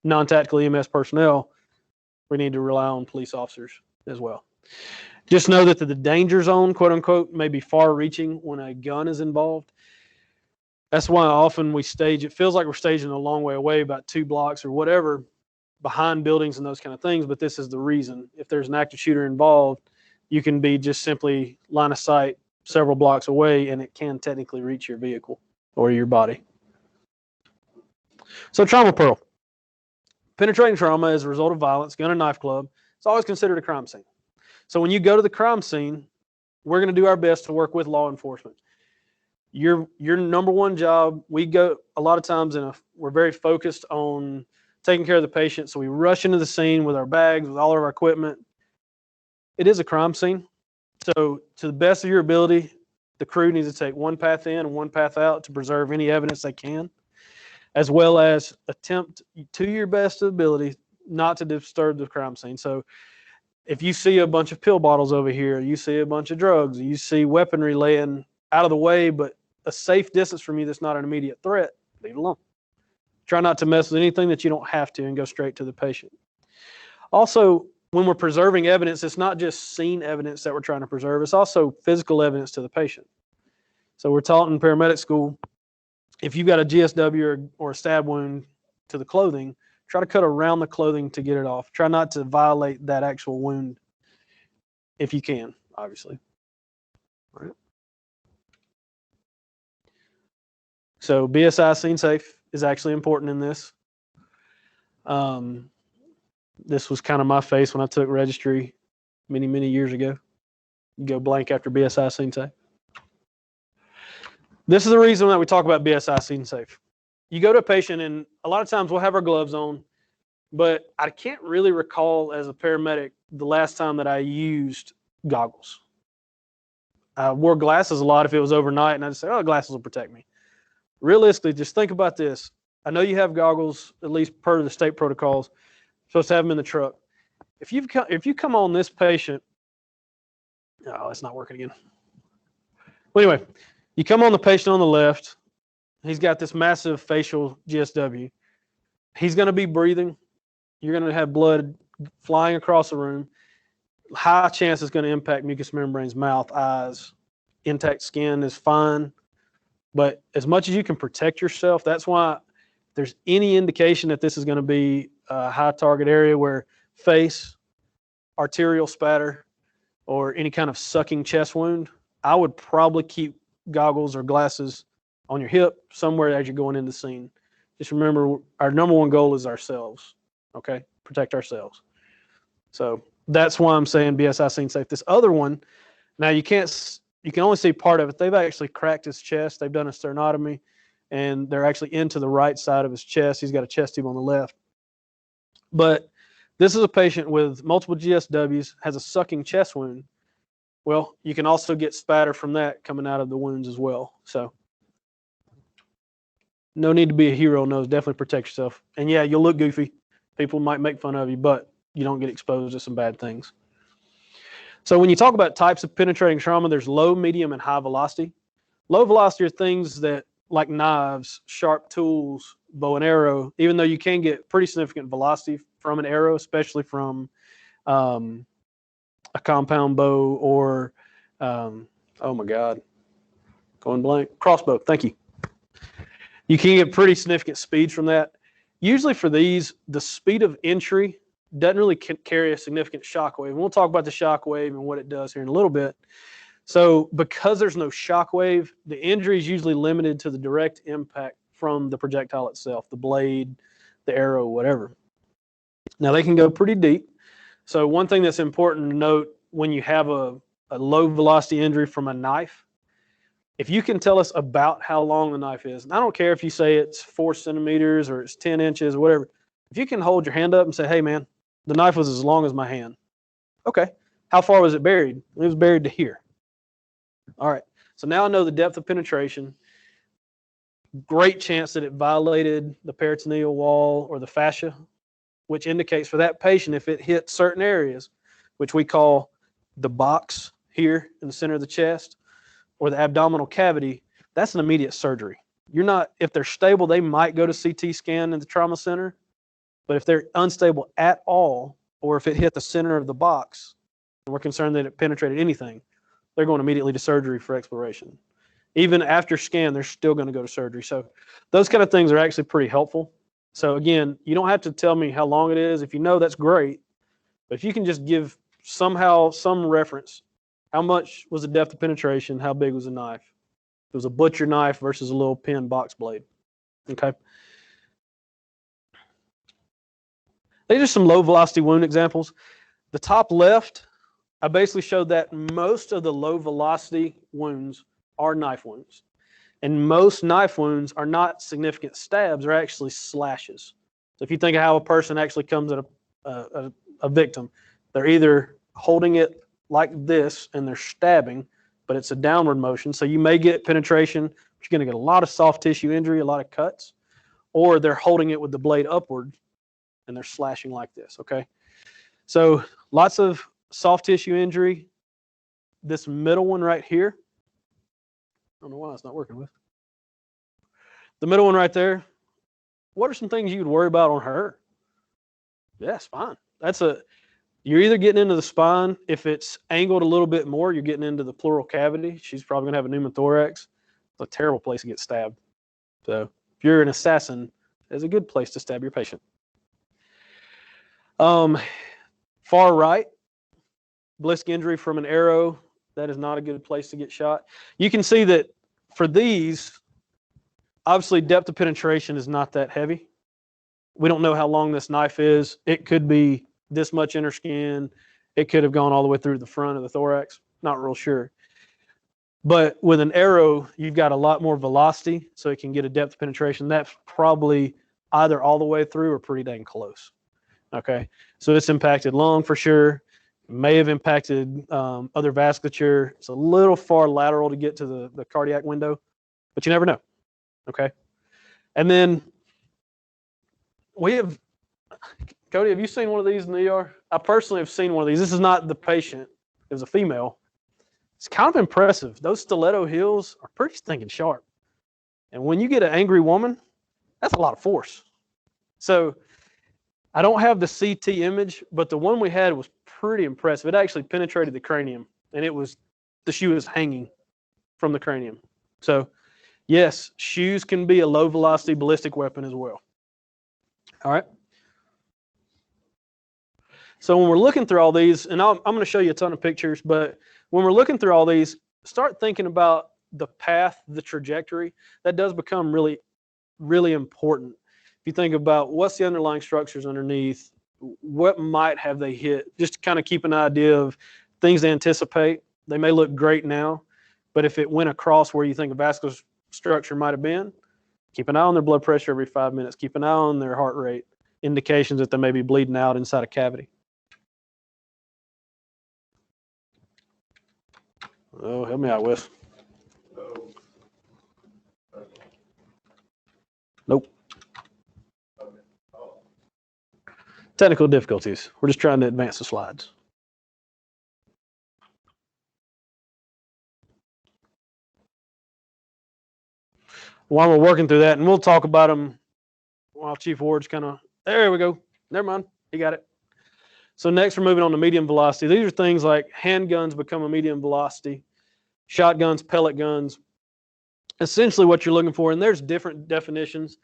non-tactical EMS personnel, we need to rely on police officers as well. Just know that the danger zone, quote unquote, may be far reaching when a gun is involved. That's why often we stage, it feels like we're staging a long way away, about 2 blocks or whatever, behind buildings and those kind of things. But this is the reason. If there's an active shooter involved, you can be just simply line of sight several blocks away, and it can technically reach your vehicle or your body. So trauma pearl. Penetrating trauma as a result of violence, gun and knife club, it's always considered a crime scene. So when you go to the crime scene, we're going to do our best to work with law enforcement. Your number one job, we go a lot of times we're very focused on taking care of the patient. So we rush into the scene with our bags, with all of our equipment. It is a crime scene. So to the best of your ability, the crew needs to take one path in and one path out to preserve any evidence they can, as well as attempt to your best ability not to disturb the crime scene. So if you see a bunch of pill bottles over here, you see a bunch of drugs, you see weaponry laying out of the way, but a safe distance from you that's not an immediate threat, leave it alone. Try not to mess with anything that you don't have to and go straight to the patient. Also, when we're preserving evidence, it's not just scene evidence that we're trying to preserve, it's also physical evidence to the patient. So we're taught in paramedic school, if you've got a GSW or a stab wound to the clothing, try to cut around the clothing to get it off. Try not to violate that actual wound if you can, obviously. All right. So BSI scene safe is actually important in this. This was kind of my face when I took registry many, many years ago. You go blank after BSI scene safe. This is the reason that we talk about BSI scene safe. You go to a patient, and a lot of times we'll have our gloves on. but I can't really recall as a paramedic the last time that I used goggles. I wore glasses a lot if it was overnight, and I'd say, oh, glasses will protect me. Realistically, just think about this. I know you have goggles, at least per the state protocols, supposed to have them in the truck. If you come on this patient, oh, it's not working again. Well, anyway, you come on the patient on the left. He's got this massive facial GSW. He's going to be breathing. You're going to have blood flying across the room. High chance it's going to impact mucous membranes, mouth, eyes. Intact skin is fine. But as much as you can protect yourself, that's why if there's any indication that this is going to be a high target area where face, arterial spatter, or any kind of sucking chest wound, I would probably keep goggles or glasses on your hip somewhere as you're going into the scene. Just remember, our number one goal is ourselves, okay? Protect ourselves. So that's why I'm saying BSI scene safe. This other one, now you can only see part of it. They've actually cracked his chest. They've done a sternotomy, and they're actually into the right side of his chest. He's got a chest tube on the left. But this is a patient with multiple GSWs, has a sucking chest wound. Well, you can also get spatter from that coming out of the wounds as well. So no need to be a hero. No, definitely protect yourself. And yeah, you'll look goofy. People might make fun of you, but you don't get exposed to some bad things. So when you talk about types of penetrating trauma, there's low, medium, and high velocity. Low velocity are things that, like knives, sharp tools, bow and arrow, even though you can get pretty significant velocity from an arrow, especially from a compound bow or, oh my God, going blank, crossbow, thank you. You can get pretty significant speeds from that. Usually for these, the speed of entry doesn't really carry a significant shock wave. And we'll talk about the shock wave and what it does here in a little bit. So because there's no shock wave, the injury is usually limited to the direct impact from the projectile itself, the blade, the arrow, whatever. Now they can go pretty deep. So one thing that's important to note when you have a low velocity injury from a knife, if you can tell us about how long the knife is, and I don't care if you say it's 4 centimeters or it's 10 inches or whatever, if you can hold your hand up and say, hey man, the knife was as long as my hand. Okay, how far was it buried? It was buried to here. All right, so now I know the depth of penetration. Great chance that it violated the peritoneal wall or the fascia, which indicates for that patient, if it hit certain areas, which we call the box here in the center of the chest, or the abdominal cavity, that's an immediate surgery. You're not, if they're stable, they might go to CT scan in the trauma center, but if they're unstable at all, or if it hit the center of the box, and we're concerned that it penetrated anything, they're going immediately to surgery for exploration. Even after scan, they're still going to go to surgery. So those kind of things are actually pretty helpful. So again, you don't have to tell me how long it is. If you know, that's great. But if you can just give somehow some reference, how much was the depth of penetration? How big was the knife? It was a butcher knife versus a little pin box blade. Okay. These are some low velocity wound examples. The top left, I basically showed that most of the low velocity wounds are knife wounds. And most knife wounds are not significant stabs, they're actually slashes. So if you think of how a person actually comes at a victim, they're either holding it like this and they're stabbing, but it's a downward motion. So you may get penetration, but you're going to get a lot of soft tissue injury, a lot of cuts, or they're holding it with the blade upward and they're slashing like this, okay? So lots of soft tissue injury. This middle one right here, I don't know why it's not working with. The middle one right there, what are some things you would worry about on her? Yeah, spine. You're either getting into the spine. If it's angled a little bit more, you're getting into the pleural cavity. She's probably going to have a pneumothorax. It's a terrible place to get stabbed. So if you're an assassin, it's a good place to stab your patient. Far right, Blisk injury from an arrow. That is not a good place to get shot. You can see that for these, obviously depth of penetration is not that heavy. We don't know how long this knife is. It could be this much inner skin. It could have gone all the way through the front of the thorax. Not real sure. But with an arrow, you've got a lot more velocity, so it can get a depth of penetration. That's probably either all the way through or pretty dang close. Okay, so it's impacted lung for sure. It may have impacted other vasculature. It's a little far lateral to get to the cardiac window, but you never know. Okay, and then we have, Cody, have you seen one of these in the ER? I personally have seen one of these. This is not the patient. It was a female. It's kind of impressive. Those stiletto heels are pretty stinking sharp. And when you get an angry woman, that's a lot of force. So I don't have the CT image, but the one we had was pretty impressive. It actually penetrated the cranium, and the shoe was hanging from the cranium. So yes, shoes can be a low velocity ballistic weapon as well. All right. So when we're looking through all these, and I'm going to show you a ton of pictures, but when we're looking through all these, start thinking about the path, the trajectory. That does become really, really important. If you think about what's the underlying structures underneath, what might have they hit, just to kind of keep an idea of things to anticipate. They may look great now, but if it went across where you think a vascular structure might have been, keep an eye on their blood pressure every 5 minutes. Keep an eye on their heart rate, indications that they may be bleeding out inside a cavity. Oh, help me out, Wes. Nope. Technical difficulties. We're just trying to advance the slides. While we're working through that, and we'll talk about them while Chief Ward's kind of, there we go. Never mind. He got it. So next we're moving on to medium velocity. These are things like handguns become a medium velocity, shotguns, pellet guns. Essentially what you're looking for, and there's different definitions,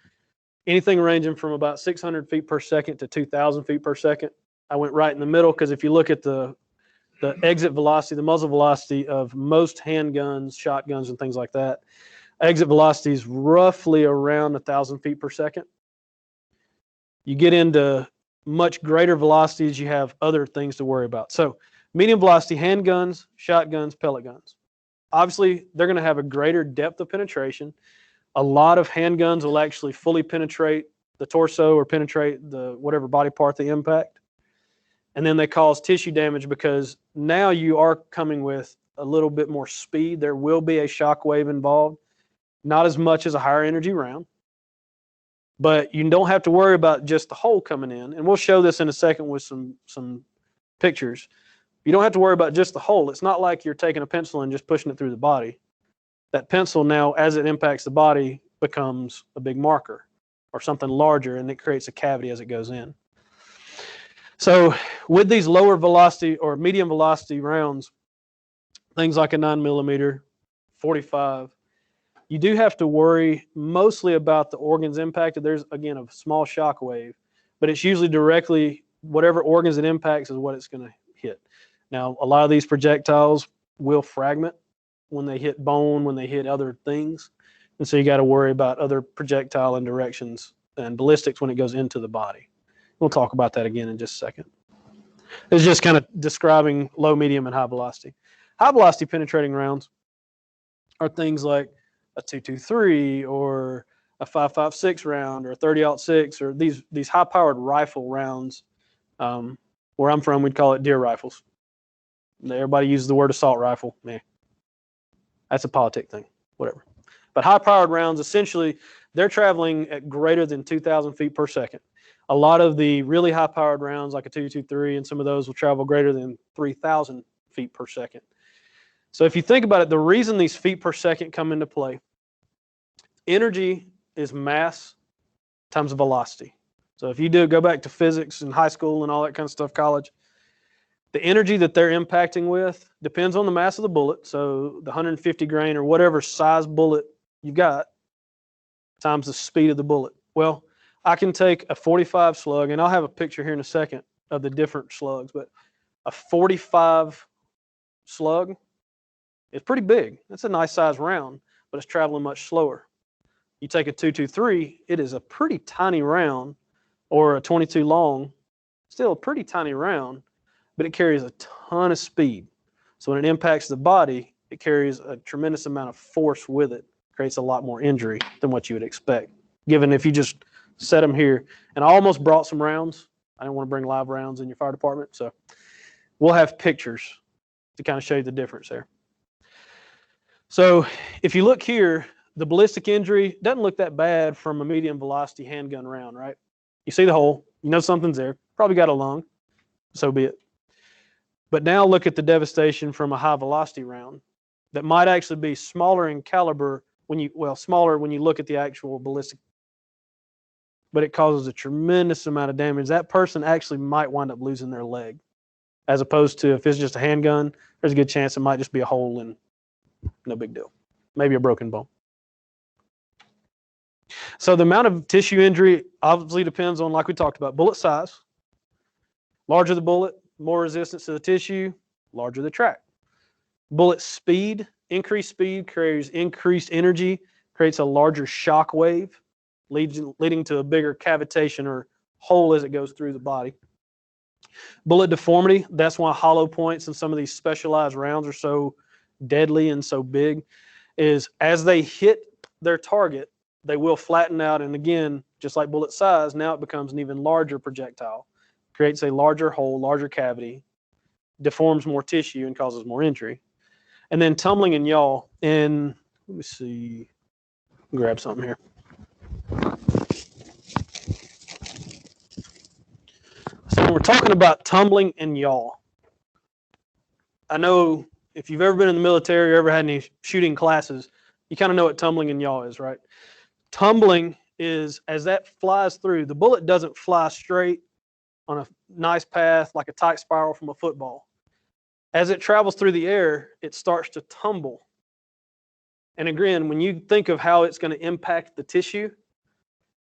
anything ranging from about 600 feet per second to 2,000 feet per second. I went right in the middle because if you look at the exit velocity, the muzzle velocity of most handguns, shotguns, and things like that, exit velocity is roughly around 1,000 feet per second. You get into much greater velocities, you have other things to worry about. So medium velocity handguns, shotguns, pellet guns. Obviously, they're going to have a greater depth of penetration. A lot of handguns will actually fully penetrate the torso or penetrate the whatever body part they impact. And then they cause tissue damage because now you are coming with a little bit more speed. There will be a shock wave involved, not as much as a higher energy round. But you don't have to worry about just the hole coming in. And we'll show this in a second with some pictures. You don't have to worry about just the hole. It's not like you're taking a pencil and just pushing it through the body. That pencil now, as it impacts the body, becomes a big marker or something larger, and it creates a cavity as it goes in. So with these lower velocity or medium velocity rounds, things like a 9mm, 45, you do have to worry mostly about the organs impacted. There's, again, a small shock wave, but it's usually directly, whatever organs it impacts is what it's going to hit. Now, a lot of these projectiles will fragment when they hit bone, when they hit other things. And so you got to worry about other projectile and directions and ballistics when it goes into the body. We'll talk about that again in just a second. It's just kind of describing low, medium, and high velocity. High velocity penetrating rounds are things like a 223 or a 5.56 round or a 30-06 or these high-powered rifle rounds. Where I'm from, we'd call it deer rifles. Everybody uses the word assault rifle. Man, that's a politic thing, whatever. But high-powered rounds, essentially, they're traveling at greater than 2,000 feet per second. A lot of the really high-powered rounds, like a 223, and some of those will travel greater than 3,000 feet per second. So if you think about it, the reason these feet per second come into play, energy is mass times velocity. So if you go back to physics in high school and all that kind of stuff, college, the energy that they're impacting with depends on the mass of the bullet. So the 150 grain or whatever size bullet you've got times the speed of the bullet. Well, I can take a 45 slug, and I'll have a picture here in a second of the different slugs, but a 45 slug is pretty big. That's a nice size round, but it's traveling much slower. You take a 223, it is a pretty tiny round, or a 22 long, still a pretty tiny round, but it carries a ton of speed. So when it impacts the body, it carries a tremendous amount of force with it. Creates a lot more injury than what you would expect, given if you just set them here. And I almost brought some rounds I didn't want to bring live rounds in your fire department, so we'll have pictures to kind of show you the difference there. So if you look here, the ballistic injury doesn't look that bad from a medium velocity handgun round, right? You see the hole, you know something's there, probably got a lung, so be it. But now look at the devastation from a high velocity round that might actually be smaller in caliber smaller when you look at the actual ballistic, but it causes a tremendous amount of damage. That person actually might wind up losing their leg, as opposed to if it's just a handgun, there's a good chance it might just be a hole and no big deal. Maybe a broken bone. So the amount of tissue injury obviously depends on, like we talked about, bullet size. Larger the bullet, more resistance to the tissue, larger the track. Bullet speed, increased speed carries increased energy, creates a larger shock wave, leading to a bigger cavitation or hole as it goes through the body. Bullet deformity, that's why hollow points and some of these specialized rounds are so deadly and so big, is as they hit their target, they will flatten out. And again, just like bullet size, now it becomes an even larger projectile, creates a larger hole, larger cavity, deforms more tissue and causes more injury. And then tumbling and yaw, and let me see, grab something here. So when we're talking about tumbling and yaw, I know if you've ever been in the military or ever had any shooting classes, you kind of know what tumbling and yaw is, right? Tumbling is as that flies through, the bullet doesn't fly straight on a nice path like a tight spiral from a football. As it travels through the air, it starts to tumble. And again, when you think of how it's going to impact the tissue,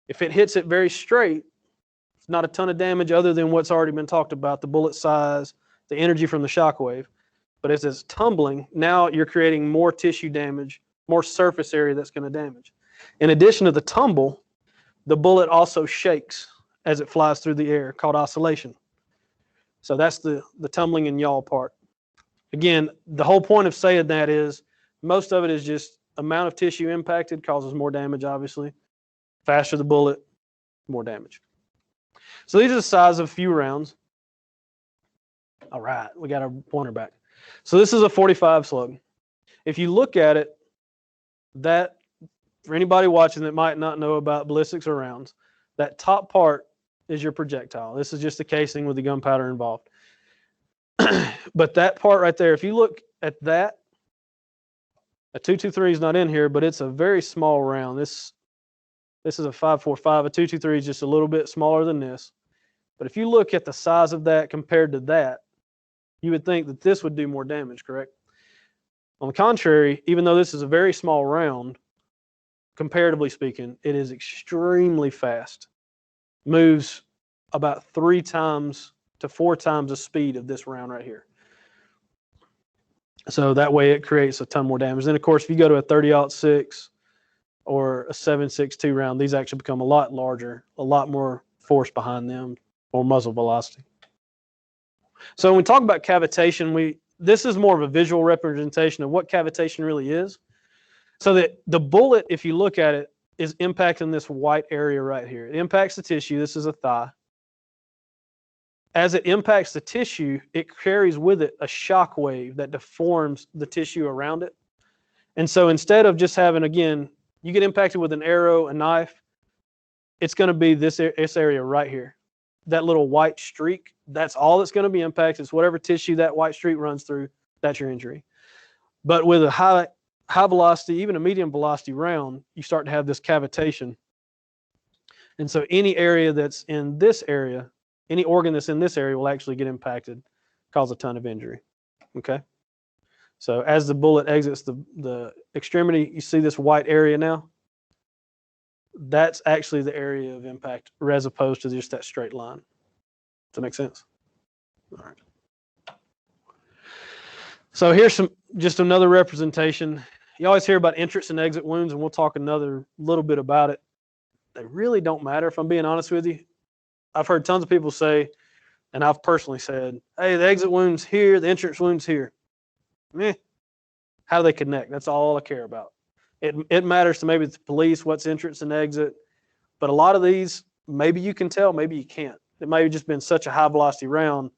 if it hits it very straight, it's not a ton of damage other than what's already been talked about, the bullet size, the energy from the shock wave. But as it's tumbling, now you're creating more tissue damage, more surface area that's going to damage. In addition to the tumble, the bullet also shakes as it flies through the air, called oscillation. So that's the tumbling and yaw part. Again, the whole point of saying that is most of it is just amount of tissue impacted causes more damage, obviously. Faster the bullet, more damage. So these are the size of a few rounds. All right, we got our pointer back. So this is a 45 slug. If you look at it, that, for anybody watching that might not know about ballistics or rounds, that top part is your projectile. This is just the casing with the gunpowder involved. But that part right there, if you look at that, a 223 is not in here, but it's a very small round. This is a 5.45. A 223 is just a little bit smaller than this. But if you look at the size of that compared to that, you would think that this would do more damage, correct? On the contrary, even though this is a very small round, comparatively speaking, it is extremely fast. Moves about 3 times to 4 times the speed of this round right here. So that way it creates a ton more damage. Then, of course, if you go to a 30-06 or a 7.62 round, these actually become a lot larger, a lot more force behind them, or muzzle velocity. So when we talk about cavitation, this is more of a visual representation of what cavitation really is. So that the bullet, if you look at it, is impacting this white area right here. It impacts the tissue. This is a thigh. As it impacts the tissue, it carries with it a shock wave that deforms the tissue around it. And so instead of just having, again, you get impacted with an arrow, a knife, it's going to be this area right here. That little white streak, that's all that's going to be impacted. It's whatever tissue that white streak runs through, that's your injury. But with a high velocity, even a medium velocity round, you start to have this cavitation. And so any area that's in this area, any organ that's in this area will actually get impacted, cause a ton of injury. Okay? So as the bullet exits the extremity, you see this white area now? That's actually the area of impact, as opposed to just that straight line. Does that make sense? All right. So here's just another representation. You always hear about entrance and exit wounds, and we'll talk another little bit about it. They really don't matter, if I'm being honest with you. I've heard tons of people say, and I've personally said, hey, the exit wound's here, the entrance wound's here. How do they connect? That's all I care about. It matters to maybe the police what's entrance and exit, but a lot of these, maybe you can tell, maybe you can't. It may have just been such a high velocity round,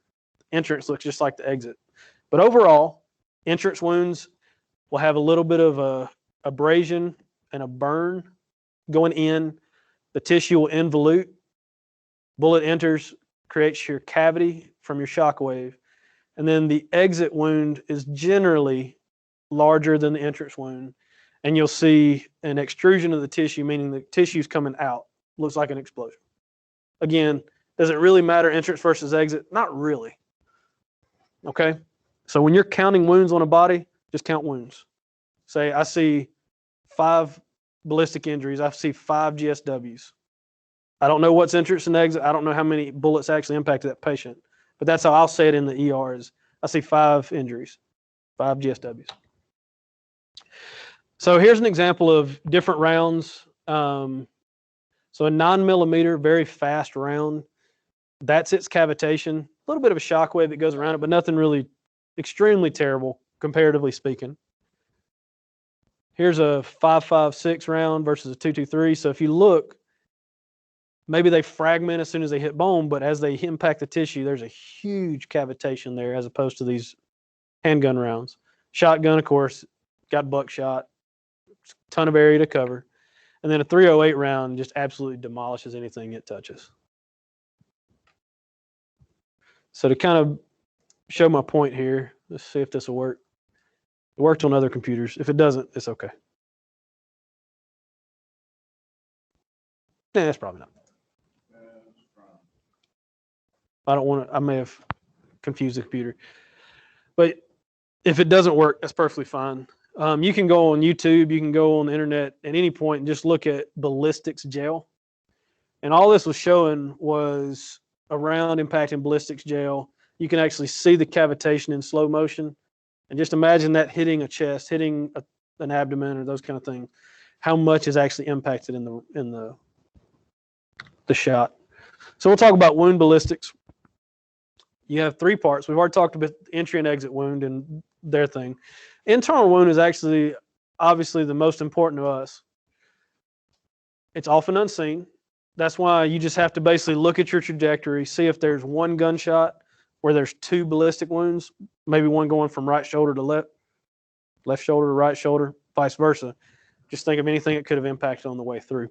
entrance looks just like the exit. But overall, entrance wounds will have a little bit of a abrasion and a burn going in. The tissue will involute. Bullet enters, creates your cavity from your shock wave. And then the exit wound is generally larger than the entrance wound. And you'll see an extrusion of the tissue, meaning the tissue's coming out. Looks like an explosion. Again, does it really matter entrance versus exit? Not really. Okay? So when you're counting wounds on a body, just count wounds. Say, I see 5 ballistic injuries. I see 5 GSWs. I don't know what's entrance and exit. I don't know how many bullets actually impacted that patient. But that's how I'll say it in the ER is I see 5 injuries, 5 GSWs. So here's an example of different rounds. So a 9mm, very fast round. That's its cavitation. A little bit of a shock wave that goes around it, but nothing really extremely terrible, comparatively speaking. Here's a 5.56 round versus a 2.23. So if you look, maybe they fragment as soon as they hit bone, but as they impact the tissue, there's a huge cavitation there as opposed to these handgun rounds. Shotgun, of course, got buckshot, ton of area to cover. And then a 308 round just absolutely demolishes anything it touches. So to kind of show my point here, let's see if this will work. It worked on other computers. If it doesn't, it's okay. Yeah, that's probably not. I don't want to, I may have confused the computer. But if it doesn't work, that's perfectly fine. You can go on YouTube, you can go on the internet at any point and just look at ballistics gel. And all this was showing was a round impacting ballistics gel. You can actually see the cavitation in slow motion. And just imagine that hitting a chest, hitting an abdomen or those kind of things. How much is actually impacted in the shot. So we'll talk about wound ballistics. You have 3 parts. We've already talked about entry and exit wound and their thing. Internal wound is actually obviously the most important to us. It's often unseen. That's why you just have to basically look at your trajectory, see if there's one gunshot where there's 2 ballistic wounds, maybe one going from right shoulder to left shoulder to right shoulder, vice versa. Just think of anything that could have impacted on the way through.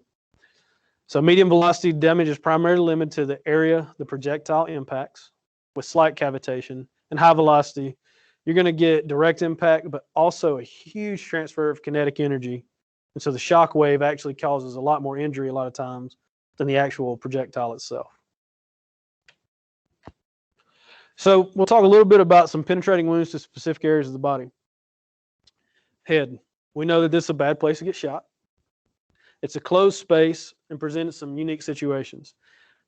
So medium velocity damage is primarily limited to the area the projectile impacts with slight cavitation. And high velocity, you're going to get direct impact, but also a huge transfer of kinetic energy. And so the shock wave actually causes a lot more injury a lot of times than the actual projectile itself. So we'll talk a little bit about some penetrating wounds to specific areas of the body. Head. We know that this is a bad place to get shot. It's a closed space and presents some unique situations.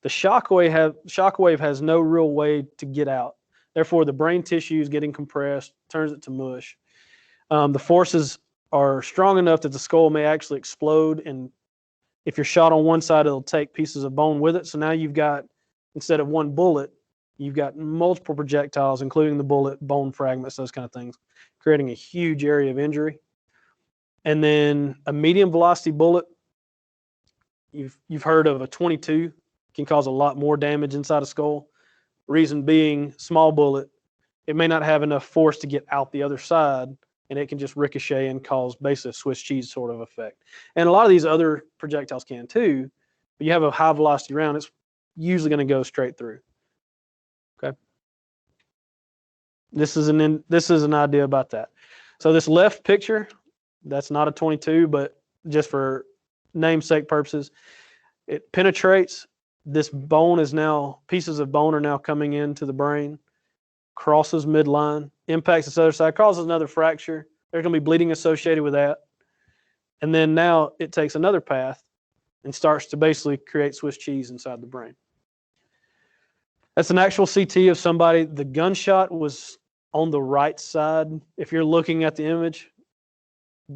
The shock wave has no real way to get out. Therefore, the brain tissue is getting compressed, turns it to mush. The forces are strong enough that the skull may actually explode, and if you're shot on one side, it'll take pieces of bone with it. So now you've got, instead of one bullet, you've got multiple projectiles, including the bullet, bone fragments, those kind of things, creating a huge area of injury. And then a medium velocity bullet, you've heard of a 22, can cause a lot more damage inside a skull. Reason being, small bullet, it may not have enough force to get out the other side, and it can just ricochet and cause basically a Swiss cheese sort of effect. And a lot of these other projectiles can too, but you have a high velocity round, it's usually going to go straight through. Okay. This is an idea about that. So this left picture, that's not a 22, but just for namesake purposes, it penetrates. This bone is now, pieces of bone are now coming into the brain, crosses midline, impacts this other side, causes another fracture. There's going to be bleeding associated with that. And then now it takes another path and starts to basically create Swiss cheese inside the brain. That's an actual CT of somebody. The gunshot was on the right side. If you're looking at the image,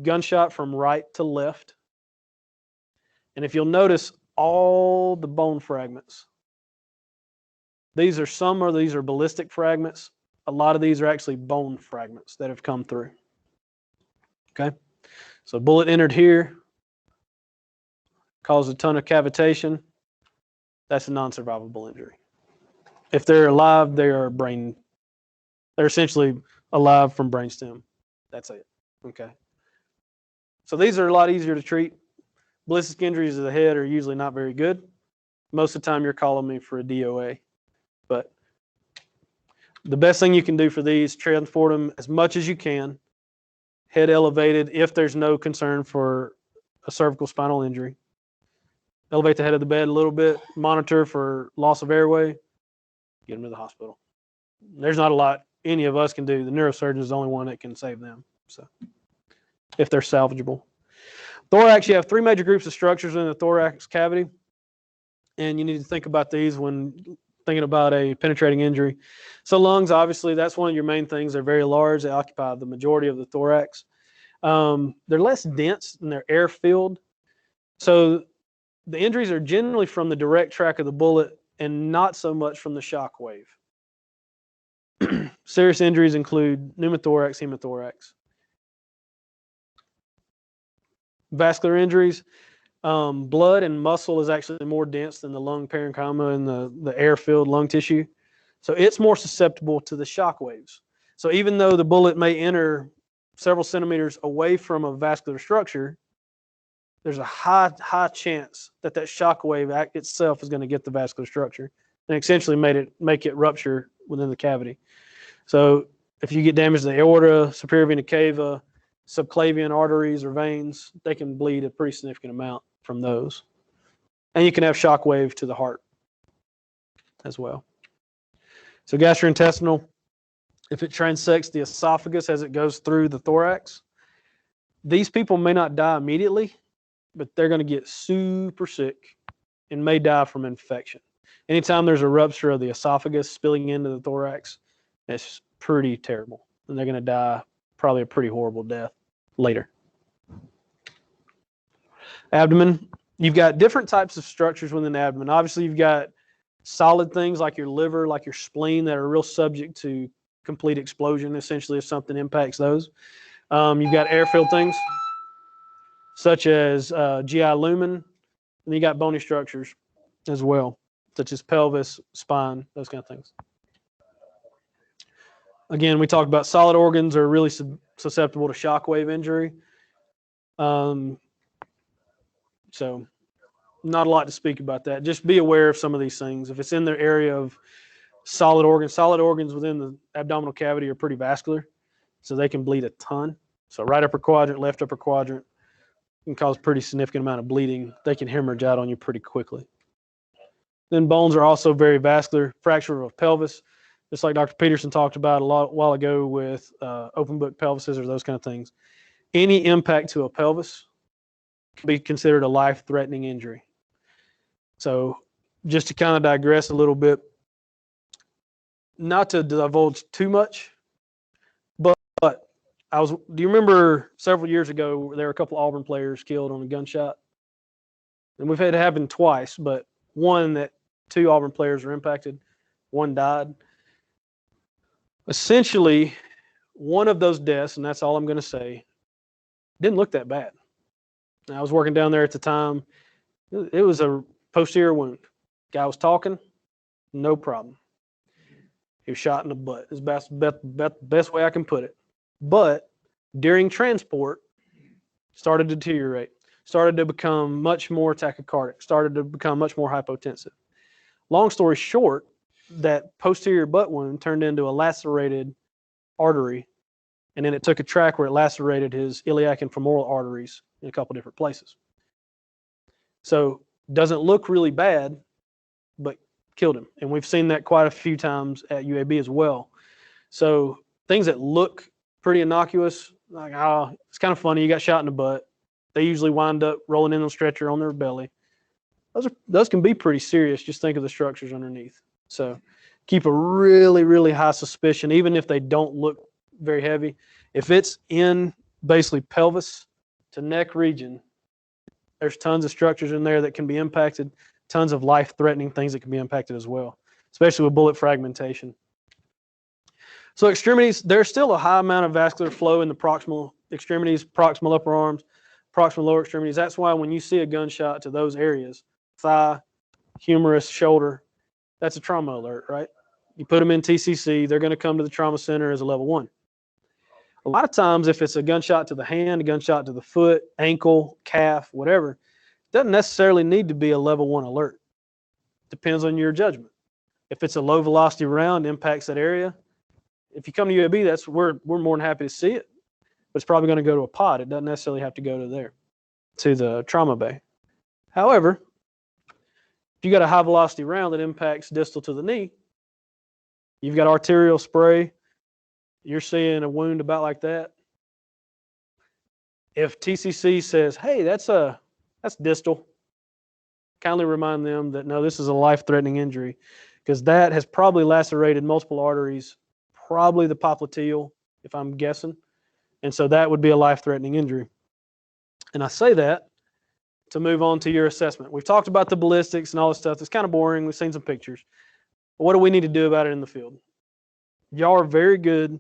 gunshot from right to left. And if you'll notice all the bone fragments, these are ballistic fragments. A lot of these are actually bone fragments that have come through. Okay, so bullet entered here, caused a ton of cavitation. That's a non-survivable injury. If they're alive, they're essentially alive from brainstem. That's it. Okay. So these are a lot easier to treat. Ballistic injuries of the head are usually not very good. Most of the time you're calling me for a DOA. But the best thing you can do for these, transport them as much as you can, head elevated if there's no concern for a cervical spinal injury. Elevate the head of the bed a little bit, monitor for loss of airway, get them to the hospital. There's not a lot any of us can do. The neurosurgeon is the only one that can save them. So if they're salvageable. Thorax, you have 3 major groups of structures in the thorax cavity. And you need to think about these when thinking about a penetrating injury. So lungs, obviously, that's one of your main things. They're very large. They occupy the majority of the thorax. They're less dense and they're air-filled. So the injuries are generally from the direct track of the bullet and not so much from the shock wave. Serious injuries include pneumothorax, hemothorax. Vascular injuries, blood and muscle is actually more dense than the lung parenchyma and the air-filled lung tissue. So it's more susceptible to the shock waves. So even though the bullet may enter several centimeters away from a vascular structure, there's a high chance that that shock wave itself is going to get the vascular structure and essentially make it rupture within the cavity. So if you get damage to the aorta, superior vena cava, subclavian arteries or veins, they can bleed a pretty significant amount from those. And you can have shock wave to the heart as well. So gastrointestinal, if it transects the esophagus as it goes through the thorax, these people may not die immediately, but they're going to get super sick and may die from infection. Anytime there's a rupture of the esophagus spilling into the thorax, it's pretty terrible. And they're going to die probably a pretty horrible death later. Abdomen, you've got different types of structures within the abdomen. Obviously, you've got solid things like your liver, like your spleen that are real subject to complete explosion, essentially, if something impacts those. You've got air-filled things, such as GI lumen, and you got bony structures as well, such as pelvis, spine, those kind of things. Again, we talked about solid organs are really susceptible to shockwave injury. So not a lot to speak about that. Just be aware of some of these things. If it's in the area of solid organs within the abdominal cavity are pretty vascular, so they can bleed a ton. So right upper quadrant, left upper quadrant can cause a pretty significant amount of bleeding. They can hemorrhage out on you pretty quickly. Then bones are also very vascular. Fracture of pelvis, just like Dr. Peterson talked about a while ago with open book pelvises or those kind of things. Any impact to a pelvis can be considered a life-threatening injury. So just to kind of digress a little bit, not to divulge too much, but do you remember several years ago there were a couple Auburn players killed on a gunshot? And we've had it happen twice, but two Auburn players were impacted, one died. Essentially, one of those deaths, and that's all I'm going to say, didn't look that bad. I was working down there at the time. It was a posterior wound. Guy was talking, no problem. He was shot in the butt. It's the best way I can put it. But during transport, started to deteriorate, started to become much more tachycardic, started to become much more hypotensive. Long story short, that posterior butt wound turned into a lacerated artery, and then it took a track where it lacerated his iliac and femoral arteries in a couple different places. So doesn't look really bad, but killed him. And we've seen that quite a few times at UAB as well. So things that look pretty innocuous, like, oh, it's kind of funny, you got shot in the butt. They usually wind up rolling in on stretcher on their belly. Those can be pretty serious. Just think of the structures underneath. So keep a really, really high suspicion, even if they don't look very heavy. If it's in basically pelvis to neck region, there's tons of structures in there that can be impacted, tons of life-threatening things that can be impacted as well, especially with bullet fragmentation. So extremities, there's still a high amount of vascular flow in the proximal extremities, proximal upper arms, proximal lower extremities. That's why when you see a gunshot to those areas, thigh, humerus, shoulder, that's a trauma alert, right? You put them in TCC, they're going to come to the trauma center as a level 1. A lot of times, if it's a gunshot to the hand, a gunshot to the foot, ankle, calf, whatever, it doesn't necessarily need to be a level 1 alert. Depends on your judgment. If it's a low velocity round, impacts that area. If you come to UAB, we're more than happy to see it, but it's probably going to go to a pod. It doesn't necessarily have to go to the trauma bay. However, if you got a high velocity round that impacts distal to the knee, you've got arterial spray, you're seeing a wound about like that. If TCC says, hey, that's distal, kindly remind them that no, this is a life-threatening injury, because that has probably lacerated multiple arteries, probably the popliteal, if I'm guessing. And so that would be a life-threatening injury. And I say that to move on to your assessment. We've talked about the ballistics and all this stuff. It's kind of boring. We've seen some pictures. But what do we need to do about it in the field? Y'all are very good,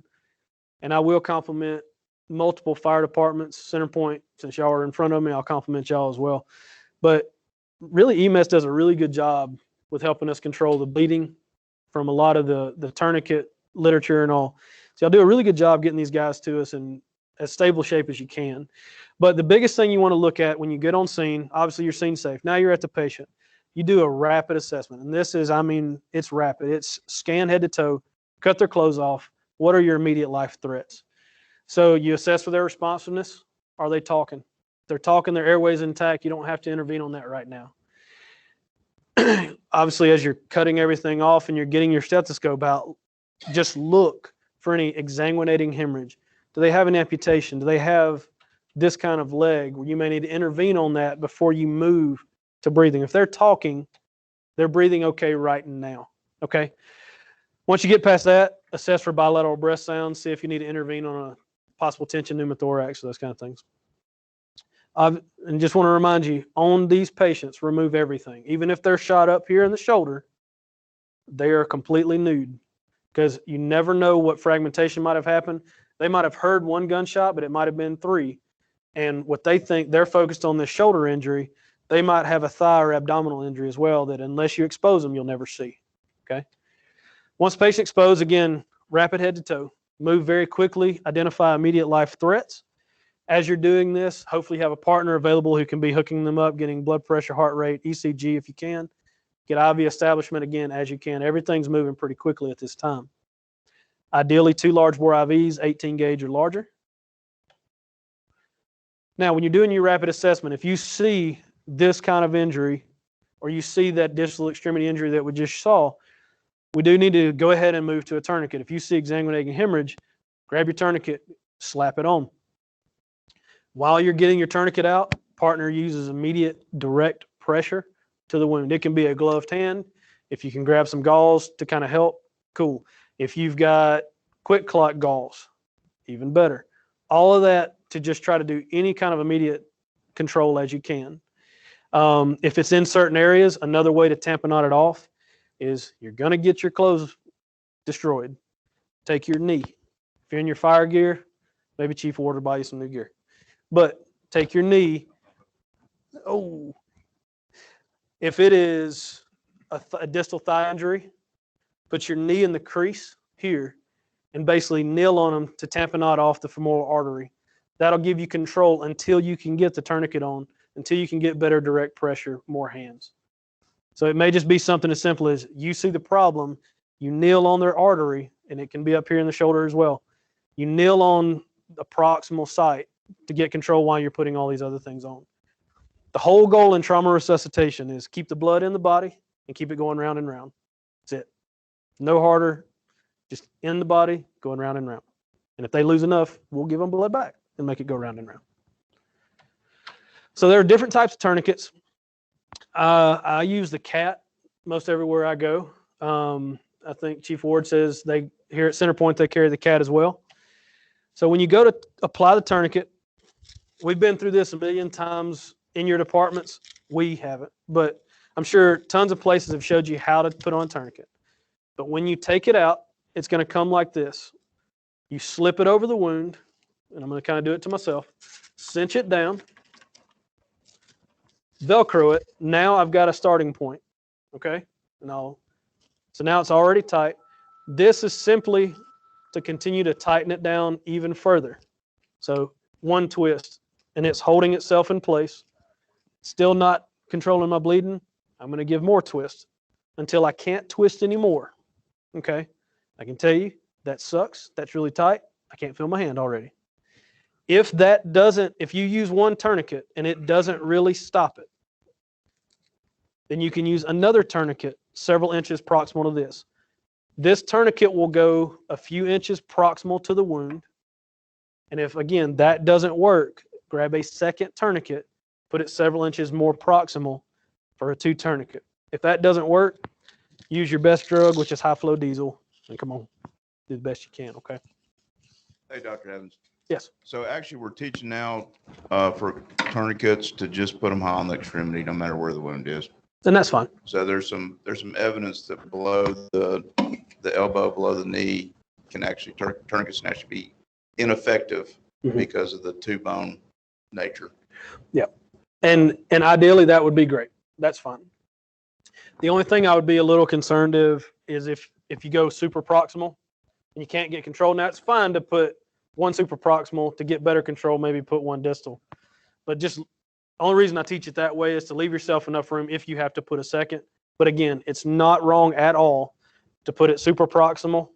and I will compliment multiple fire departments. Centerpoint, since y'all are in front of me, I'll compliment y'all as well. But really, EMS does a really good job with helping us control the bleeding from a lot of the tourniquet literature and all. So y'all do a really good job getting these guys to us in as stable shape as you can. But the biggest thing you want to look at when you get on scene, obviously you're scene safe. Now you're at the patient. You do a rapid assessment. And this is, it's rapid. It's scan head to toe, cut their clothes off. What are your immediate life threats? So you assess for their responsiveness. Are they talking? If they're talking, their airway's intact. You don't have to intervene on that right now. Obviously, as you're cutting everything off and you're getting your stethoscope out, just look for any exsanguinating hemorrhage. Do they have an amputation? Do they have this kind of leg where you may need to intervene on that before you move to breathing? If they're talking, they're breathing okay right now. Okay. Once you get past that, assess for bilateral breath sounds, see if you need to intervene on a possible tension pneumothorax, those kind of things. And just want to remind you, on these patients, remove everything. Even if they're shot up here in the shoulder, they are completely nude, because you never know what fragmentation might have happened. They might have heard one gunshot, but it might have been 3. And what they think, they're focused on this shoulder injury. They might have a thigh or abdominal injury as well that unless you expose them, you'll never see. Okay. Once patient exposed, again, rapid head to toe. Move very quickly, identify immediate life threats. As you're doing this, hopefully you have a partner available who can be hooking them up, getting blood pressure, heart rate, ECG if you can. Get IV establishment again as you can. Everything's moving pretty quickly at this time. Ideally, 2 large bore IVs, 18 gauge or larger. Now, when you're doing your rapid assessment, if you see this kind of injury, or you see that distal extremity injury that we just saw, we do need to go ahead and move to a tourniquet. If you see exsanguinating hemorrhage, grab your tourniquet, slap it on. While you're getting your tourniquet out, partner uses immediate direct pressure to the wound. It can be a gloved hand. If you can grab some gauze to kind of help, cool. If you've got quick clot gauze, even better. All of that to just try to do any kind of immediate control as you can. If it's in certain areas, another way to tamponade it off is you're going to get your clothes destroyed. Take your knee. If you're in your fire gear, maybe Chief Ward will buy you some new gear. But take your knee. Oh, if it is a distal thigh injury, put your knee in the crease here and basically kneel on them to tamponade off the femoral artery. That'll give you control until you can get the tourniquet on, until you can get better direct pressure, more hands. So it may just be something as simple as you see the problem, you kneel on their artery, and it can be up here in the shoulder as well. You kneel on the proximal site to get control while you're putting all these other things on. The whole goal in trauma resuscitation is keep the blood in the body and keep it going round and round. That's it. No harder, just in the body, going round and round. And if they lose enough, we'll give them blood back and make it go round and round. So there are different types of tourniquets. I use the CAT most everywhere I go. I think Chief Ward says here at Centerpoint, they carry the CAT as well. So when you go to apply the tourniquet, we've been through this a million times in your departments. We haven't, but I'm sure tons of places have showed you how to put on a tourniquet. But when you take it out, it's going to come like this. You slip it over the wound, and I'm going to kind of do it to myself. Cinch it down. Velcro it. Now I've got a starting point, okay? So now it's already tight. This is simply to continue to tighten it down even further. So one twist, and it's holding itself in place. Still not controlling my bleeding. I'm going to give more twists until I can't twist anymore. Okay? I can tell you that sucks. That's really tight. I can't feel my hand already. If you use one tourniquet and it doesn't really stop it, then you can use another tourniquet several inches proximal to this. This tourniquet will go a few inches proximal to the wound. And if, again, that doesn't work, grab a second tourniquet, put it several inches more proximal for a 2 tourniquet. If that doesn't work, use your best drug, which is high-flow diesel, and come on, do the best you can, okay? Hey, Dr. Evans. Yes. So actually, we're teaching now for tourniquets to just put them high on the extremity, no matter where the wound is. And that's fine. So there's some evidence that below the elbow, below the knee, can actually tourniquets can actually be ineffective because of the 2-bone nature. Yeah. And ideally that would be great. That's fine. The only thing I would be a little concerned of is if you go super proximal and you can't get control. Now it's fine to put one super proximal to get better control, maybe put one distal. But just the only reason I teach it that way is to leave yourself enough room if you have to put a second. But again, it's not wrong at all to put it super proximal.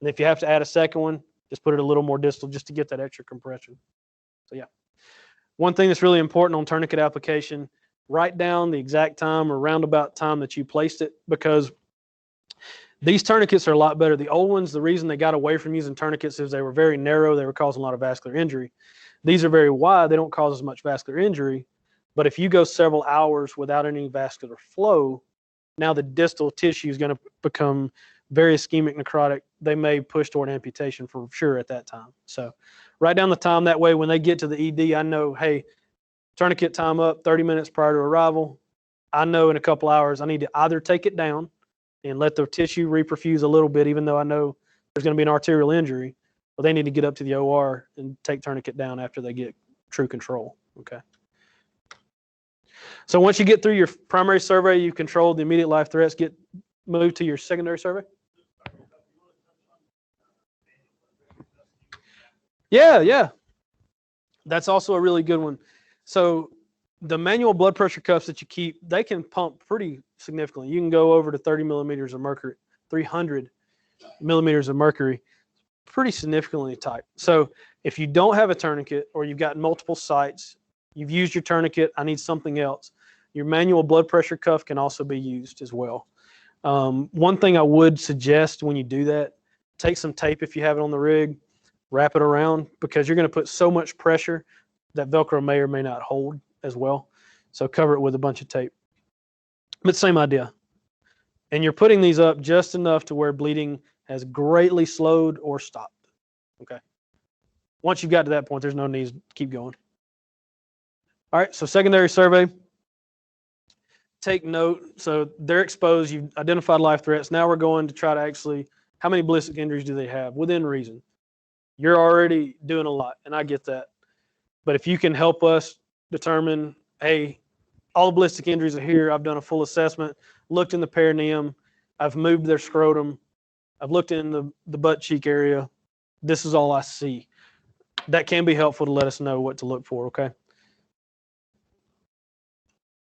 And if you have to add a second one, just put it a little more distal just to get that extra compression. So yeah. One thing that's really important on tourniquet application, write down the exact time or roundabout time that you placed it, because these tourniquets are a lot better. The old ones, the reason they got away from using tourniquets is they were very narrow. They were causing a lot of vascular injury. These are very wide. They don't cause as much vascular injury. But if you go several hours without any vascular flow, now the distal tissue is going to become very ischemic, necrotic. They may push toward amputation for sure at that time. So write down the time. That way when they get to the ED, I know, hey, tourniquet time up 30 minutes prior to arrival. I know in a couple hours I need to either take it down and let the tissue reperfuse a little bit, even though I know there's going to be an arterial injury, or they need to get up to the OR and take tourniquet down after they get true control. Okay. So once you get through your primary survey, you've controlled the immediate life threats, get moved to your secondary survey. Yeah. That's also a really good one. So the manual blood pressure cuffs that you keep, they can pump pretty significantly. You can go over to 30 millimeters of mercury, 300 millimeters of mercury, pretty significantly tight. So if you don't have a tourniquet or you've got multiple sites, you've used your tourniquet, I need something else, your manual blood pressure cuff can also be used as well. One thing I would suggest when you do that, take some tape if you have it on the rig, wrap it around, because you're going to put so much pressure that Velcro may or may not hold as well. So cover it with a bunch of tape. But same idea. And you're putting these up just enough to where bleeding has greatly slowed or stopped. Okay. Once you've got to that point, there's no need to keep going. All right, so secondary survey. Take note. So they're exposed. You've identified life threats. Now we're going to try to actually, how many ballistic injuries do they have? Within reason. You're already doing a lot, and I get that. But if you can help us determine, hey, all the ballistic injuries are here. I've done a full assessment, looked in the perineum. I've moved their scrotum. I've looked in the butt cheek area. This is all I see. That can be helpful to let us know what to look for, okay?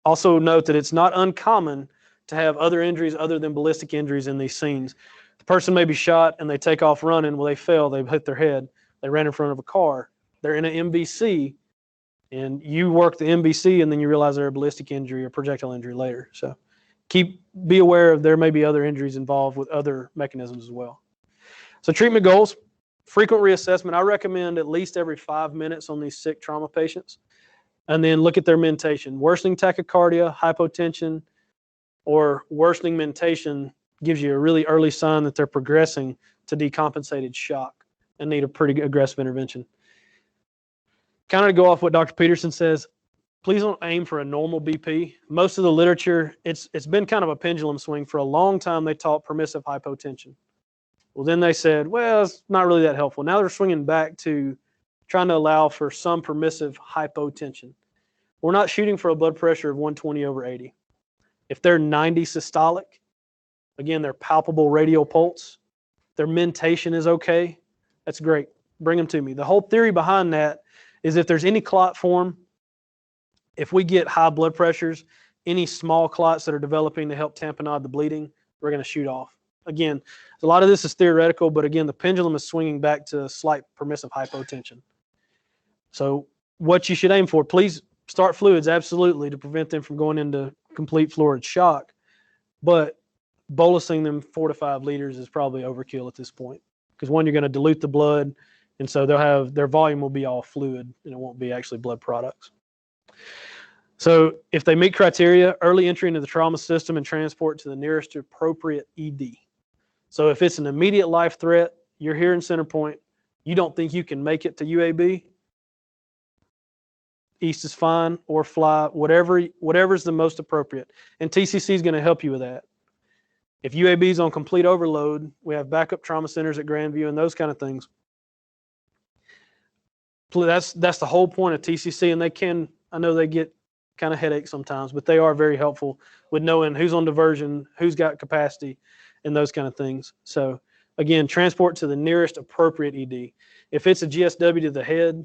Also note that it's not uncommon to have other injuries other than ballistic injuries in these scenes. The person may be shot and they take off running. Well, they fell. They hit their head. They ran in front of a car. They're in an MBC, and you work the MBC, and then you realize they're a ballistic injury or projectile injury later. So be aware of there may be other injuries involved with other mechanisms as well. So treatment goals, frequent reassessment. I recommend at least every 5 minutes on these sick trauma patients. And then look at their mentation. Worsening tachycardia, hypotension, or worsening mentation gives you a really early sign that they're progressing to decompensated shock and need a pretty aggressive intervention. Kind of to go off what Dr. Peterson says, please don't aim for a normal BP. Most of the literature, it's been kind of a pendulum swing. For a long time, they taught permissive hypotension. Well, then they said, well, it's not really that helpful. Now they're swinging back to trying to allow for some permissive hypotension. We're not shooting for a blood pressure of 120/80. If they're 90 systolic, again, they're palpable radial pulse, their mentation is okay, that's great. Bring them to me. The whole theory behind that is if there's any clot form, if we get high blood pressures, any small clots that are developing to help tamponade the bleeding, we're going to shoot off. Again, a lot of this is theoretical, but again, the pendulum is swinging back to slight permissive hypotension. So what you should aim for, please start fluids, absolutely, to prevent them from going into complete fluid shock. But bolusing them 4 to 5 liters is probably overkill at this point. Because one, you're going to dilute the blood, and so they'll have their volume will be all fluid, and it won't be actually blood products. So if they meet criteria, early entry into the trauma system and transport to the nearest appropriate ED. So if it's an immediate life threat, you're here in Center Point, you don't think you can make it to UAB, East is fine, or fly, whatever's the most appropriate. And TCC is going to help you with that. If UAB is on complete overload, we have backup trauma centers at Grandview and those kind of things. That's the whole point of TCC, and I know they get kind of headaches sometimes, but they are very helpful with knowing who's on diversion, who's got capacity, and those kind of things. So again, transport to the nearest appropriate ED. If it's a GSW to the head,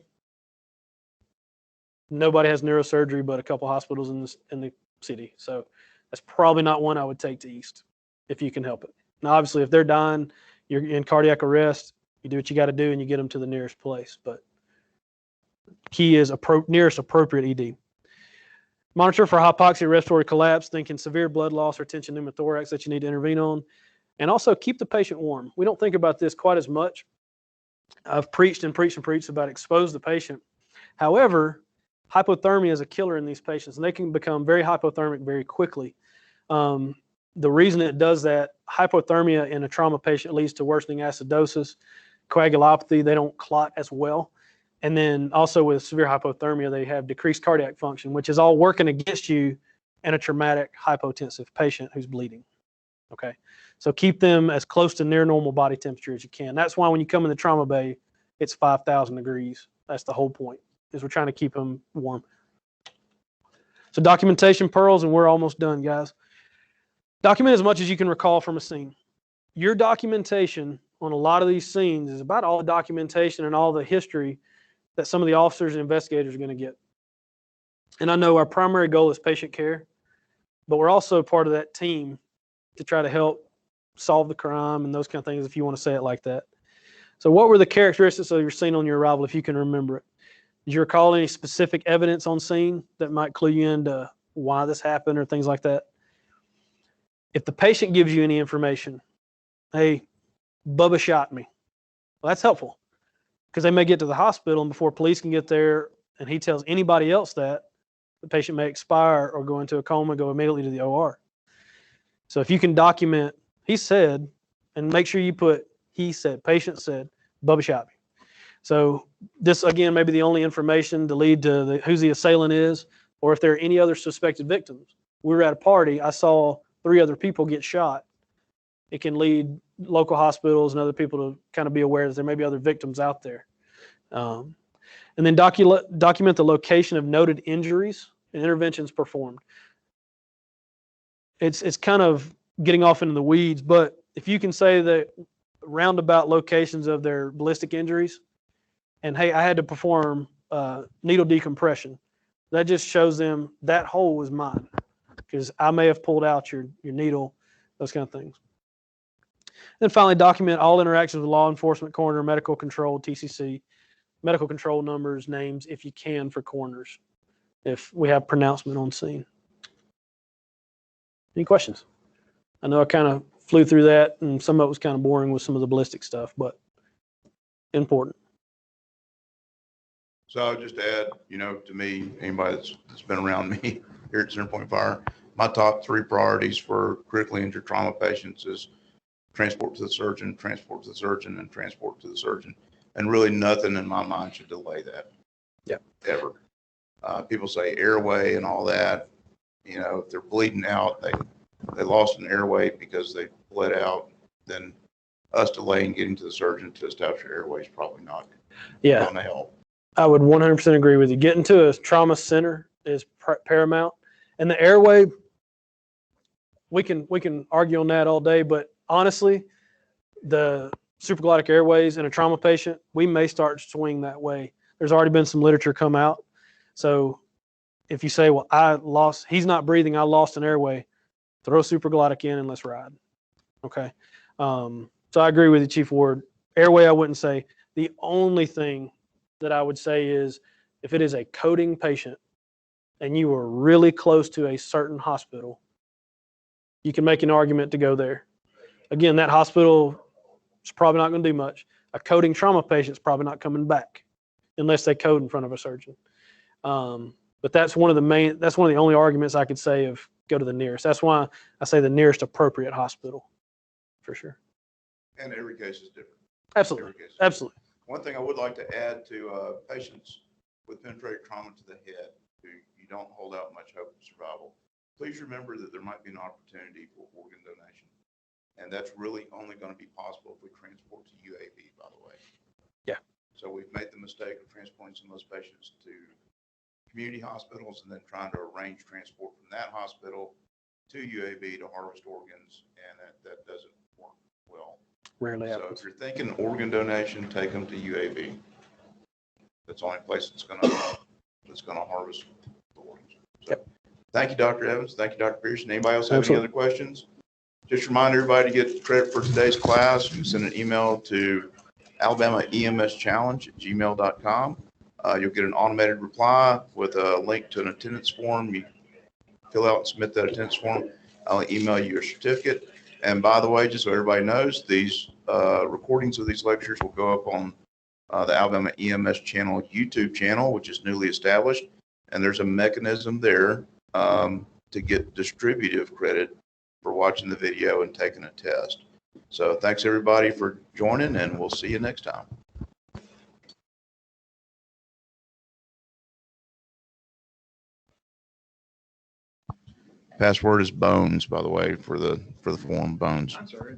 nobody has neurosurgery but a couple hospitals in the city. So that's probably not one I would take to East if you can help it. Now, obviously, if they're dying, you're in cardiac arrest, you do what you got to do and you get them to the nearest place. But key is nearest appropriate ED. Monitor for hypoxia, respiratory collapse, thinking severe blood loss or tension pneumothorax that you need to intervene on. And also keep the patient warm. We don't think about this quite as much. I've preached and preached and preached about expose the patient. However, hypothermia is a killer in these patients, and they can become very hypothermic very quickly. The reason it does that, hypothermia in a trauma patient leads to worsening acidosis, coagulopathy, they don't clot as well. And then also with severe hypothermia, they have decreased cardiac function, which is all working against you in a traumatic hypotensive patient who's bleeding. Okay, so keep them as close to near normal body temperature as you can. That's why when you come in the trauma bay, it's 5,000 degrees. That's the whole point, is we're trying to keep them warm. So documentation pearls, and we're almost done, guys. Document as much as you can recall from a scene. Your documentation on a lot of these scenes is about all the documentation and all the history that some of the officers and investigators are going to get. And I know our primary goal is patient care, but we're also part of that team to try to help solve the crime and those kind of things, if you want to say it like that. So what were the characteristics of your scene on your arrival, if you can remember it? Did you recall any specific evidence on scene that might clue you into why this happened or things like that? If the patient gives you any information, hey, Bubba shot me, well, that's helpful, because they may get to the hospital, and before police can get there and he tells anybody else that, the patient may expire or go into a coma, go immediately to the OR. So if you can document, he said, and make sure you put, he said, patient said, Bubba shot me. So this, again, may be the only information to lead to who the assailant is, or if there are any other suspected victims. We were at a party, I saw 3 other people get shot. It can lead local hospitals and other people to kind of be aware that there may be other victims out there. And then document the location of noted injuries and interventions performed. It's kind of getting off into the weeds, but if you can say that roundabout locations of their ballistic injuries, and hey, I had to perform needle decompression, that just shows them that hole was mine, because I may have pulled out your needle, those kind of things. Then finally, document all interactions with law enforcement, coroner, medical control, TCC, medical control numbers, names, if you can, for coroners, if we have pronouncement on scene. Any questions? I know I kind of flew through that, and some of it was kind of boring with some of the ballistic stuff, but important. So I would just add, to me, anybody that's been around me here at Center Point Fire, my top 3 priorities for critically injured trauma patients is transport to the surgeon, transport to the surgeon, and transport to the surgeon. And really nothing in my mind should delay that. Yeah. Ever. People say airway and all that. If they're bleeding out, they lost an airway because they bled out, then us delaying getting to the surgeon to establish your airway is probably not going to help. I would 100% agree with you. Getting to a trauma center is paramount. And the airway, we can argue on that all day, but honestly, the supraglottic airways in a trauma patient, we may start to swing that way. There's already been some literature come out. So if you say, well, he's not breathing, I lost an airway, throw supraglottic in and let's ride. Okay. So I agree with you, Chief Ward. Airway, I wouldn't say. The only thing that I would say is if it is a coding patient and you are really close to a certain hospital, you can make an argument to go there. Again, that hospital is probably not going to do much. A coding trauma patient is probably not coming back unless they code in front of a surgeon. But that's one of the only arguments I could say of go to the nearest. That's why I say the nearest appropriate hospital, for sure. And every case is different. Absolutely. Every case is Absolutely. One thing I would like to add to patients with penetrative trauma to the head who you don't hold out much hope of survival, please remember that there might be an opportunity for organ donation. And that's really only going to be possible if we transport to UAB, by the way. Yeah. So we've made the mistake of transporting some of those patients to community hospitals and then trying to arrange transport from that hospital to UAB to harvest organs, and that doesn't work well. Rarely So happens. if you're thinking organ donation, take them to UAB. That's the only place that's going to harvest the organs. So, yep. Thank you, Dr. Evans. Thank you, Dr. Pearson. Anybody else have Absolutely. any other questions? Just remind everybody to get credit for today's class. You can send an email to alabamaemschallenge@gmail.com. You'll get an automated reply with a link to an attendance form. You fill out and submit that attendance form. I'll email you your certificate. And by the way, just so everybody knows, these recordings of these lectures will go up on the Alabama EMS channel YouTube channel, which is newly established. And there's a mechanism there to get distributive credit for watching the video and taking a test. So thanks everybody for joining, and we'll see you next time. Password is Bones, by the way, for the form Bones. I'm sorry.